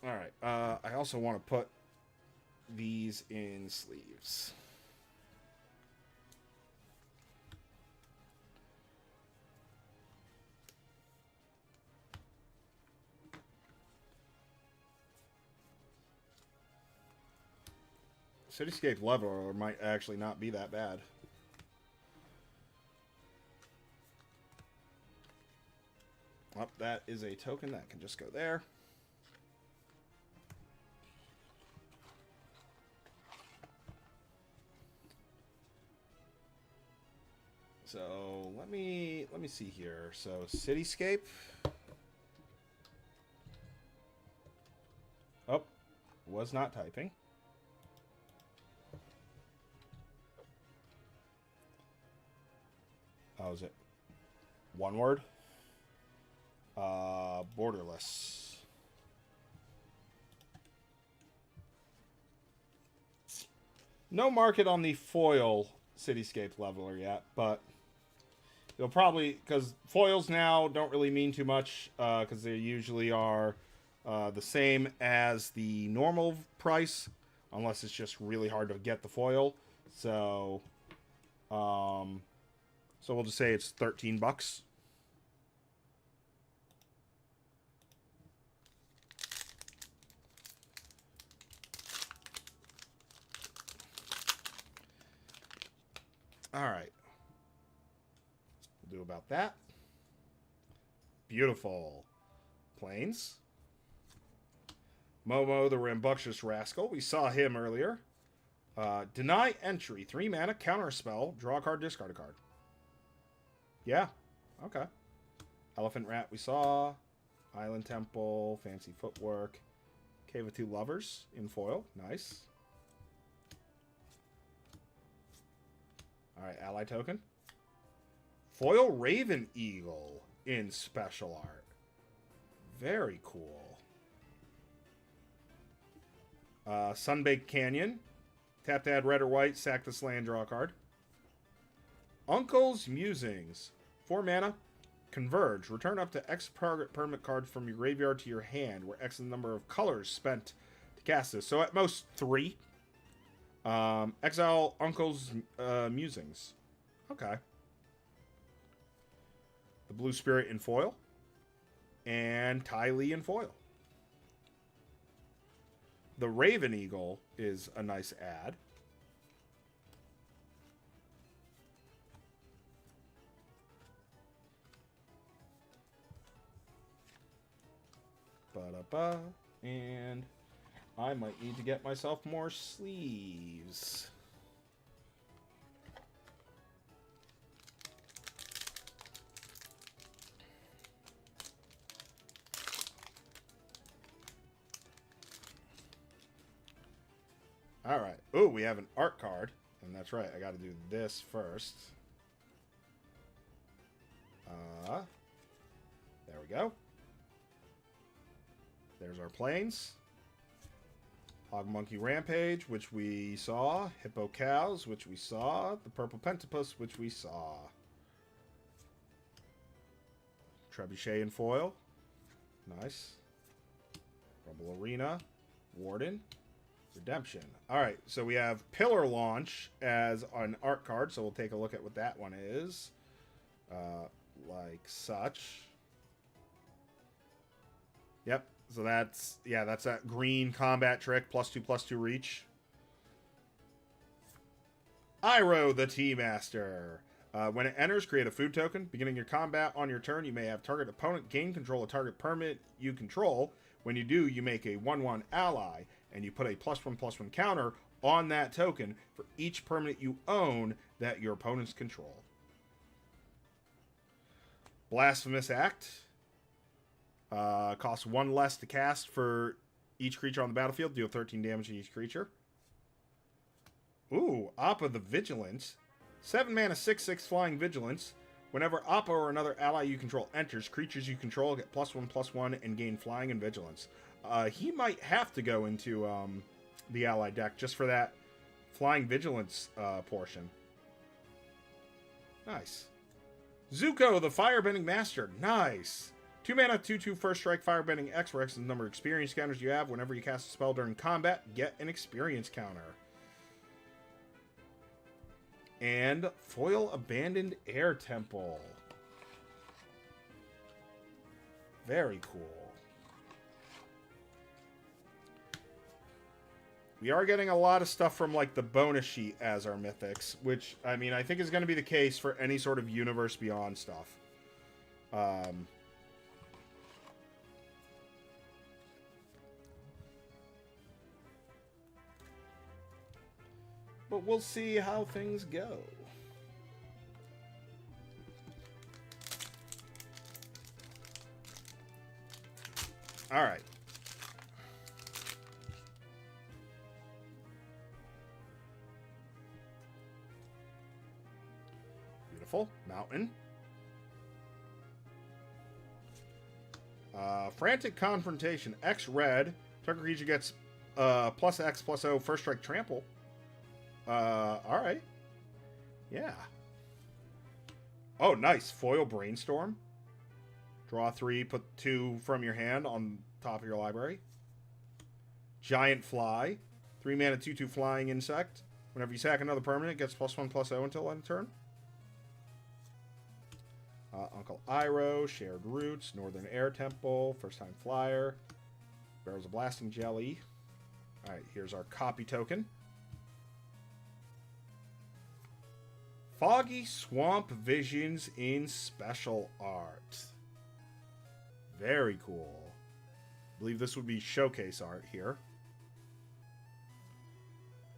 Alright, I also want to put these in sleeves. Cityscape Leveler might actually not be that bad. Oh, that is a token that can just go there. So let me see here. So Cityscape. Oh, was not typing. How is it? One word. Borderless. No market on the foil Cityscape Leveler yet, but you'll probably, because foils now don't really mean too much, because they usually are the same as the normal price, unless it's just really hard to get the foil. So, so we'll just say it's 13 bucks. All right. We'll do about that. Beautiful. Plains. Momo, the Rambunctious Rascal. We saw him earlier. Deny entry. 3 mana, counter spell. Draw a card, discard a card. Yeah. Okay. Elephant Rat we saw. Island Temple. Fancy Footwork. Cave of Two Lovers in foil. Nice. Alright, ally token. Foil Raven Eagle in special art. Very cool. Sunbaked Canyon. Tap to add red or white, sack this land, draw a card. Uncle's Musings. 4 mana. Converge. Return up to X target permanent card from your graveyard to your hand, where X is the number of colors spent to cast this. So at most 3. Exile Uncle's Musings. Okay. The Blue Spirit in foil. And Ty Lee in foil. The Raven Eagle is a nice add. Ba-da-ba. And I might need to get myself more sleeves. All right. Oh, we have an art card. And that's right. I got to do this first. There we go. There's our planes. Hog Monkey Rampage, which we saw. Hippo Cows, which we saw. The Purple Pentapus, which we saw. Trebuchet in foil. Nice. Rumble Arena. Warden. Redemption. Alright, so we have Pillar Launch as an art card, so we'll take a look at what that one is. Like such. Yep, so that's, yeah, that's that green combat trick, +2/+2 reach. Iroh the Tea Master. When it enters, create a food token. Beginning your combat on your turn, you may have target opponent gain control of target permanent you control. When you do, you make a 1/1 ally, and you put a +1/+1 counter on that token for each permanent you own that your opponents control. Blasphemous Act. Costs 1 less to cast for each creature on the battlefield. Deal 13 damage to each creature. Ooh, Appa the Vigilance. 7 mana, 6/6 flying Vigilance. Whenever Appa or another ally you control enters, creatures you control get +1/+1 and gain flying and vigilance. He might have to go into the ally deck just for that flying vigilance portion. Nice. Zuko, the Firebending Master. Nice. 2 mana, 2/2 first strike Firebending X, where X is the number of experience counters you have. Whenever you cast a spell during combat, get an experience counter. And foil Abandoned Air Temple. Very cool. We are getting a lot of stuff from, like, the bonus sheet as our mythics, which, I mean, I think is going to be the case for any sort of Universe Beyond stuff. But we'll see how things go. All right. Beautiful. Mountain. Frantic Confrontation. X red. Target creature gets +X/+O first strike trample. Alright. Yeah. Oh, nice. Foil Brainstorm. Draw 3, put 2 from your hand on top of your library. Giant Fly. 3 mana, 2/2 flying insect. Whenever you sack another permanent, it gets +1/+0 until end of turn. Uncle Iroh, Shared Roots, Northern Air Temple, First Time Flyer, Barrels of Blasting Jelly. Alright, here's our copy token. Foggy Swamp Visions in Special Art. Very cool. I believe this would be showcase art here.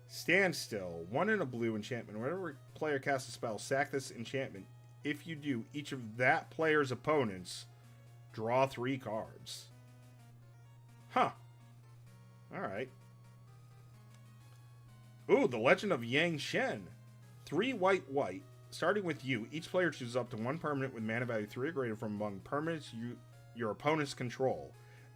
Standstill. 1 in a blue enchantment. Whenever a player casts a spell, sack this enchantment. If you do, each of that player's opponents draw 3 cards. Huh. Alright. Ooh, the Legend of Yang Shen. 3 white. Starting with you, each player chooses up to 1 permanent with mana value 3 or greater from among permanents your opponents control.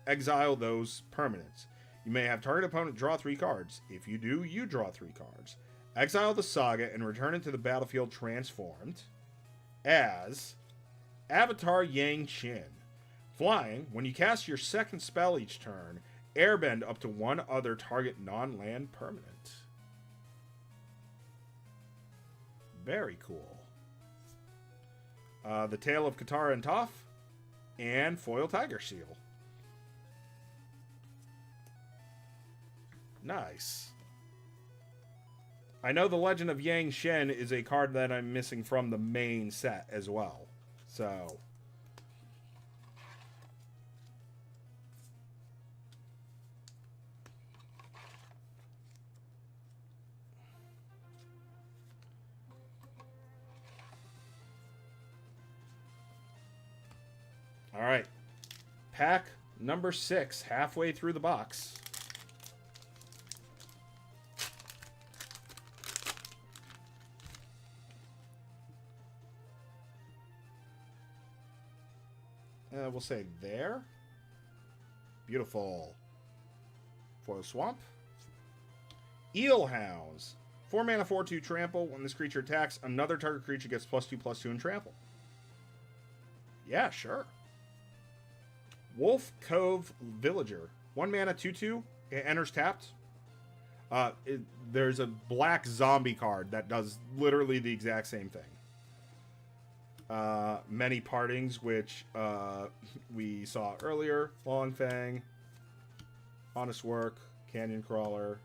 Exile those permanents. You may have target opponent draw 3 cards. If you do, you draw 3 cards. Exile the Saga and return it to the battlefield transformed as Avatar Yang Shin. Flying, when you cast your second spell each turn, airbend up to 1 other target non-land permanent. Very cool. The Tale of Katara and Toph, and foil Tiger Seal. Nice. I know the Legend of Yang Shen is a card that I'm missing from the main set as well. So all right. Pack number 6, halfway through the box. We'll say there. Beautiful. Foil Swamp. Eelhounds. 4 mana, 4/2 trample. When this creature attacks, another target creature gets +2/+2 in trample. Yeah, sure. Wolf Cove Villager. 1 mana, 2/2. It enters tapped. There's a black zombie card that does literally the exact same thing. Many Partings, which we saw earlier. Long Fang, Honest Work, Canyon Crawler,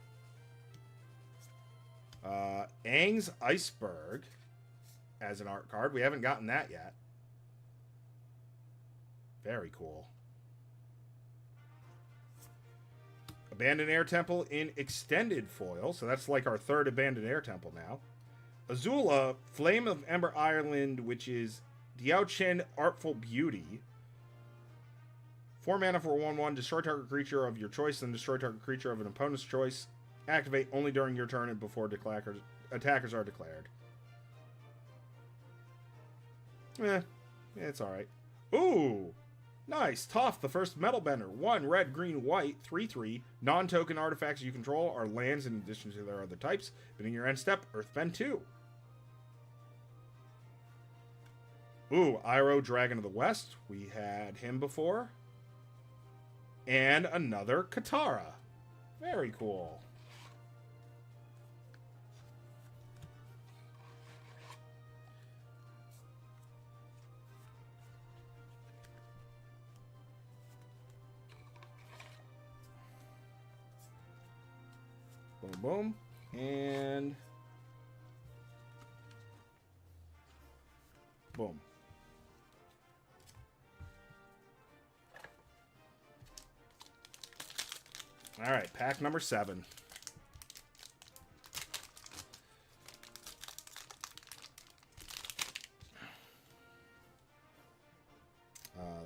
Aang's Iceberg as an art card. We haven't gotten that yet. Very cool. Abandoned Air Temple in extended foil, so that's like our third Abandoned Air Temple now. Azula, Flame of Ember Island, which is Diao-Chen Artful Beauty. 4 mana for 1/1, destroy target creature of your choice, then destroy target creature of an opponent's choice. Activate only during your turn and before attackers are declared. It's alright. Ooh! Nice! Toph, the first Metal Bender. 1 red, green, white, 3/3. Non-token artifacts you control are lands in addition to their other types. Beginning your end step, Earthbend 2. Ooh, Iroh, Dragon of the West. We had him before. And another Katara. Very cool. Boom, boom. And boom. All right, pack number 7.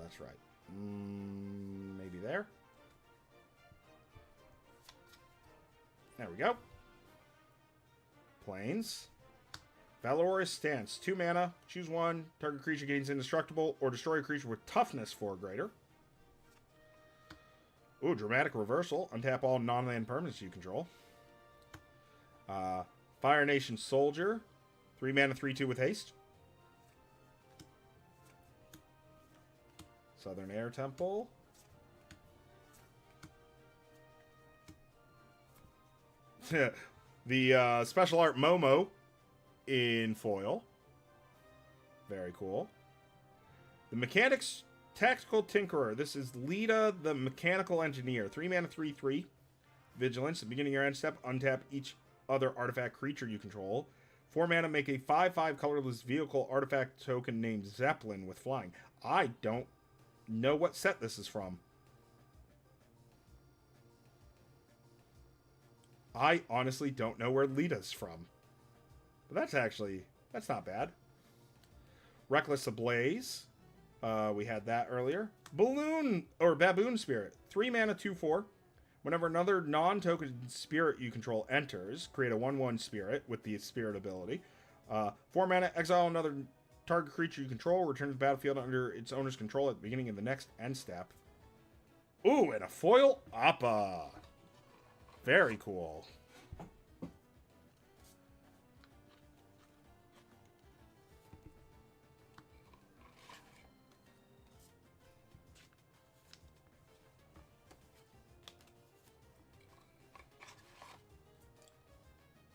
That's right. Maybe there. There we go. Plains. Valorous Stance. 2 mana. Choose 1. Target creature gains indestructible or destroy a creature with toughness 4 or greater. Ooh, Dramatic Reversal. Untap all non-land permanents you control. Fire Nation Soldier. 3 mana, 3/2 with haste. Southern Air Temple. The special art Momo in foil. Very cool. The Mechanics Tactical Tinkerer. This is Lita, the Mechanical Engineer. 3 mana, 3/3. Vigilance. At the beginning of your end step, untap each other artifact creature you control. 4 mana, make a 5/5 colorless vehicle artifact token named Zeppelin with flying. I don't know what set this is from. I honestly don't know where Lita's from. But that's not bad. Reckless Ablaze. We had that earlier. Balloon, or Baboon Spirit. 3 mana, 2/4. Whenever another non-token spirit you control enters, create a 1/1 spirit with the spirit ability. 4 mana, exile another target creature you control, return to the battlefield under its owner's control at the beginning of the next end step. Ooh, and a foil Appa. Very cool.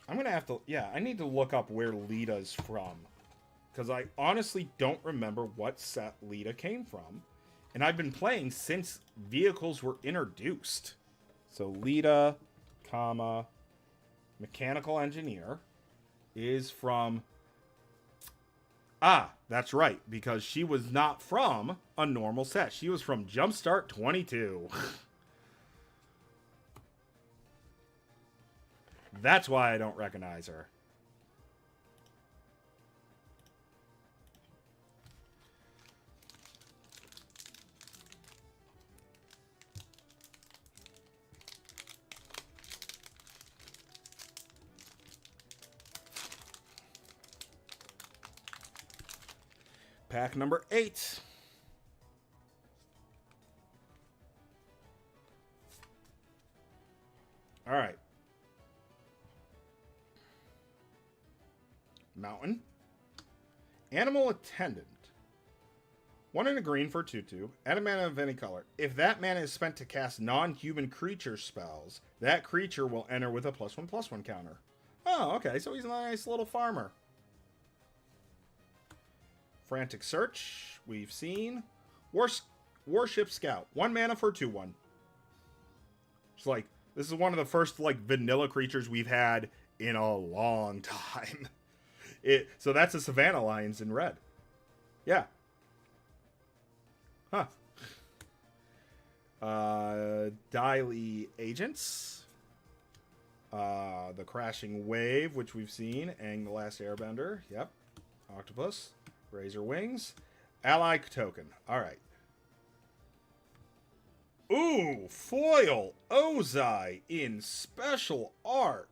I'm going to have to... Yeah, I need to look up where Lita's from. Because I honestly don't remember what set Lita came from. And I've been playing since vehicles were introduced. So Lita, comma, Mechanical Engineer is from... Ah, that's right. Because she was not from a normal set. She was from Jumpstart 22. That's why I don't recognize her. Pack number 8. All right. Mountain. Animal Attendant. 1 and a green for 2/2. Add a mana of any color. If that mana is spent to cast non-human creature spells, that creature will enter with a +1/+1 counter. Oh, okay. So he's a nice little farmer. Frantic Search. We've seen. Warship Scout. 1 mana for 2/1. It's like, this is one of the first, like, vanilla creatures we've had in a long time. So that's a Savannah Lions in red. Yeah. Huh. Daily Agents. The Crashing Wave, which we've seen. Aang the Last Airbender. Yep. Octopus. Razor Wings. Ally Token. Alright. Ooh, foil Ozai in special art.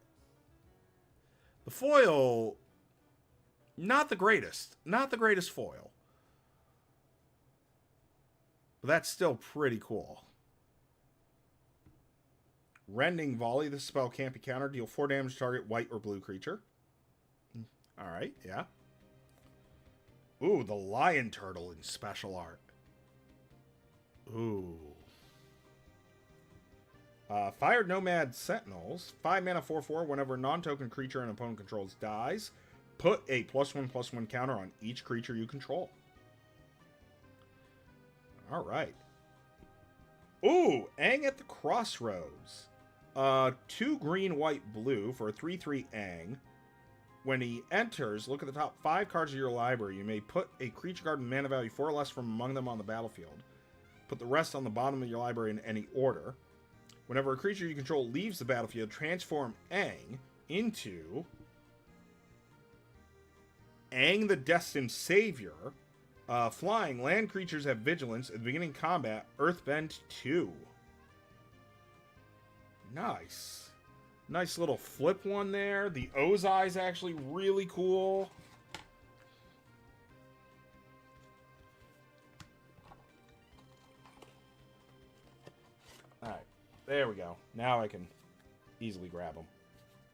The foil, not the greatest. Not the greatest foil. But that's still pretty cool. Rending Volley. This spell can't be countered. Deal 4 damage to target white or blue creature. Alright, yeah. Ooh, the Lion Turtle in special art. Ooh. Fired Nomad Sentinels. 5 mana 4/4. Whenever a non-token creature an opponent controls dies, put a +1/+1 counter on each creature you control. Alright. Ooh, Aang at the Crossroads. 2 green, white, blue for a 3/3 Aang. When he enters, look at the top 5 cards of your library. You may put a creature card with mana value 4 or less from among them on the battlefield. Put the rest on the bottom of your library in any order. Whenever a creature you control leaves the battlefield, transform Aang into Aang the Destined Savior. Flying, land creatures have vigilance. At the beginning of combat, Earthbend 2. Nice. Nice little flip one there. The Ozai is actually really cool. Alright. There we go. Now I can easily grab them.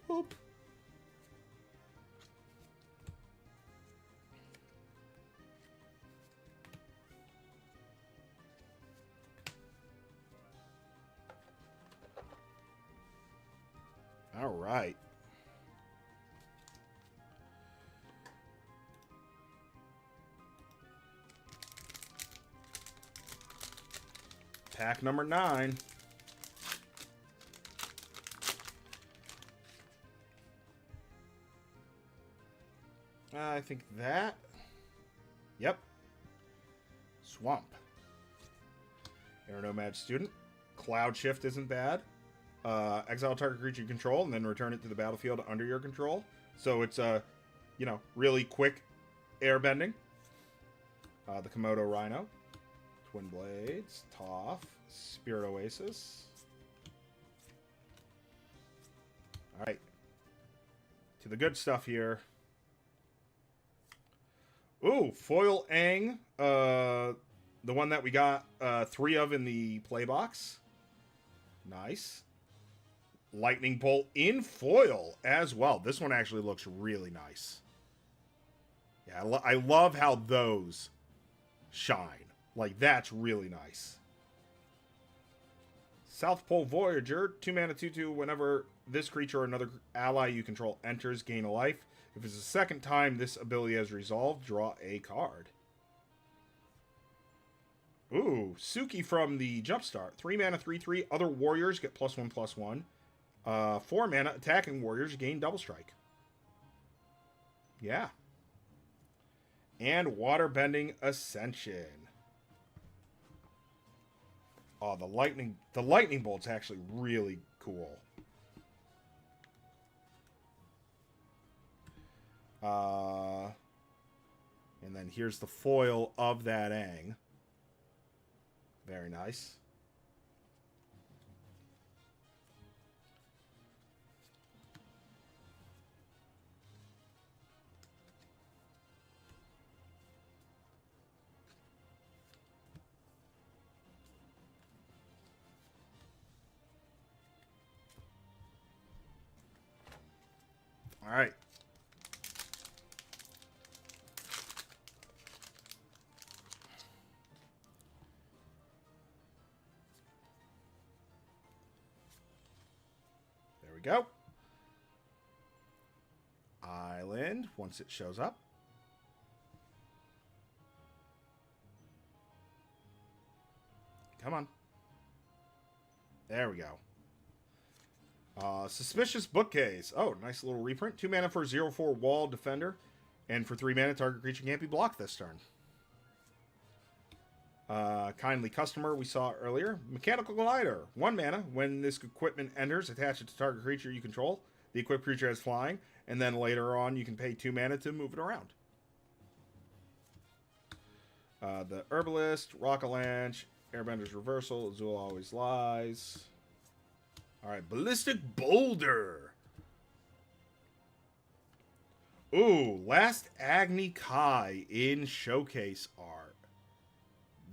Boop. All right. Pack number 9. I think that. Yep. Swamp. Air Nomad Student. Cloud Shift isn't bad. Exile target creature you control and then return it to the battlefield under your control. So it's really quick airbending. The Komodo Rhino. Twin Blades. Toph. Spirit Oasis. Alright. To the good stuff here. Ooh, foil Aang. The one that we got 3 of in the play box. Nice. Lightning Bolt in foil as well. This one actually looks really nice. Yeah, I love how those shine. Like, that's really nice. South Pole Voyager. 2 mana 2/2. Whenever this creature or another ally you control enters, gain a life. If it's the second time this ability has resolved, draw a card. Ooh, Suki from the Jumpstart. 3 mana 3/3. Other warriors get +1/+1. 4 mana attacking warriors gain double strike. Yeah. And Waterbending Ascension. Oh, the lightning bolt's actually really cool. And then here's the foil of that Aang. Very nice. All right. There we go. Island, once it shows up. Come on. There we go. Suspicious Bookcase. Oh, nice little reprint. 2 mana for 0/4 Wall Defender. And for 3 mana, target creature can't be blocked this turn. Kindly Customer we saw earlier. Mechanical Glider. 1 mana. When this equipment enters, attach it to target creature you control. The equipped creature has flying. And then later on, you can pay 2 mana to move it around. The Herbalist. Rock-a-Lanche. Airbender's Reversal. Azul Always Lies. Alright, Ballistic Boulder. Ooh, Last Agni Kai in Showcase art.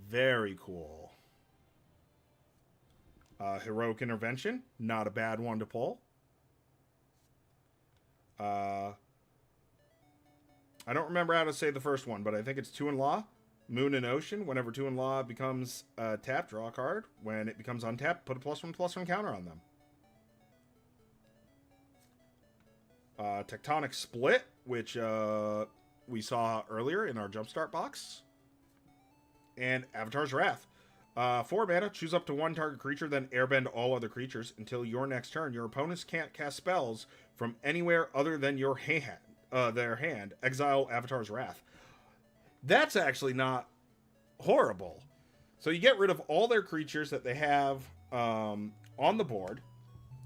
Very cool. Heroic Intervention. Not a bad one to pull. I don't remember how to say the first one, but I think it's 2 in Law. Moon and Ocean. Whenever 2 in Law becomes tapped, draw a card. When it becomes untapped, put a +1/+1 counter on them. Tectonic Split, which we saw earlier in our Jumpstart box. And Avatar's Wrath. 4 mana, choose up to 1 target creature, then airbend all other creatures until your next turn. Your opponents can't cast spells from anywhere other than your their hand. Exile Avatar's Wrath. That's actually not horrible. So you get rid of all their creatures that they have on the board,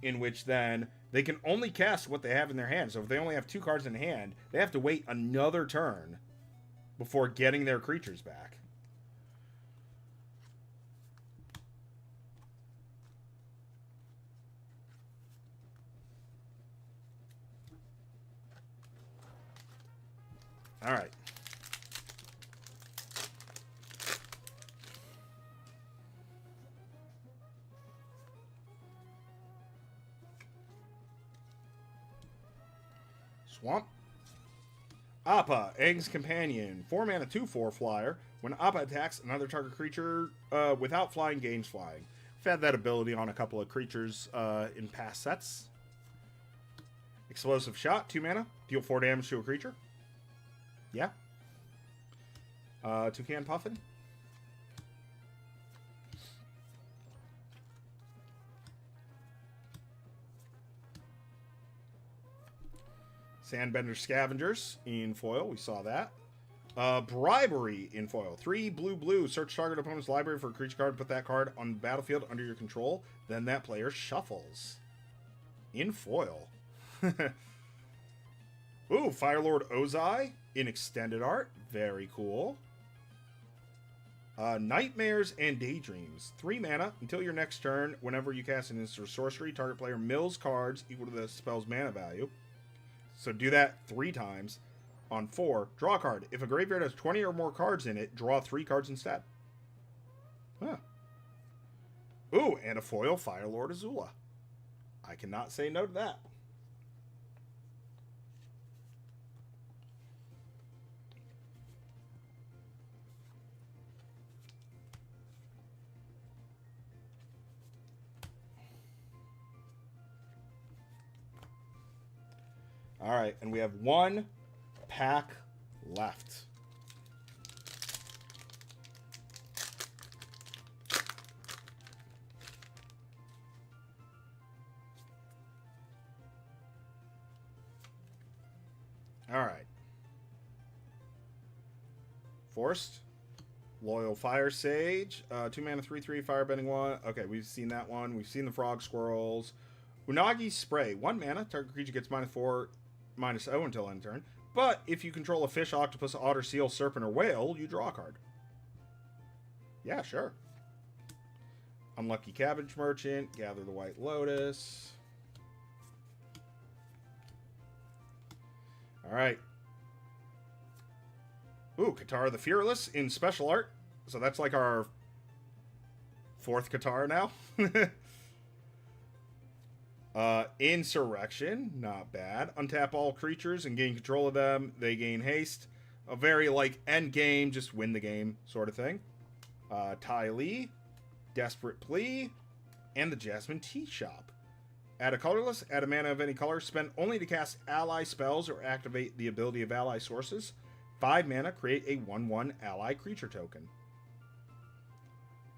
in which then they can only cast what they have in their hand. So if they only have 2 cards in hand, they have to wait another turn before getting their creatures back. All right. Swamp. Appa, Aang's Companion. 4 mana, 2/4 flyer. When Appa attacks another target creature without flying, gains flying. I've had that ability on a couple of creatures in past sets. Explosive Shot, 2 mana. Deal 4 damage to a creature. Yeah. Toucan Puffin. Sandbender Scavengers in foil. We saw that. Bribery in foil. 3 blue. Search target opponent's library for a creature card. Put that card on the battlefield under your control. Then that player shuffles. In foil. Ooh, Firelord Ozai in extended art. Very cool. Nightmares and Daydreams. 3 mana. Until your next turn, whenever you cast an instant or sorcery, target player mills cards equal to the spell's mana value. So do that 3 times. On 4, draw a card. If a graveyard has 20 or more cards in it, draw 3 cards instead. Huh. Ooh, and a foil Firelord Azula. I cannot say no to that. All right, and we have 1 pack left. All right. Forced. Loyal Fire Sage. 2 mana, 3/3, firebending 1. Okay, we've seen that one. We've seen the Frog Squirrels. Unagi Spray. 1 mana. Target creature gets -4, -0 until end turn. But if you control a fish, octopus, otter, seal, serpent, or whale, you draw a card. Yeah, sure. Unlucky Cabbage Merchant. Gather the White Lotus. All right. Ooh, Katara the Fearless in special art. So that's like our 4th Katara now. Insurrection, not bad. Untap all creatures and gain control of them. They gain haste. A very like end game, just win the game sort of thing. Ty Lee, Desperate Plea, and the Jasmine Tea Shop. Add a colorless, add a mana of any color, spend only to cast ally spells or activate the ability of ally sources. 5 mana, create a 1/1 ally creature token.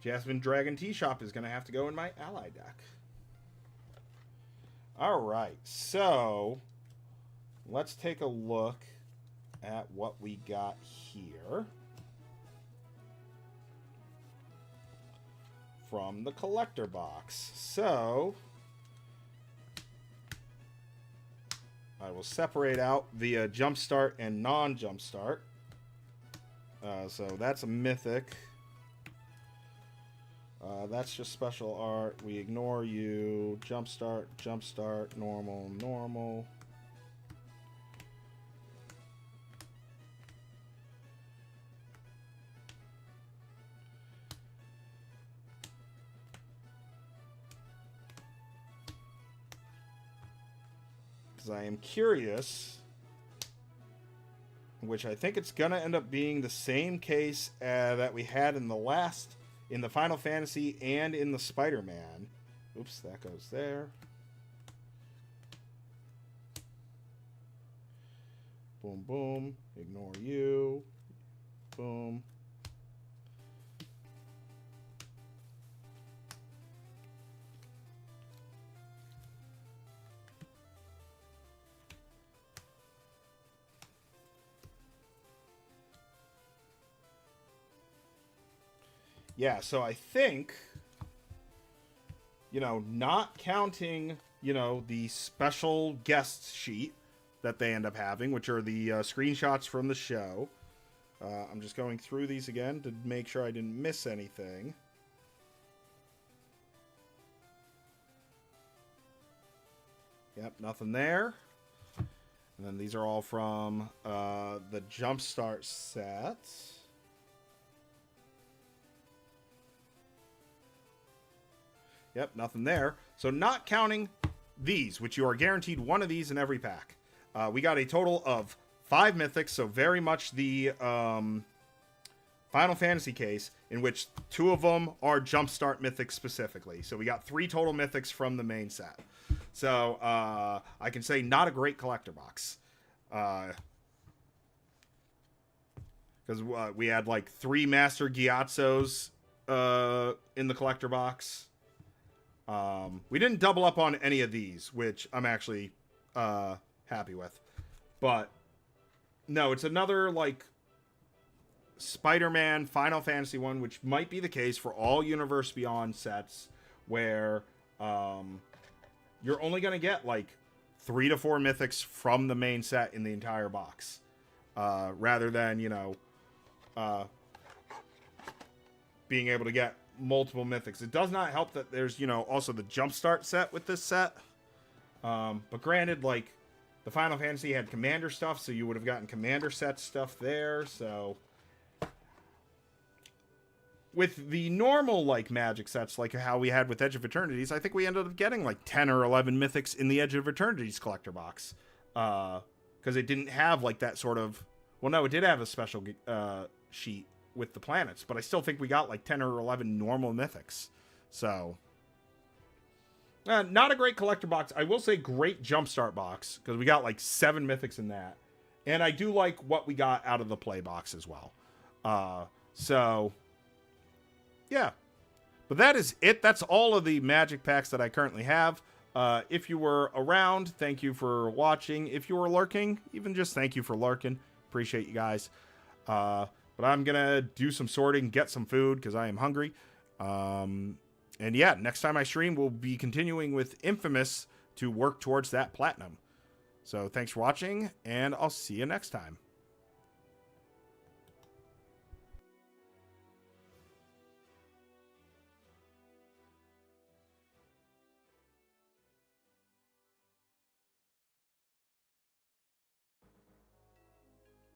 Jasmine Dragon Tea Shop is going to have to go in my ally deck. Alright, so let's take a look at what we got here. from the collector box. So I will separate out the jumpstart and non-jumpstart. So that's a mythic. That's just special art. We ignore you. Jumpstart, jumpstart, normal, normal. Because I am curious, which I think it's going to end up being the same case that we had in the Final Fantasy and in the Spider-Man. Oops, that goes there. Boom, boom. Ignore you. Boom. Yeah, so I think, not counting, the special guest sheet that they end up having, which are the screenshots from the show. I'm just going through these again to make sure I didn't miss anything. Yep, nothing there. And then these are all from the Jumpstart set. Yep, nothing there. So not counting these, which you are guaranteed one of these in every pack. We got a total of 5 mythics, so very much the Final Fantasy case, in which 2 of them are Jumpstart mythics specifically. So we got 3 total mythics from the main set. So I can say not a great collector box. Because we had like 3 Master Gyatsos in the collector box. We didn't double up on any of these, which I'm actually happy with. But no, it's another like Spider-Man Final Fantasy one, which might be the case for all Universe Beyond sets, where you're only going to get like 3 to 4 mythics from the main set in the entire box, rather than being able to get multiple mythics. It does not help that there's also the Jumpstart set with this set, but granted, like the Final Fantasy had Commander stuff, so you would have gotten Commander set stuff there. So with the normal like Magic sets, like how we had with Edge of Eternities, I think we ended up getting like 10 or 11 mythics in the Edge of Eternities collector box, because it didn't have like that sort of, well, no, it did have a special sheet with the planets, but I still think we got like 10 or 11 normal mythics. So not a great collector box. I will say great Jumpstart box, because we got like 7 mythics in that, and I do like what we got out of the play box as well. So yeah, but that is it. That's all of the Magic packs that I currently have. If you were around, thank you for watching. If you were lurking, even just thank you for lurking. Appreciate you guys. But I'm going to do some sorting, get some food, because I am hungry. And yeah, next time I stream, we'll be continuing with Infamous to work towards that platinum. So thanks for watching, and I'll see you next time.